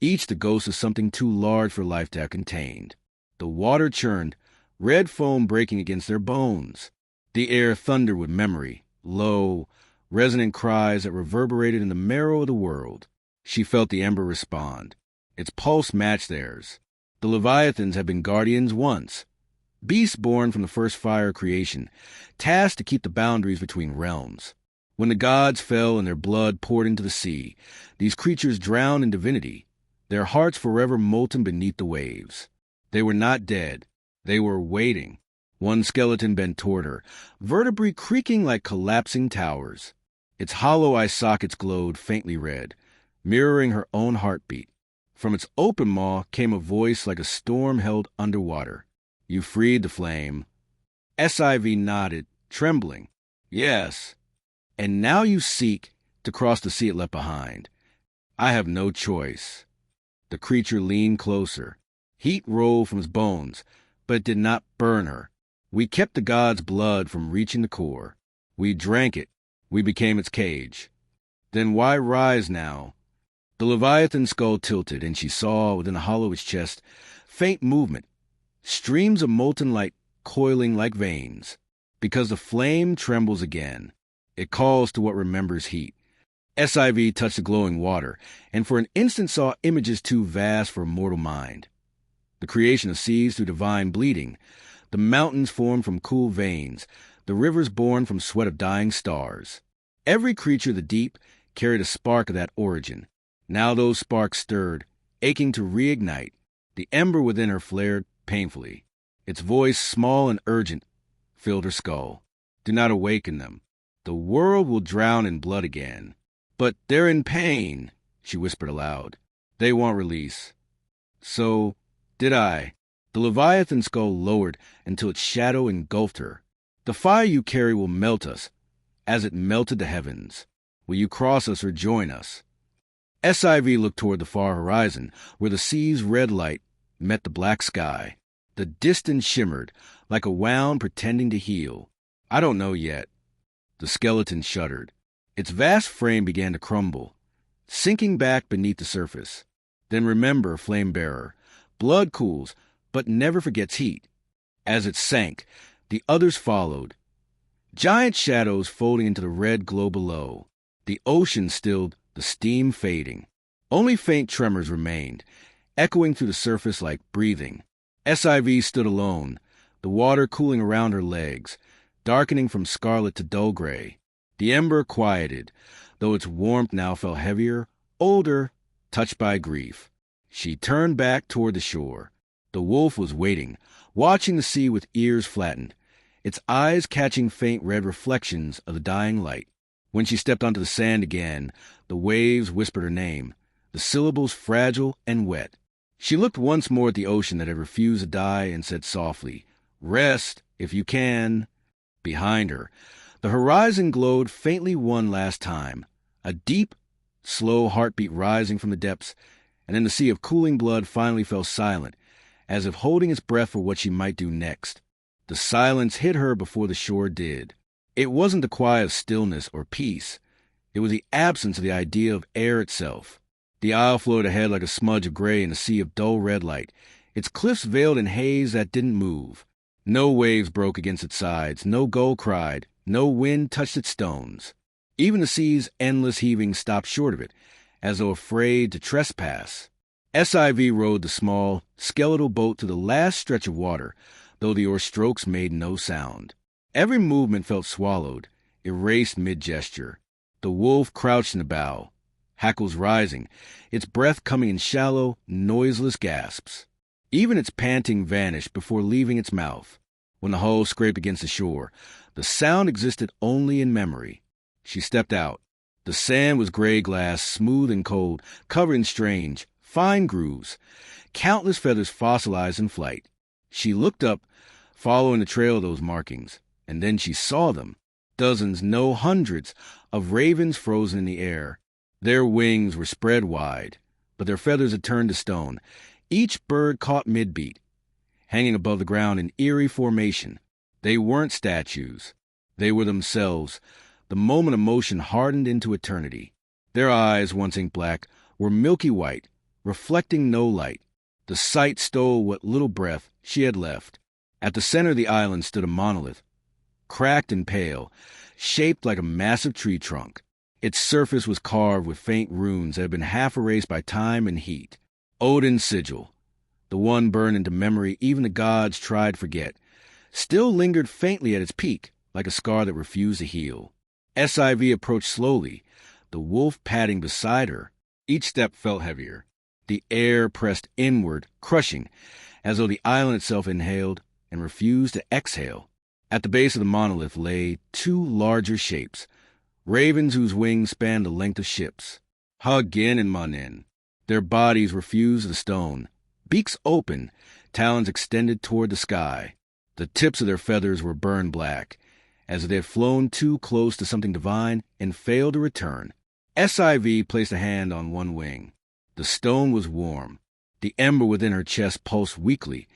each the ghost of something too large for life to have contained. The water churned, red foam breaking against their bones. The air thundered with memory, low, resonant cries that reverberated in the marrow of the world. She felt the ember respond. Its pulse matched theirs. The Leviathans had been guardians once, beasts born from the first fire of creation, tasked to keep the boundaries between realms. When the gods fell and their blood poured into the sea, these creatures drowned in divinity, their hearts forever molten beneath the waves. They were not dead. They were waiting. One skeleton bent toward her, vertebrae creaking like collapsing towers. Its hollow eye sockets glowed faintly red, mirroring her own heartbeat. From its open maw came a voice like a storm held underwater. You freed the flame. SIV nodded, trembling. Yes. And now you seek to cross the sea it left behind. I have no choice. The creature leaned closer. Heat rolled from its bones, but it did not burn her. We kept the god's blood from reaching the core. We drank it. We became its cage. Then why rise now? The Leviathan skull tilted, and she saw, within the hollow of its chest, faint movement, streams of molten light coiling like veins. Because the flame trembles again. It calls to what remembers heat. SIV touched the glowing water, and for an instant saw images too vast for a mortal mind. The creation of seas through divine bleeding, the mountains formed from cool veins, the rivers born from sweat of dying stars. Every creature of the deep carried a spark of that origin. Now those sparks stirred, aching to reignite. The ember within her flared painfully. Its voice, small and urgent, filled her skull. Do not awaken them. The world will drown in blood again. But they're in pain, she whispered aloud. They want release. So did I. The Leviathan skull lowered until its shadow engulfed her. The fire you carry will melt us, as it melted the heavens. Will you cross us or join us? SIV looked toward the far horizon, where the sea's red light met the black sky. The distance shimmered, like a wound pretending to heal. I don't know yet. The skeleton shuddered. Its vast frame began to crumble, sinking back beneath the surface. Then remember, flame-bearer, blood cools, but never forgets heat. As it sank, the others followed, giant shadows folding into the red glow below. The ocean stilled, the steam fading. Only faint tremors remained, echoing through the surface like breathing. SIV stood alone, the water cooling around her legs, darkening from scarlet to dull gray. The ember quieted, though its warmth now felt heavier, older, touched by grief. She turned back toward the shore. The wolf was waiting, watching the sea with ears flattened, its eyes catching faint red reflections of the dying light. When she stepped onto the sand again, the waves whispered her name, the syllables fragile and wet. She looked once more at the ocean that had refused to die and said softly, Rest, if you can. Behind her, The horizon glowed faintly one last time, a deep, slow heartbeat rising from the depths, and then the sea of cooling blood finally fell silent, as if holding its breath for what she might do next. The silence hit her before the shore did. It wasn't the quiet of stillness or peace. It was the absence of the idea of air itself. The isle floated ahead like a smudge of gray in a sea of dull red light, its cliffs veiled in haze that didn't move. No waves broke against its sides, no gull cried, no wind touched its stones. Even the sea's endless heaving stopped short of it, as though afraid to trespass. SIV rowed the small, skeletal boat to the last stretch of water, though the oar strokes made no sound. Every movement felt swallowed, erased mid-gesture. The wolf crouched in the bow, hackles rising, its breath coming in shallow, noiseless gasps. Even its panting vanished before leaving its mouth. When the hull scraped against the shore, the sound existed only in memory. She stepped out. The sand was gray glass, smooth and cold, covered in strange, fine grooves, countless feathers fossilized in flight. She looked up, following the trail of those markings, and then she saw them. Dozens, no hundreds, of ravens frozen in the air. Their wings were spread wide, but their feathers had turned to stone. Each bird caught mid-beat, hanging above the ground in eerie formation. They weren't statues. They were themselves. The moment of motion hardened into eternity. Their eyes, once ink black, were milky white, reflecting no light. The sight stole what little breath she had left. At the center of the island stood a monolith, cracked and pale, shaped like a massive tree trunk. Its surface was carved with faint runes that had been half erased by time and heat. Odin's sigil, the one burned into memory even the gods tried to forget, still lingered faintly at its peak, like a scar that refused to heal. SIV approached slowly, the wolf padding beside her. Each step felt heavier. The air pressed inward, crushing, as though the island itself inhaled and refused to exhale. At the base of the monolith lay two larger shapes, ravens whose wings spanned the length of ships. Hagin and Manin. Their bodies were fused to the stone, beaks open, talons extended toward the sky. The tips of their feathers were burned black, as if they had flown too close to something divine and failed to return. SIV placed a hand on one wing. The stone was warm. The ember within her chest pulsed weakly,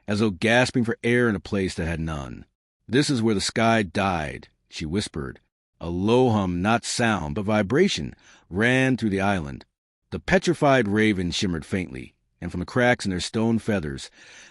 as though gasping for air in a place that had none. "This is where the sky died," she whispered. A low hum, not sound, but vibration, ran through the island. The petrified ravens shimmered faintly, and from the cracks in their stone feathers,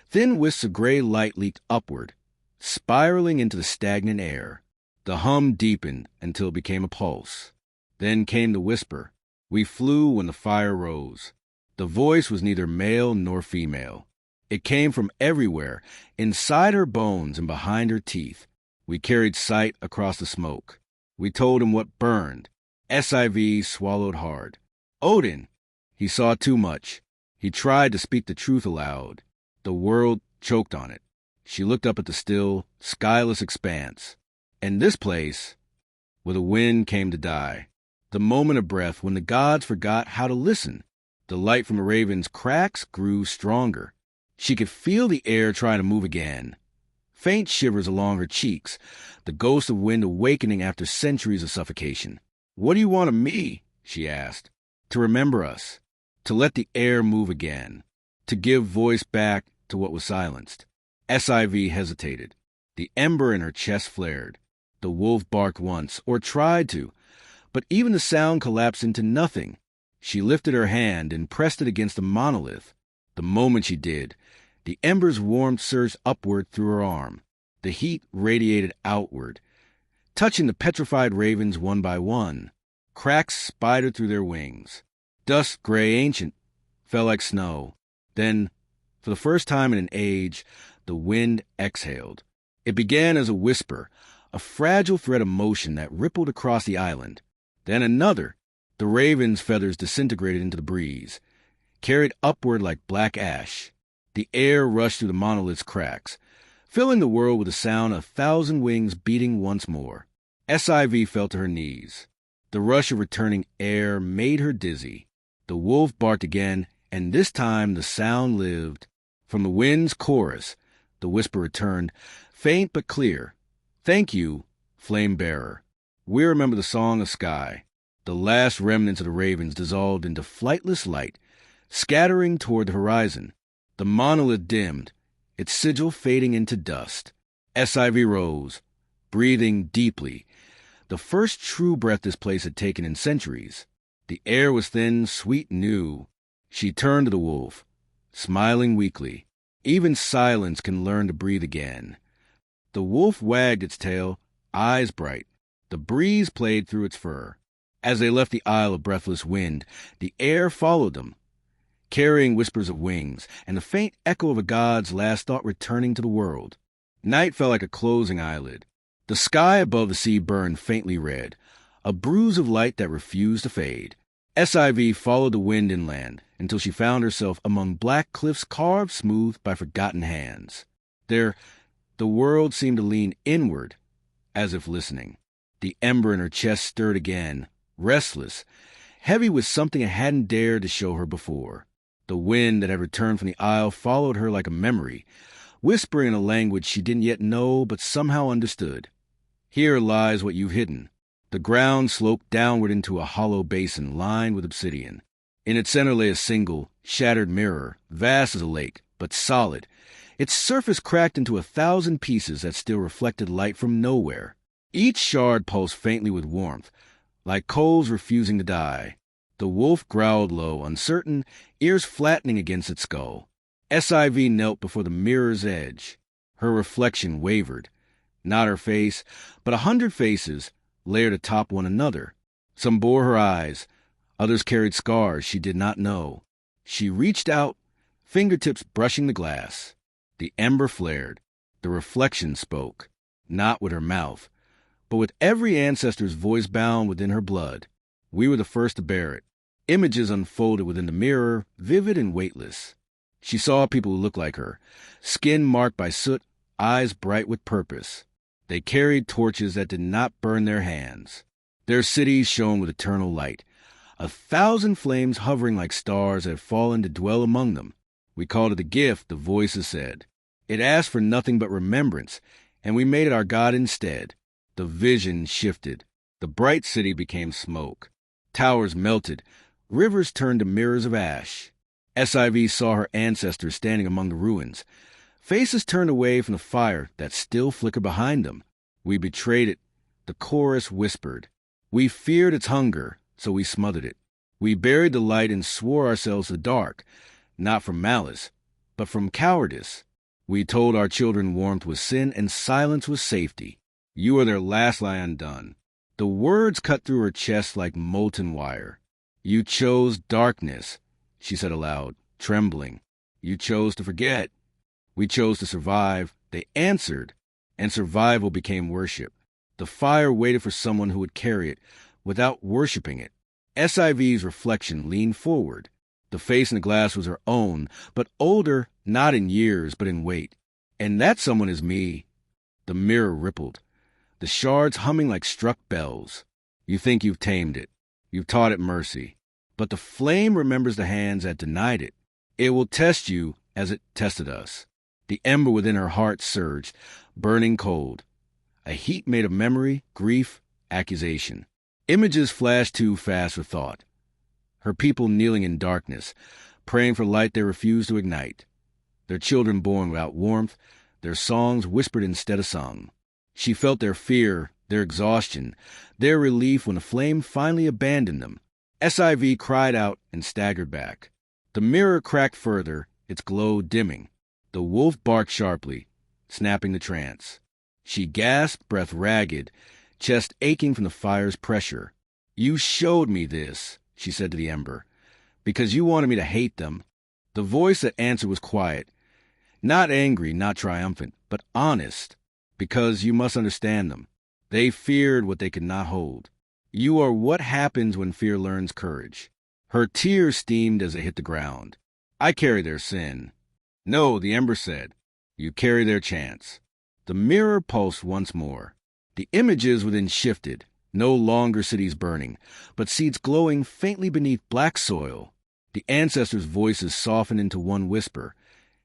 thin wisps of gray light leaked upward, spiraling into the stagnant air. The hum deepened until it became a pulse. Then came the whisper. We flew when the fire rose. The voice was neither male nor female. It came from everywhere, inside her bones and behind her teeth. We carried sight across the smoke. We told him what burned. SIV swallowed hard. Odin! He saw too much. He tried to speak the truth aloud. The world choked on it. She looked up at the still, skyless expanse. And this place, where the wind came to die. The moment of breath when the gods forgot how to listen. The light from the raven's cracks grew stronger. She could feel the air trying to move again. Faint shivers along her cheeks, the ghost of wind awakening after centuries of suffocation. "What do you want of me?" she asked. "To remember us. To let the air move again. To give voice back to what was silenced." SIV hesitated. The ember in her chest flared. The wolf barked once, or tried to, but even the sound collapsed into nothing. She lifted her hand and pressed it against the monolith. The moment she did, the ember's warmth surged upward through her arm. The heat radiated outward, touching the petrified ravens one by one. Cracks spidered through their wings. Dust, gray ancient, fell like snow. Then, for the first time in an age, the wind exhaled. It began as a whisper, a fragile thread of motion that rippled across the island. Then another. The raven's feathers disintegrated into the breeze, carried upward like black ash. The air rushed through the monolith's cracks, filling the world with the sound of 1,000 wings beating once more. SIV fell to her knees. The rush of returning air made her dizzy. The wolf barked again, and this time the sound lived. From the wind's chorus, the whisper returned, faint but clear. "Thank you flame bearer. We remember the song of sky. The last remnants of the ravens dissolved into flightless light, scattering toward the horizon. The monolith dimmed, its sigil fading into dust. SIV rose, breathing deeply, the first true breath this place had taken in centuries. The air was thin, sweet, new. She turned to the wolf, smiling weakly. Even silence can learn to breathe again. The wolf wagged its tail, eyes bright. The breeze played through its fur. As they left the Isle of Breathless Wind, the air followed them, carrying whispers of wings and the faint echo of a god's last thought returning to the world. Night fell like a closing eyelid. The sky above the sea burned faintly red, a bruise of light that refused to fade. SIV followed the wind inland until she found herself among black cliffs carved smooth by forgotten hands. There, the world seemed to lean inward, as if listening. The ember in her chest stirred again, restless, heavy with something it hadn't dared to show her before. The wind that had returned from the isle followed her like a memory, whispering in a language she didn't yet know but somehow understood. Here lies what you've hidden. The ground sloped downward into a hollow basin lined with obsidian. In its center lay a single, shattered mirror, vast as a lake, but solid. Its surface cracked into 1,000 pieces that still reflected light from nowhere. Each shard pulsed faintly with warmth, like coals refusing to die. The wolf growled low, uncertain, ears flattening against its skull. SIV knelt before the mirror's edge. Her reflection wavered. Not her face, but 100 faces, layered atop one another. Some bore her eyes, others carried scars she did not know. She reached out, fingertips brushing the glass. The ember flared. The reflection spoke, not with her mouth, but with every ancestor's voice bound within her blood. We were the first to bear it. Images unfolded within the mirror, vivid and weightless. She saw people who looked like her, skin marked by soot, eyes bright with purpose. They carried torches that did not burn their hands. Their cities shone with eternal light, 1,000 flames hovering like stars that had fallen to dwell among them. We called it a gift, the voices said. It asked for nothing but remembrance, and we made it our God instead. The vision shifted. The bright city became smoke. Towers melted. Rivers turned to mirrors of ash. SIV saw her ancestors standing among the ruins. Faces turned away from the fire that still flickered behind them. We betrayed it, the chorus whispered. We feared its hunger, so we smothered it. We buried the light and swore ourselves to the dark, not from malice, but from cowardice. We told our children warmth was sin and silence was safety. You are their last lie undone. The words cut through her chest like molten wire. You chose darkness, she said aloud, trembling. You chose to forget. We chose to survive. They answered, and survival became worship. The fire waited for someone who would carry it without worshiping it. SIV's reflection leaned forward. The face in the glass was her own, but older, not in years, but in weight. And that someone is me. The mirror rippled, the shards humming like struck bells. You think you've tamed it. You've taught it mercy. But the flame remembers the hands that denied it. It will test you as it tested us. The ember within her heart surged, burning cold. A heat made of memory, grief, accusation. Images flashed too fast for thought. Her people kneeling in darkness, praying for light they refused to ignite. Their children born without warmth, their songs whispered instead of sung. She felt their fear, their exhaustion, their relief when the flame finally abandoned them. SIV cried out and staggered back. The mirror cracked further, its glow dimming. The wolf barked sharply, snapping the trance. She gasped, breath ragged, chest aching from the fire's pressure. You showed me this, she said to the ember, because you wanted me to hate them. The voice that answered was quiet, not angry, not triumphant, but honest, because you must understand them. They feared what they could not hold. You are what happens when fear learns courage. Her tears steamed as they hit the ground. I carry their sin. No, the ember said. You carry their chance. The mirror pulsed once more. The images within shifted, no longer cities burning, but seeds glowing faintly beneath black soil. The ancestors' voices softened into one whisper.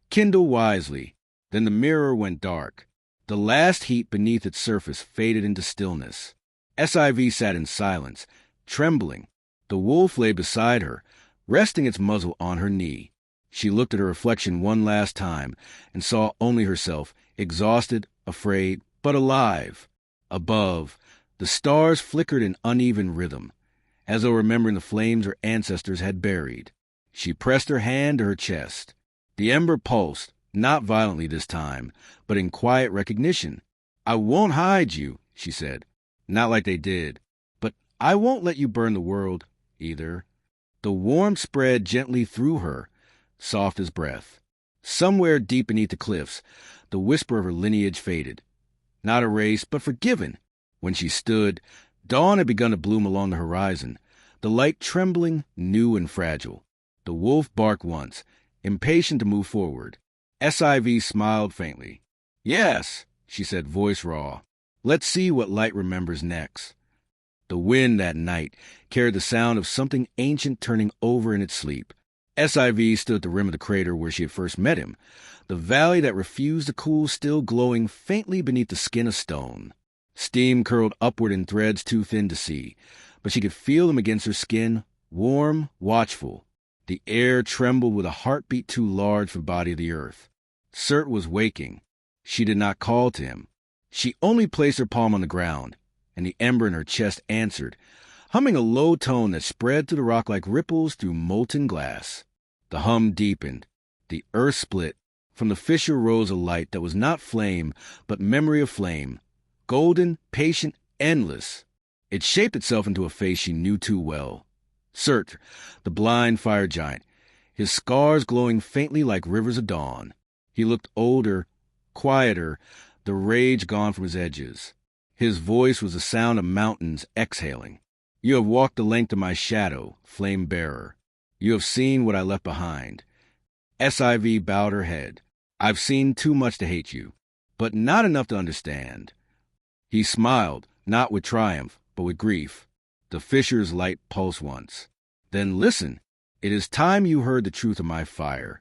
Kindle wisely. Then the mirror went dark. The last heat beneath its surface faded into stillness. SIV sat in silence, trembling. The wolf lay beside her, resting its muzzle on her knee. She looked at her reflection one last time and saw only herself, exhausted, afraid, but alive. Above, the stars flickered in uneven rhythm, as though remembering the flames her ancestors had buried. She pressed her hand to her chest. The ember pulsed, not violently this time, but in quiet recognition. "I won't hide you," she said. "Not like they did. But I won't let you burn the world, either." The warmth spread gently through her, soft as breath. Somewhere deep beneath the cliffs, the whisper of her lineage faded. Not erased, but forgiven. When she stood, dawn had begun to bloom along the horizon, the light trembling, new and fragile. The wolf barked once, impatient to move forward. SIV smiled faintly. "Yes," she said, voice raw. "Let's see what light remembers next." The wind that night carried the sound of something ancient turning over in its sleep. SIV stood at the rim of the crater where she had first met him, the valley that refused to cool still glowing faintly beneath the skin of stone. Steam curled upward in threads too thin to see, but she could feel them against her skin, warm, watchful. The air trembled with a heartbeat too large for the body of the earth. Surt was waking. She did not call to him. She only placed her palm on the ground, and the ember in her chest answered, humming a low tone that spread through the rock like ripples through molten glass. The hum deepened. The earth split. From the fissure rose a light that was not flame, but memory of flame. Golden, patient, endless. It shaped itself into a face she knew too well. Surt, the blind fire giant, his scars glowing faintly like rivers of dawn. He looked older, quieter, the rage gone from his edges. His voice was the sound of mountains exhaling. "You have walked the length of my shadow, flame-bearer. You have seen what I left behind." SIV bowed her head. "I've seen too much to hate you, but not enough to understand." He smiled, not with triumph, but with grief. The fissure's light pulsed once. "Then listen. It is time you heard the truth of my fire."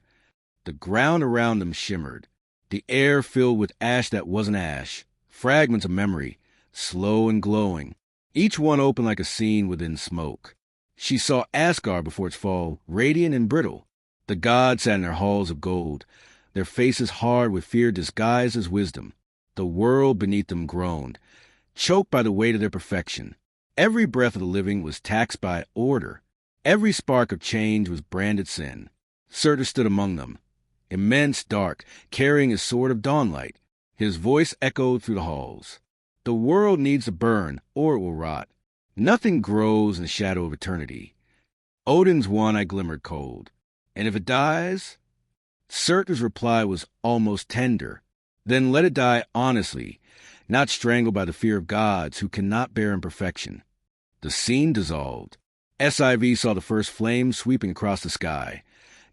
The ground around them shimmered. The air filled with ash that wasn't ash, fragments of memory, slow and glowing, each one open like a scene within smoke. She saw Asgard before its fall, radiant and brittle. The gods sat in their halls of gold, their faces hard with fear disguised as wisdom. The world beneath them groaned, choked by the weight of their perfection. Every breath of the living was taxed by order. Every spark of change was branded sin. Surtur stood among them, immense, dark, carrying his sword of dawnlight. His voice echoed through the halls. "The world needs to burn, or it will rot. Nothing grows in the shadow of eternity. Odin's one I glimmered cold. And if it dies?" Surtur's reply was almost tender. "Then let it die honestly, not strangled by the fear of gods who cannot bear imperfection." The scene dissolved. SIV saw the first flame sweeping across the sky.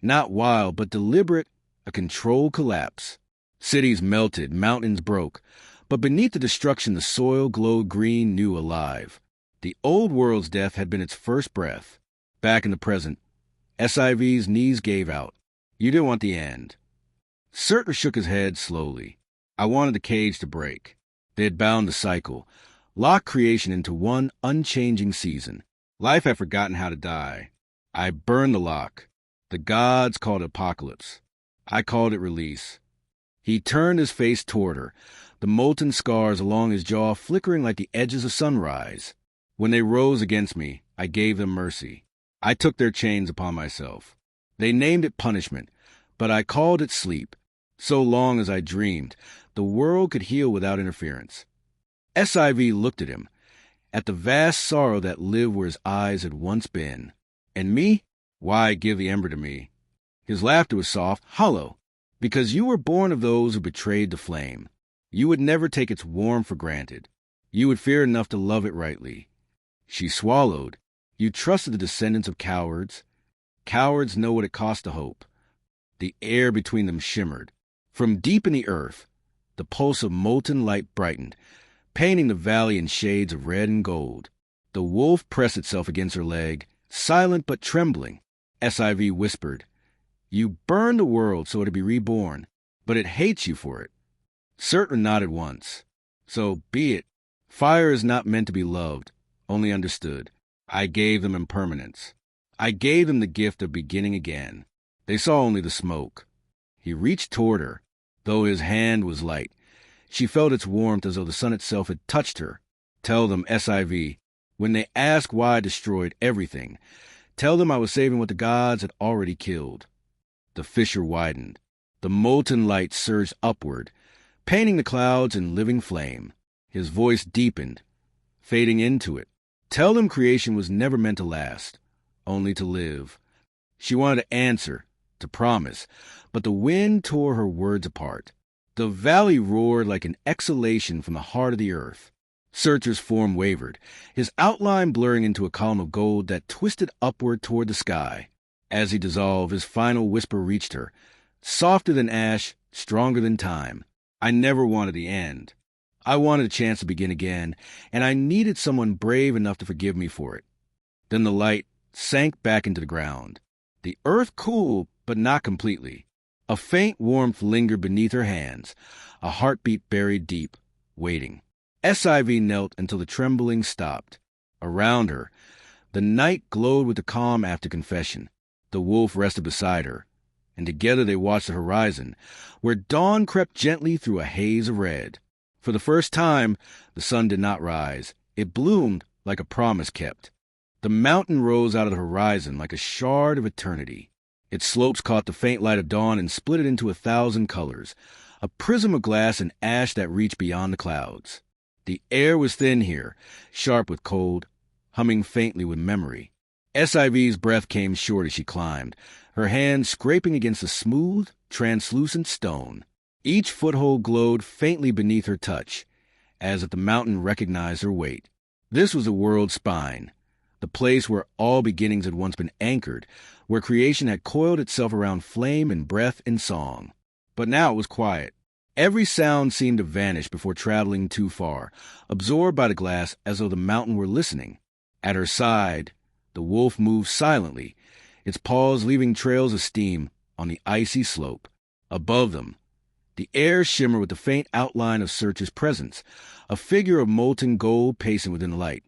Not wild, but deliberate, a controlled collapse. Cities melted, mountains broke, but beneath the destruction the soil glowed green, new, alive. The old world's death had been its first breath. Back in the present, SIV's knees gave out. "You didn't want the end." Surtur shook his head slowly. "I wanted the cage to break." They had bound the cycle, locked creation into one unchanging season. Life had forgotten how to die. I burned the lock. The gods called it apocalypse. I called it release. He turned his face toward her, the molten scars along his jaw flickering like the edges of sunrise. "When they rose against me, I gave them mercy. I took their chains upon myself. They named it punishment, but I called it sleep. So long as I dreamed, the world could heal without interference." SIV looked at him, at the vast sorrow that lived where his eyes had once been. "And me? Why, give the ember to me." His laughter was soft, hollow. "Because you were born of those who betrayed the flame. You would never take its warmth for granted. You would fear enough to love it rightly." She swallowed. "You trusted the descendants of cowards. Cowards know what it costs to hope." The air between them shimmered. From deep in the earth, the pulse of molten light brightened, painting the valley in shades of red and gold. The wolf pressed itself against her leg, silent but trembling. SIV whispered, "You burned the world so it'd be reborn, but it hates you for it." Certain nodded once. So be it. Fire is not meant to be loved, only understood. I gave them impermanence. I gave them the gift of beginning again. They saw only the smoke. He reached toward her, though his hand was light. She felt its warmth as though the sun itself had touched her. Tell them, SIV, when they ask why I destroyed everything, tell them I was saving what the gods had already killed. The fissure widened. The molten light surged upward, painting the clouds in living flame. His voice deepened, fading into it. Tell them creation was never meant to last, only to live. She wanted to answer, to promise, but the wind tore her words apart. The valley roared like an exhalation from the heart of the earth. Searcher's form wavered, his outline blurring into a column of gold that twisted upward toward the sky. As he dissolved, his final whisper reached her, softer than ash, stronger than time. I never wanted the end. I wanted a chance to begin again, and I needed someone brave enough to forgive me for it. Then the light sank back into the ground. The earth cooled, but not completely. A faint warmth lingered beneath her hands, a heartbeat buried deep, waiting. SIV knelt until the trembling stopped. Around her, the night glowed with the calm after confession. The wolf rested beside her, and together they watched the horizon, where dawn crept gently through a haze of red. For the first time, the sun did not rise. It bloomed like a promise kept. The mountain rose out of the horizon like a shard of eternity. Its slopes caught the faint light of dawn and split it into 1,000 colors, a prism of glass and ash that reached beyond the clouds. The air was thin here, sharp with cold, humming faintly with memory. SIV's breath came short as she climbed, her hands scraping against the smooth, translucent stone. Each foothold glowed faintly beneath her touch, as if the mountain recognized her weight. This was the world's spine, the place where all beginnings had once been anchored, where creation had coiled itself around flame and breath and song. But now it was quiet. Every sound seemed to vanish before traveling too far, absorbed by the glass as though the mountain were listening. At her side, the wolf moved silently, its paws leaving trails of steam on the icy slope. Above them, the air shimmered with the faint outline of Search's presence, a figure of molten gold pacing within the light,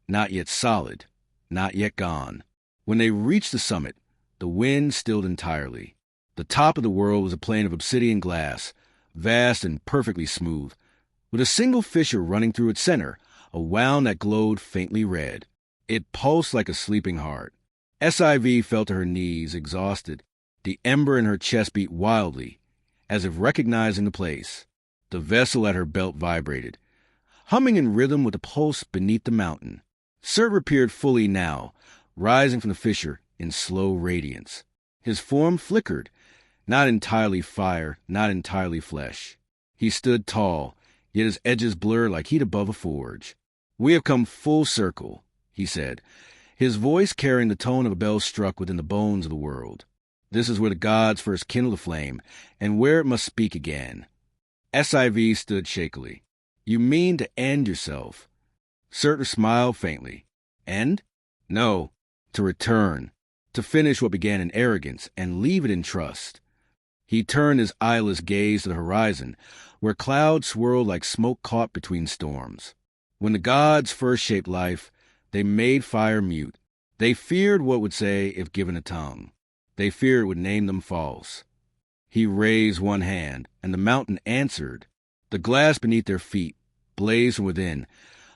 not yet solid, not yet gone. When they reached the summit, the wind stilled entirely. The top of the world was a plain of obsidian glass, vast and perfectly smooth, with a single fissure running through its center, a wound that glowed faintly red. It pulsed like a sleeping heart. SIV fell to her knees, exhausted. The ember in her chest beat wildly, as if recognizing the place. The vessel at her belt vibrated, humming in rhythm with the pulse beneath the mountain. Surt appeared fully now, rising from the fissure in slow radiance. His form flickered, not entirely fire, not entirely flesh. He stood tall, yet his edges blurred like heat above a forge. "We have come full circle," he said, his voice carrying the tone of a bell struck within the bones of the world. "This is where the gods first kindled a flame, and where it must speak again." SIV stood shakily. "You mean to end yourself?" Surt smiled faintly. "End? No, to return, to finish what began in arrogance and leave it in trust." He turned his eyeless gaze to the horizon, where clouds swirled like smoke caught between storms. When the gods first shaped life, they made fire mute. They feared what would say if given a tongue. They feared it would name them false. He raised one hand, and the mountain answered. The glass beneath their feet blazed from within,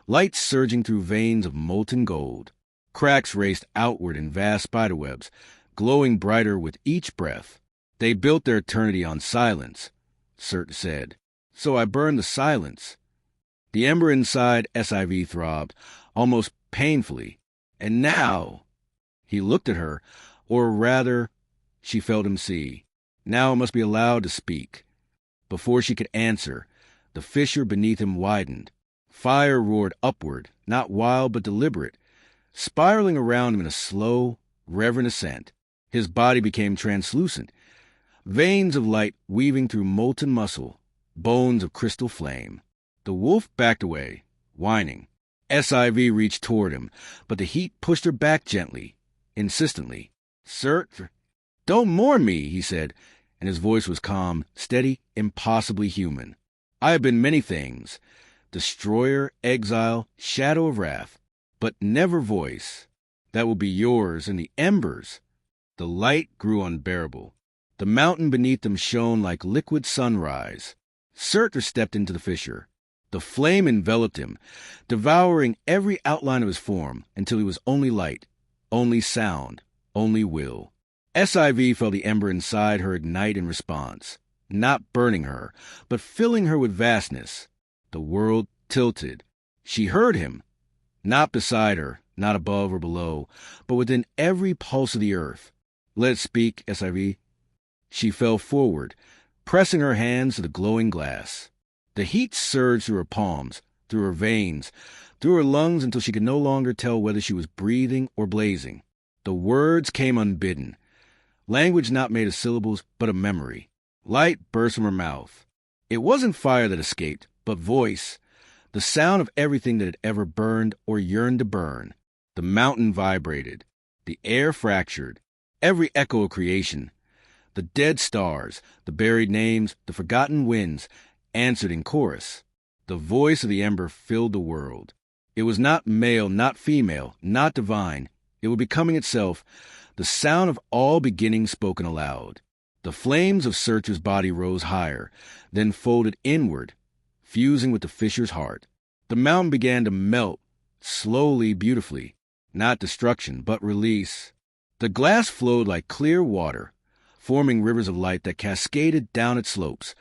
light surging through veins of molten gold. Cracks raced outward in vast spiderwebs, glowing brighter with each breath. "They built their eternity on silence," Surt said. "So I burned the silence." The ember inside SIV throbbed, almost painfully. "And now—" He looked at her, or rather, she felt him see. Now it must be allowed to speak. Before she could answer, the fissure beneath him widened. Fire roared upward, not wild but deliberate, spiraling around him in a slow, reverent ascent. His body became translucent, veins of light weaving through molten muscle, bones of crystal flame. The wolf backed away, whining. SIV reached toward him, but the heat pushed her back gently, insistently. "Surt, don't mourn me," he said, and his voice was calm, steady, impossibly human. I have been many things: destroyer, exile, shadow of wrath, but never voice. That will be yours in the embers. The light grew unbearable. The mountain beneath them shone like liquid sunrise. Surtur stepped into the fissure. The flame enveloped him, devouring every outline of his form until he was only light, only sound, only will. SIV felt the ember inside her ignite in response, not burning her, but filling her with vastness. The world tilted. She heard him, not beside her, not above or below, but within every pulse of the earth. Let it speak, SIV. She fell forward, pressing her hands to the glowing glass. The heat surged through her palms, through her veins, through her lungs until she could no longer tell whether she was breathing or blazing. The words came unbidden. Language not made of syllables, but of memory. Light burst from her mouth. It wasn't fire that escaped, but voice, the sound of everything that had ever burned or yearned to burn. The mountain vibrated. The air fractured. Every echo of creation, the dead stars, the buried names, the forgotten winds, answered in chorus. The voice of the ember filled the world. It was not male, not female, not divine. It was becoming itself, the sound of all beginnings spoken aloud. The flames of Surtur's body rose higher, then folded inward, fusing with the fissure's heart. The mountain began to melt, slowly, beautifully. Not destruction, but release. The glass flowed like clear water, forming rivers of light that cascaded down its slopes,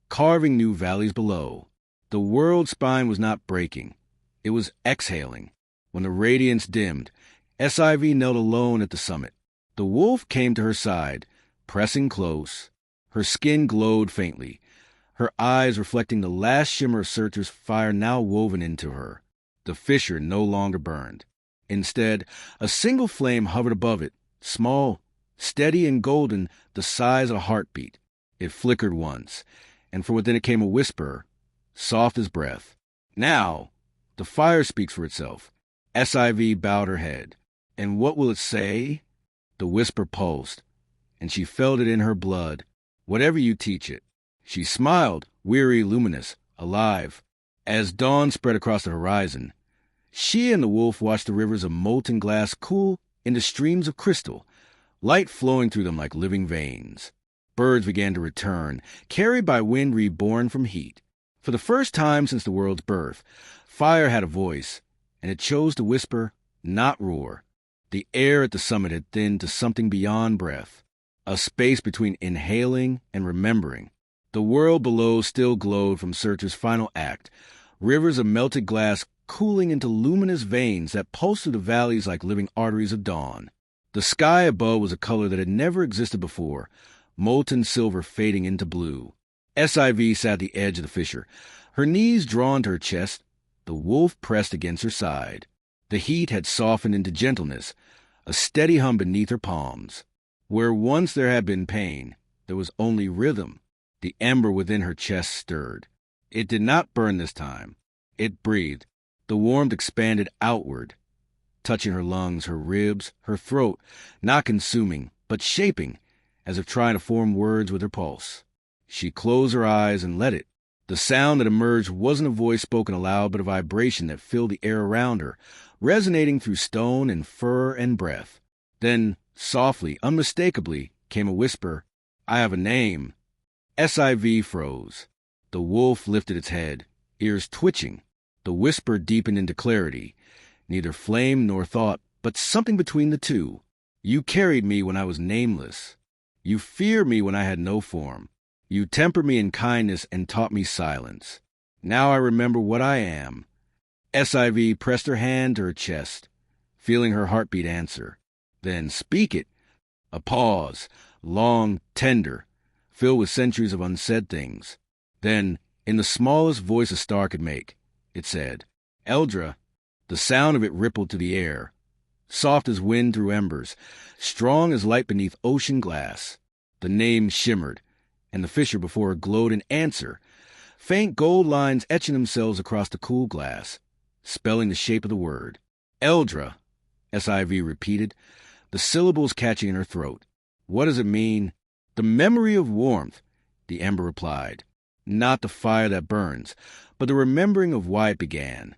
carving new valleys below. The world's spine was not breaking. It was exhaling. When the radiance dimmed, SIV knelt alone at the summit. The wolf came to her side, pressing close. Her skin glowed faintly, her eyes reflecting the last shimmer of Surtur's fire now woven into her. The fissure no longer burned. Instead, a single flame hovered above it, small, steady and golden, the size of a heartbeat. It flickered once, and from within it came a whisper, soft as breath. Now, the fire speaks for itself. SIV bowed her head. And what will it say? The whisper pulsed, and she felt it in her blood. Whatever you teach it. She smiled, weary, luminous, alive. As dawn spread across the horizon, she and the wolf watched the rivers of molten glass cool into streams of crystal, light flowing through them like living veins. Birds began to return, carried by wind reborn from heat. For the first time since the world's birth, fire had a voice, and it chose to whisper, not roar. The air at the summit had thinned to something beyond breath, a space between inhaling and remembering. The world below still glowed from Surtur's final act, rivers of melted glass cooling into luminous veins that pulsed through the valleys like living arteries of dawn. The sky above was a color that had never existed before, molten silver fading into blue. SIV sat at the edge of the fissure, her knees drawn to her chest, the wolf pressed against her side. The heat had softened into gentleness, a steady hum beneath her palms. Where once there had been pain, there was only rhythm. The ember within her chest stirred. It did not burn this time. It breathed. The warmth expanded outward, touching her lungs, her ribs, her throat, not consuming, but shaping, as if trying to form words with her pulse. She closed her eyes and let it. The sound that emerged wasn't a voice spoken aloud, but a vibration that filled the air around her, resonating through stone and fur and breath. Then, softly, unmistakably, came a whisper, I have a name. SIV froze. The wolf lifted its head, ears twitching. The whisper deepened into clarity, neither flame nor thought, but something between the two. You carried me when I was nameless. You feared me when I had no form. You tempered me in kindness and taught me silence. Now I remember what I am. SIV pressed her hand to her chest, feeling her heartbeat answer. Then speak it. A pause, long, tender, filled with centuries of unsaid things. Then, in the smallest voice a star could make, it said, Eldra. The sound of it rippled to the air, soft as wind through embers, strong as light beneath ocean glass. The name shimmered, and the fissure before her glowed in answer, faint gold lines etching themselves across the cool glass, spelling the shape of the word. Eldra, SIV repeated, the syllables catching in her throat. What does it mean? The memory of warmth, the ember replied. not the fire that burns, but the remembering of why it began.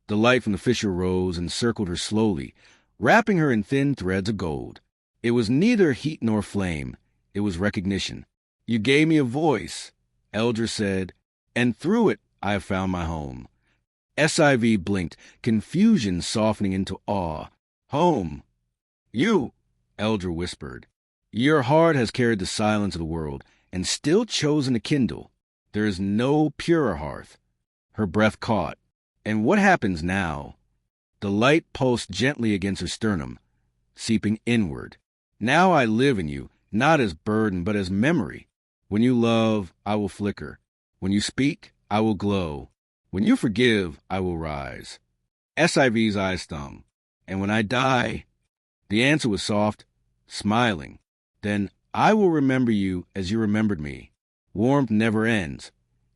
The light from the fissure rose and circled her slowly, wrapping her in thin threads of gold. It was neither heat nor flame. It was recognition. "You gave me a voice," Eldra said, "and through it I have found my home." SIV blinked, confusion softening into awe. "Home? You," Eldra whispered. "Your heart has carried the silence of the world, and still chosen to kindle. There is no purer hearth." Her breath caught. "And what happens now?" The light pulsed gently against her sternum, seeping inward. "Now I live in you, not as burden, but as memory. When you love, I will flicker. When you speak, I will glow. When you forgive, I will rise." SIV's eyes stung. "And when I die?" The answer was soft, smiling. "Then I will remember you as you remembered me. Warmth never ends.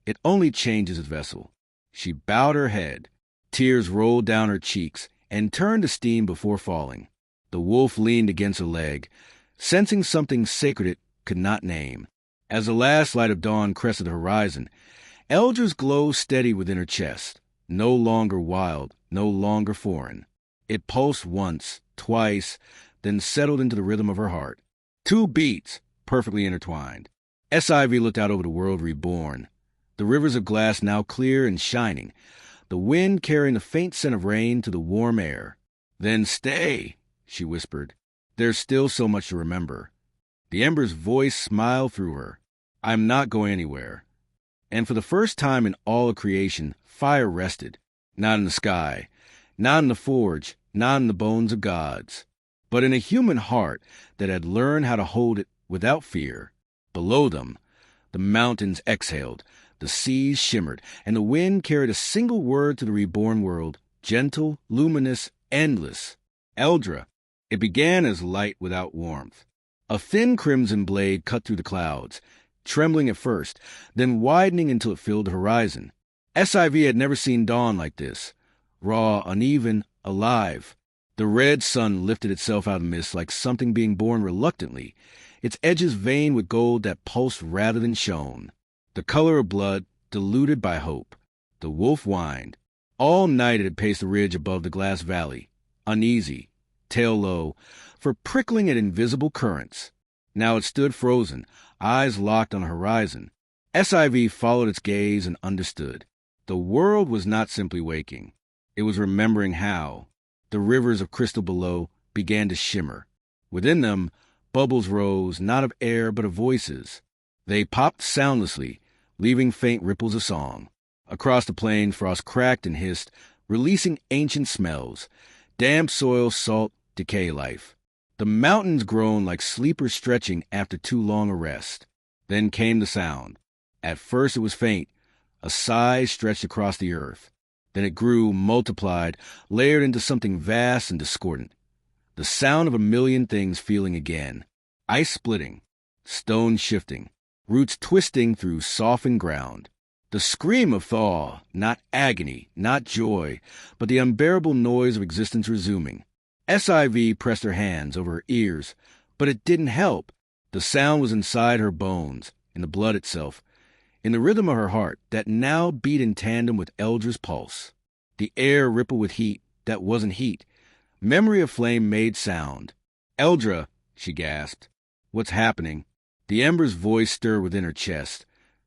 It only changes its vessel." She bowed her head. Tears rolled down her cheeks and turned to steam before falling. The wolf leaned against her leg, sensing something sacred it could not name. As the last light of dawn crested the horizon, Eldra's glow steadied within her chest, no longer wild, no longer foreign. It pulsed once, twice, then settled into the rhythm of her heart. 2 beats, perfectly intertwined. SIV looked out over the world reborn. The rivers of glass now clear and shining, the wind carrying the faint scent of rain to the warm air. "Then stay," she whispered. "There's still so much to remember." The Ember's voice smiled through her. "I'm not going anywhere." And for the first time in all of creation, fire rested, not in the sky, not in the forge, not in the bones of gods, but in a human heart that had learned how to hold it without fear. Below them, the mountains exhaled, the seas shimmered, and the wind carried a single word to the reborn world, gentle, luminous, endless. Eldra. It began as light without warmth. A thin crimson blade cut through the clouds, trembling at first, then widening until it filled the horizon. SIV had never seen dawn like this. Raw, uneven, alive. The red sun lifted itself out of the mist like something being born reluctantly, its edges veined with gold that pulsed rather than shone. The color of blood, diluted by hope. The wolf whined. All night it had paced the ridge above the glass valley, uneasy, tail low, for prickling at invisible currents. Now it stood frozen, eyes locked on the horizon. SIV followed its gaze and understood. The world was not simply waking. It was remembering how. The rivers of crystal below began to shimmer. Within them, bubbles rose, not of air but of voices. They popped soundlessly, leaving faint ripples of song. Across the plain, frost cracked and hissed, releasing ancient smells. Damp soil, salt, decay life. The mountains groaned like sleepers stretching after too long a rest. Then came the sound. At first it was faint, a sigh stretched across the earth. Then it grew, multiplied, layered into something vast and discordant. The sound of a million things feeling again. Ice splitting, stone shifting, roots twisting through softened ground. The scream of thaw, not agony, not joy, but the unbearable noise of existence resuming. SIV pressed her hands over her ears, but it didn't help. The sound was inside her bones, in the blood itself, in the rhythm of her heart that now beat in tandem with Eldra's pulse. The air rippled with heat that wasn't heat. Memory of flame made sound. "Eldra," she gasped. "What's happening?" The Ember's voice stirred within her chest,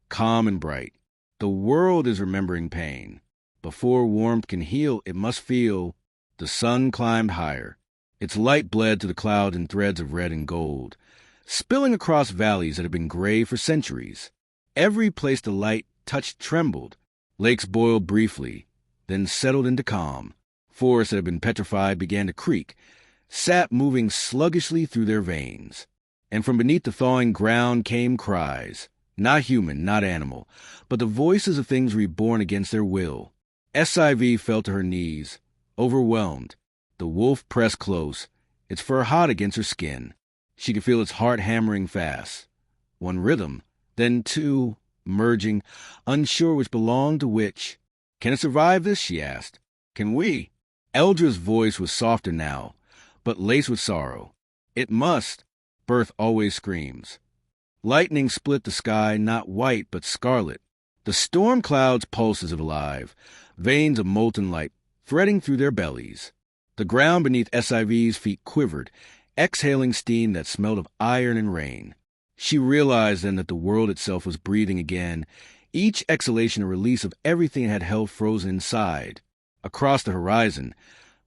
calm and bright. "The world is remembering pain. Before warmth can heal, it must feel." The sun climbed higher. Its light bled to the clouds in threads of red and gold, spilling across valleys that had been gray for centuries. Every place the light touched trembled. Lakes boiled briefly, then settled into calm. Forests that had been petrified began to creak, sap moving sluggishly through their veins. And from beneath the thawing ground came cries, not human, not animal, but the voices of things reborn against their will. SIV fell to her knees, overwhelmed. The wolf pressed close, its fur hot against her skin. She could feel its heart hammering fast. One rhythm, then two, merging, unsure which belonged to which. "Can it survive this?" she asked. "Can we?" Eldra's voice was softer now, but laced with sorrow. "It must. Birth always screams." Lightning split the sky, not white but scarlet. The storm clouds pulsed as if alive, veins of molten light threading through their bellies. The ground beneath SIV's feet quivered, exhaling steam that smelled of iron and rain. She realized then that the world itself was breathing again, each exhalation a release of everything it had held frozen inside. Across the horizon,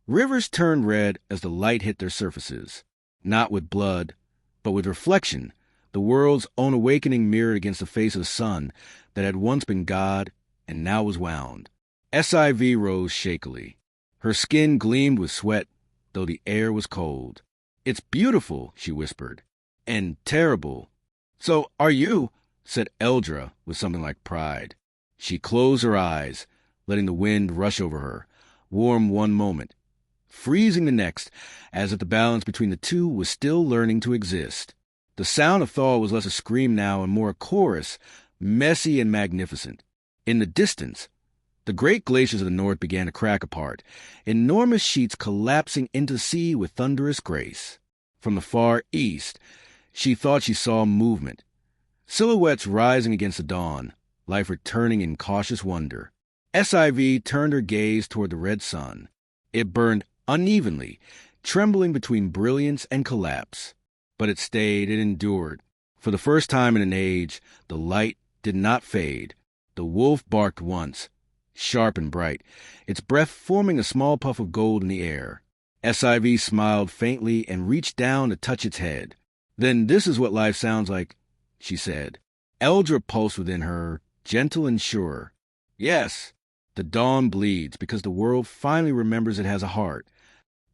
rivers turned red as the light hit their surfaces, not with blood, but with reflection, the world's own awakening mirrored against the face of the sun that had once been God and now was wound. SIV rose shakily. Her skin gleamed with sweat, though the air was cold. "It's beautiful," she whispered. "And terrible." "So are you," said Eldra with something like pride. She closed her eyes, letting the wind rush over her, warm one moment, freezing the next, as if the balance between the two was still learning to exist. The sound of thaw was less a scream now and more a chorus, messy and magnificent. In the distance, the great glaciers of the north began to crack apart, enormous sheets collapsing into the sea with thunderous grace. From the far east, she thought she saw movement. Silhouettes rising against the dawn, life returning in cautious wonder. SIV turned her gaze toward the red sun. It burned unevenly, trembling between brilliance and collapse. But it stayed, it endured. For the first time in an age, the light did not fade. The wolf barked once, sharp and bright, its breath forming a small puff of gold in the air. SIV smiled faintly and reached down to touch its head. "Then this is what life sounds like," she said. Eldra pulsed within her, gentle and sure. "Yes, the dawn bleeds because the world finally remembers it has a heart."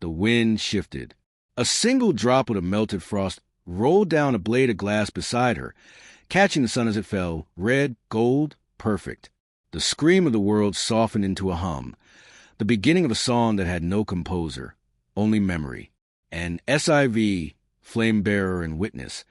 The wind shifted. A single droplet of melted frost rolled down a blade of glass beside her, catching the sun as it fell, red, gold, perfect. The scream of the world softened into a hum, the beginning of a song that had no composer, only memory. And SIV, flame-bearer and witness,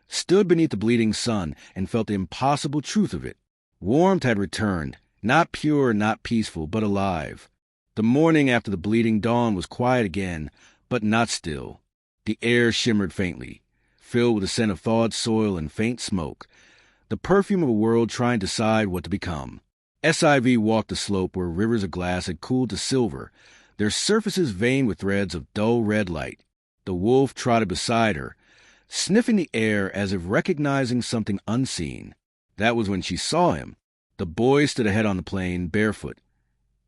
stood beneath the bleeding sun and felt the impossible truth of it. Warmth had returned, not pure, not peaceful, but alive. The morning after the bleeding dawn was quiet again, but not still. The air shimmered faintly, filled with the scent of thawed soil and faint smoke, the perfume of a world trying to decide what to become. SIV walked the slope where rivers of glass had cooled to silver, their surfaces veined with threads of dull red light. The wolf trotted beside her, sniffing the air as if recognizing something unseen. That was when she saw him. The boy stood ahead on the plain, barefoot,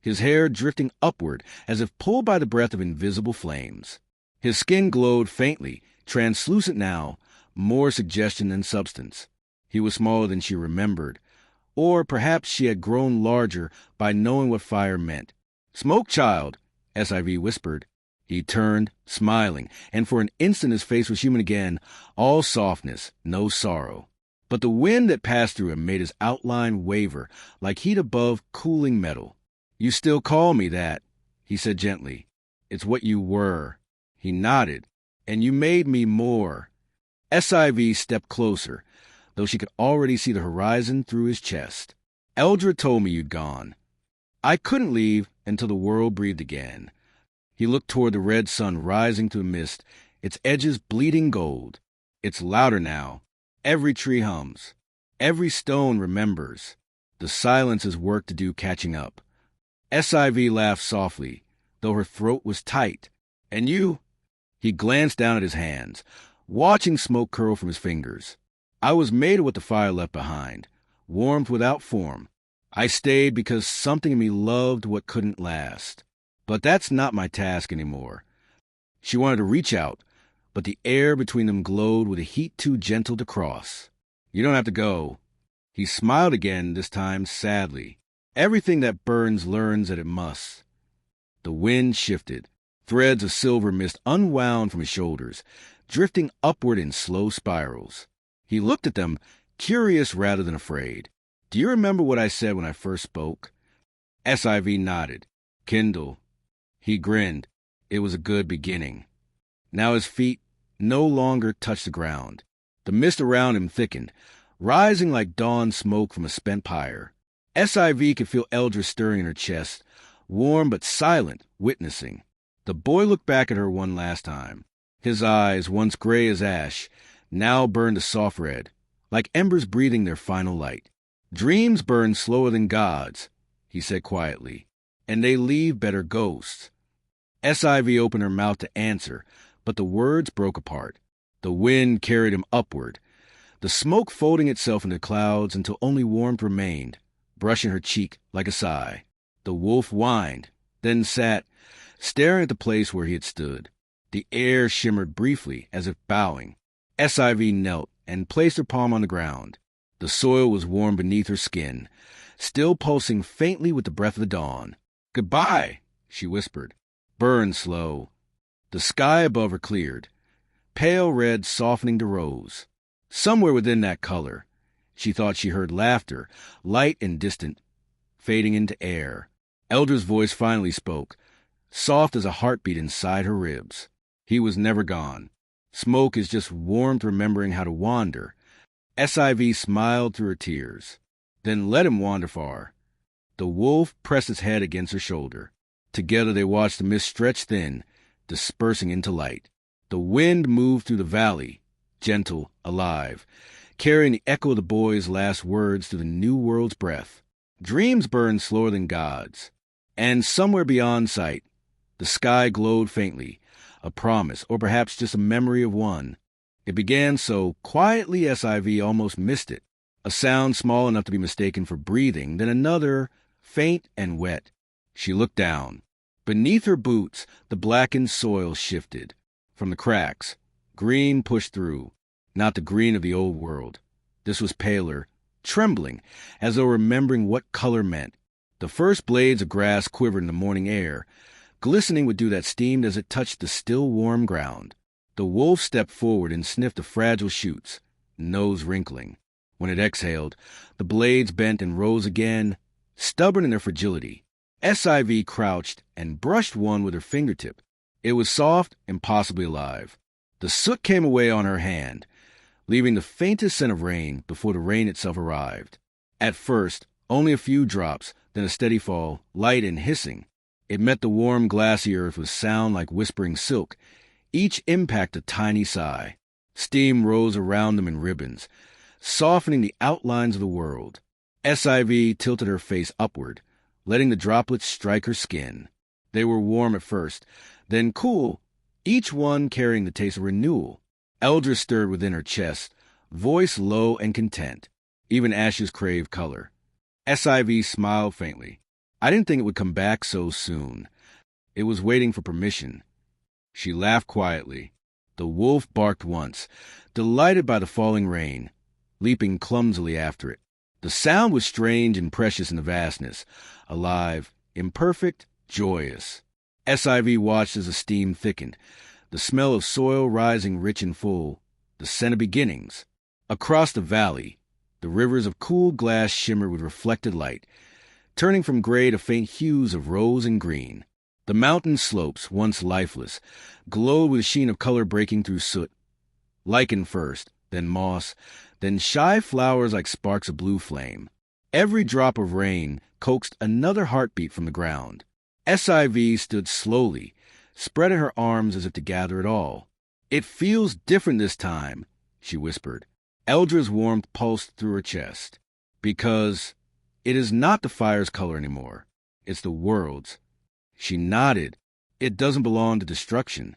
his hair drifting upward as if pulled by the breath of invisible flames. His skin glowed faintly, translucent now, more suggestion than substance. He was smaller than she remembered, or perhaps she had grown larger by knowing what fire meant. "Smoke, child," SIV whispered. He turned, smiling, and for an instant his face was human again, all softness, no sorrow. But the wind that passed through him made his outline waver, like heat above cooling metal. "You still call me that," he said gently. "It's what you were." He nodded. "And you made me more." SIV stepped closer, though she could already see the horizon through his chest. "Eldra told me you'd gone. I couldn't leave until the world breathed again." He looked toward the red sun rising through the mist, its edges bleeding gold. "It's louder now. Every tree hums. Every stone remembers. The silence has work to do catching up." SIV laughed softly, though her throat was tight. "And you?" He glanced down at his hands, watching smoke curl from his fingers. "I was made of what the fire left behind, warmth without form. I stayed because something in me loved what couldn't last. But that's not my task anymore." She wanted to reach out, but the air between them glowed with a heat too gentle to cross. "You don't have to go." He smiled again, this time sadly. "Everything that burns learns that it must." The wind shifted. Threads of silver mist unwound from his shoulders, drifting upward in slow spirals. He looked at them, curious rather than afraid. "Do you remember what I said when I first spoke?" SIV nodded. "Kindle." He grinned. It was a good beginning. Now his feet no longer touched the ground. The mist around him thickened, rising like dawn smoke from a spent pyre. SIV could feel Eldra stirring in her chest, warm but silent, witnessing. The boy looked back at her one last time. His eyes, once gray as ash, now burned a soft red, like embers breathing their final light. Dreams burn slower than gods, he said quietly, and they leave better ghosts. SIV opened her mouth to answer, but the words broke apart. The wind carried him upward, the smoke folding itself into clouds until only warmth remained, brushing her cheek like a sigh. The wolf whined, then sat, staring at the place where he had stood. The air shimmered briefly, as if bowing. SIV knelt and placed her palm on the ground. The soil was warm beneath her skin, still pulsing faintly with the breath of the dawn. "Goodbye," she whispered. Burn slow. The sky above her cleared, pale red softening to rose. Somewhere within that color, she thought she heard laughter, light and distant, fading into air. Elder's voice finally spoke, soft as a heartbeat inside her ribs. He was never gone. Smoke is just warmth remembering how to wander. SIV smiled through her tears. Then let him wander far. The wolf pressed his head against her shoulder. Together they watched the mist stretch thin, dispersing into light. The wind moved through the valley, gentle, alive, carrying the echo of the boy's last words through the new world's breath. Dreams burn slower than gods. And somewhere beyond sight, the sky glowed faintly, a promise, or perhaps just a memory of one. It began so quietly SIV almost missed it, a sound small enough to be mistaken for breathing, then another, faint and wet. She looked down. Beneath her boots, the blackened soil shifted. From the cracks, green pushed through, not the green of the old world. This was paler, trembling, as though remembering what color meant. The first blades of grass quivered in the morning air, glistening with dew that steamed as it touched the still warm ground. The wolf stepped forward and sniffed the fragile shoots, nose wrinkling. When it exhaled, the blades bent and rose again, stubborn in their fragility. SIV crouched and brushed one with her fingertip. It was soft and possibly alive. The soot came away on her hand, leaving the faintest scent of rain before the rain itself arrived. At first, only a few drops, then a steady fall, light and hissing. It met the warm, glassy earth with sound like whispering silk, each impact a tiny sigh. Steam rose around them in ribbons, softening the outlines of the world. SIV tilted her face upward, letting the droplets strike her skin. They were warm at first, then cool, each one carrying the taste of renewal. Elder stirred within her chest, voice low and content. Even ashes crave color. SIV smiled faintly. I didn't think it would come back so soon. It was waiting for permission. She laughed quietly. The wolf barked once, delighted by the falling rain, leaping clumsily after it. The sound was strange and precious in the vastness, alive, imperfect, joyous. SIV watched as the steam thickened, the smell of soil rising rich and full, the scent of beginnings. Across the valley, the rivers of cool glass shimmered with reflected light, turning from gray to faint hues of rose and green. The mountain slopes, once lifeless, glowed with a sheen of color breaking through soot. Lichen first, then moss, then shy flowers like sparks of blue flame. Every drop of rain coaxed another heartbeat from the ground. SIV stood slowly, spreading her arms as if to gather it all. It feels different this time, she whispered. Eldra's warmth pulsed through her chest. Because it is not the fire's color anymore. It's the world's. She nodded. It doesn't belong to destruction.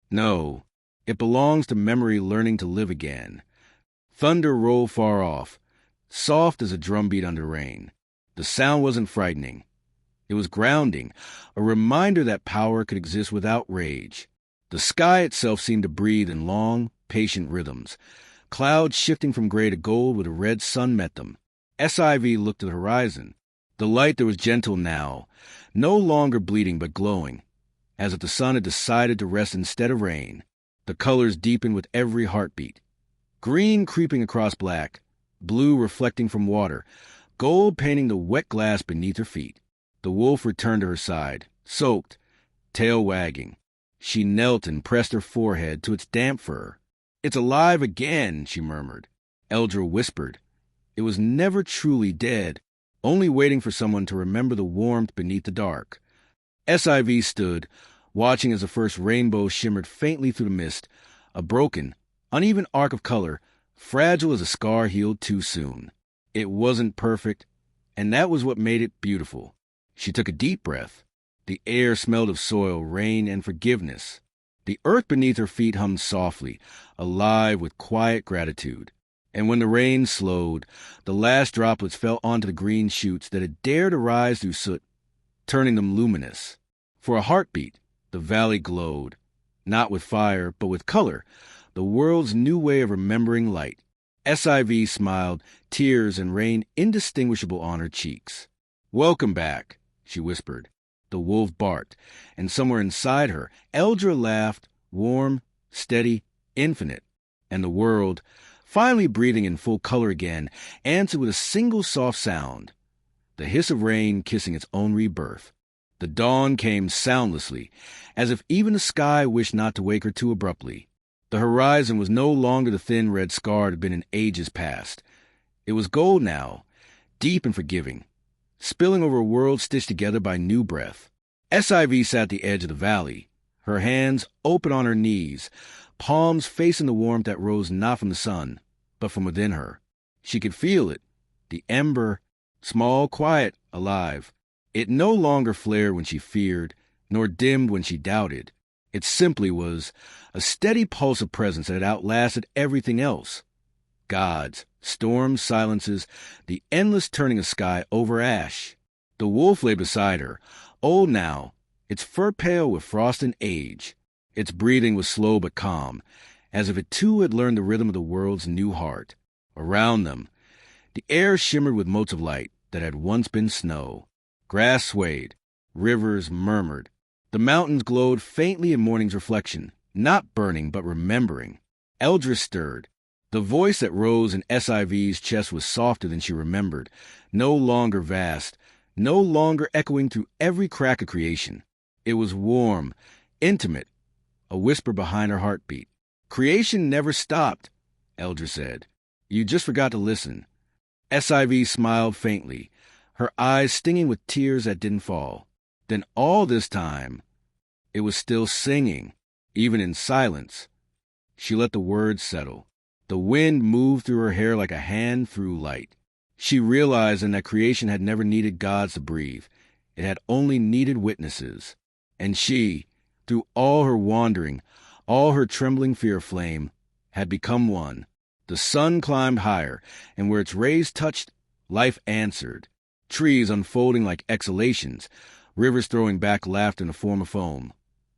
No, it belongs to memory learning to live again. Thunder rolled far off, soft as a drumbeat under rain. The sound wasn't frightening. It was grounding, a reminder that power could exist without rage. The sky itself seemed to breathe in long, patient rhythms, clouds shifting from gray to gold where the red sun met them. SIV looked at the horizon. The light there was gentle now, no longer bleeding but glowing, as if the sun had decided to rest instead of rain. The colors deepened with every heartbeat. Green creeping across black, blue reflecting from water, gold painting the wet glass beneath her feet. The wolf returned to her side, soaked, tail wagging. She knelt and pressed her forehead to its damp fur. "It's alive again," she murmured. Eldra whispered. It was never truly dead, only waiting for someone to remember the warmth beneath the dark. SIV stood, watching as the first rainbow shimmered faintly through the mist, a broken, uneven arc of color, fragile as a scar healed too soon. It wasn't perfect, and that was what made it beautiful. She took a deep breath. The air smelled of soil, rain, and forgiveness. The earth beneath her feet hummed softly, alive with quiet gratitude. And when the rain slowed, the last droplets fell onto the green shoots that had dared to rise through soot, turning them luminous. For a heartbeat, the valley glowed, not with fire, but with color, the world's new way of remembering light. SIV smiled, tears and rain indistinguishable on her cheeks. "Welcome back," she whispered. The wolf barked, and somewhere inside her, Eldra laughed, warm, steady, infinite. And the world, finally breathing in full color again, answered with a single soft sound, the hiss of rain kissing its own rebirth. The dawn came soundlessly, as if even the sky wished not to wake her too abruptly. The horizon was no longer the thin red scar it had been in ages past. It was gold now, deep and forgiving, spilling over a world stitched together by new breath. SIV sat at the edge of the valley, her hands open on her knees, palms facing the warmth that rose not from the sun, but from within her. She could feel it, the ember, small, quiet, alive. It no longer flared when she feared, nor dimmed when she doubted. It simply was a steady pulse of presence that had outlasted everything else. Gods, storms, silences, the endless turning of sky over ash. The wolf lay beside her, old now, its fur pale with frost and age. Its breathing was slow but calm, as if it too had learned the rhythm of the world's new heart. Around them, the air shimmered with motes of light that had once been snow. Grass swayed, rivers murmured. The mountains glowed faintly in morning's reflection, not burning but remembering. Eldra stirred. The voice that rose in SIV's chest was softer than she remembered, no longer vast, no longer echoing through every crack of creation. It was warm, intimate, a whisper behind her heartbeat. "Creation never stopped," Eldra said. "You just forgot to listen." SIV smiled faintly, her eyes stinging with tears that didn't fall. Then all this time, it was still singing, even in silence. She let the words settle. The wind moved through her hair like a hand through light. She realized then that creation had never needed gods to breathe. It had only needed witnesses. And she, through all her wandering, all her trembling fear of flame, had become one. The sun climbed higher, and where its rays touched, life answered. Trees unfolding like exhalations, rivers throwing back laughter in the form of foam.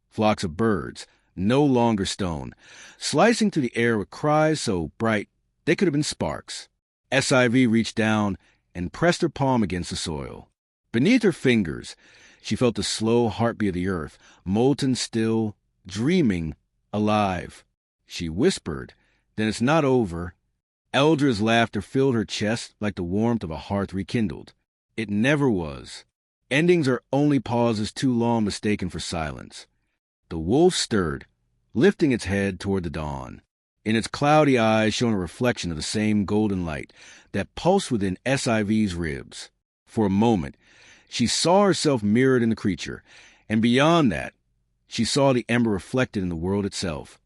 Flocks of birds, no longer stone, slicing through the air with cries so bright they could have been sparks. SIV reached down and pressed her palm against the soil. Beneath her fingers, she felt the slow heartbeat of the earth, molten still, dreaming, alive. She whispered, "Then it's not over." Eldra's laughter filled her chest like the warmth of a hearth rekindled. It never was. Endings are only pauses too long mistaken for silence. The wolf stirred, lifting its head toward the dawn. In its cloudy eyes shone a reflection of the same golden light that pulsed within SIV's ribs. For a moment, she saw herself mirrored in the creature, and beyond that, she saw the ember reflected in the world itself,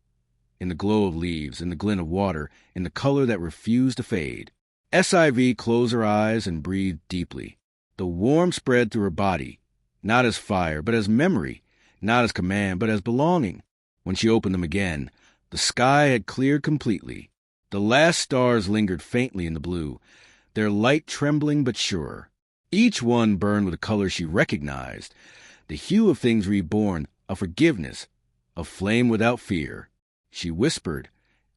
in the glow of leaves, in the glint of water, in the color that refused to fade. SIV closed her eyes and breathed deeply. The warmth spread through her body, not as fire, but as memory, not as command, but as belonging. When she opened them again, the sky had cleared completely. The last stars lingered faintly in the blue, their light trembling but sure. Each one burned with a color she recognized, the hue of things reborn, of forgiveness, of flame without fear. She whispered,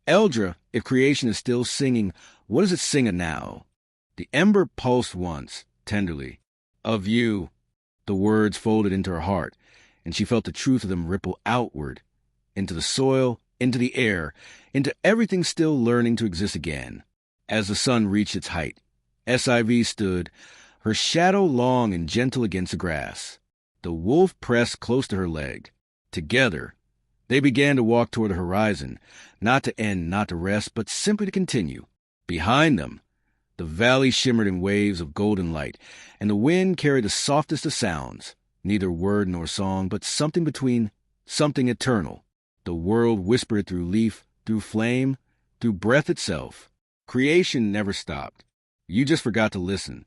"Eldra, if creation is still singing, what does it sing of now?" The ember pulsed once, tenderly. "Of you." The words folded into her heart, and she felt the truth of them ripple outward, into the soil, into the air, into everything still learning to exist again. As the sun reached its height, SIV stood, her shadow long and gentle against the grass. The wolf pressed close to her leg. Together, they began to walk toward the horizon, not to end, not to rest, but simply to continue. Behind them, the valley shimmered in waves of golden light, and the wind carried the softest of sounds, neither word nor song, but something between, something eternal. The world whispered through leaf, through flame, through breath itself. Creation never stopped. You just forgot to listen.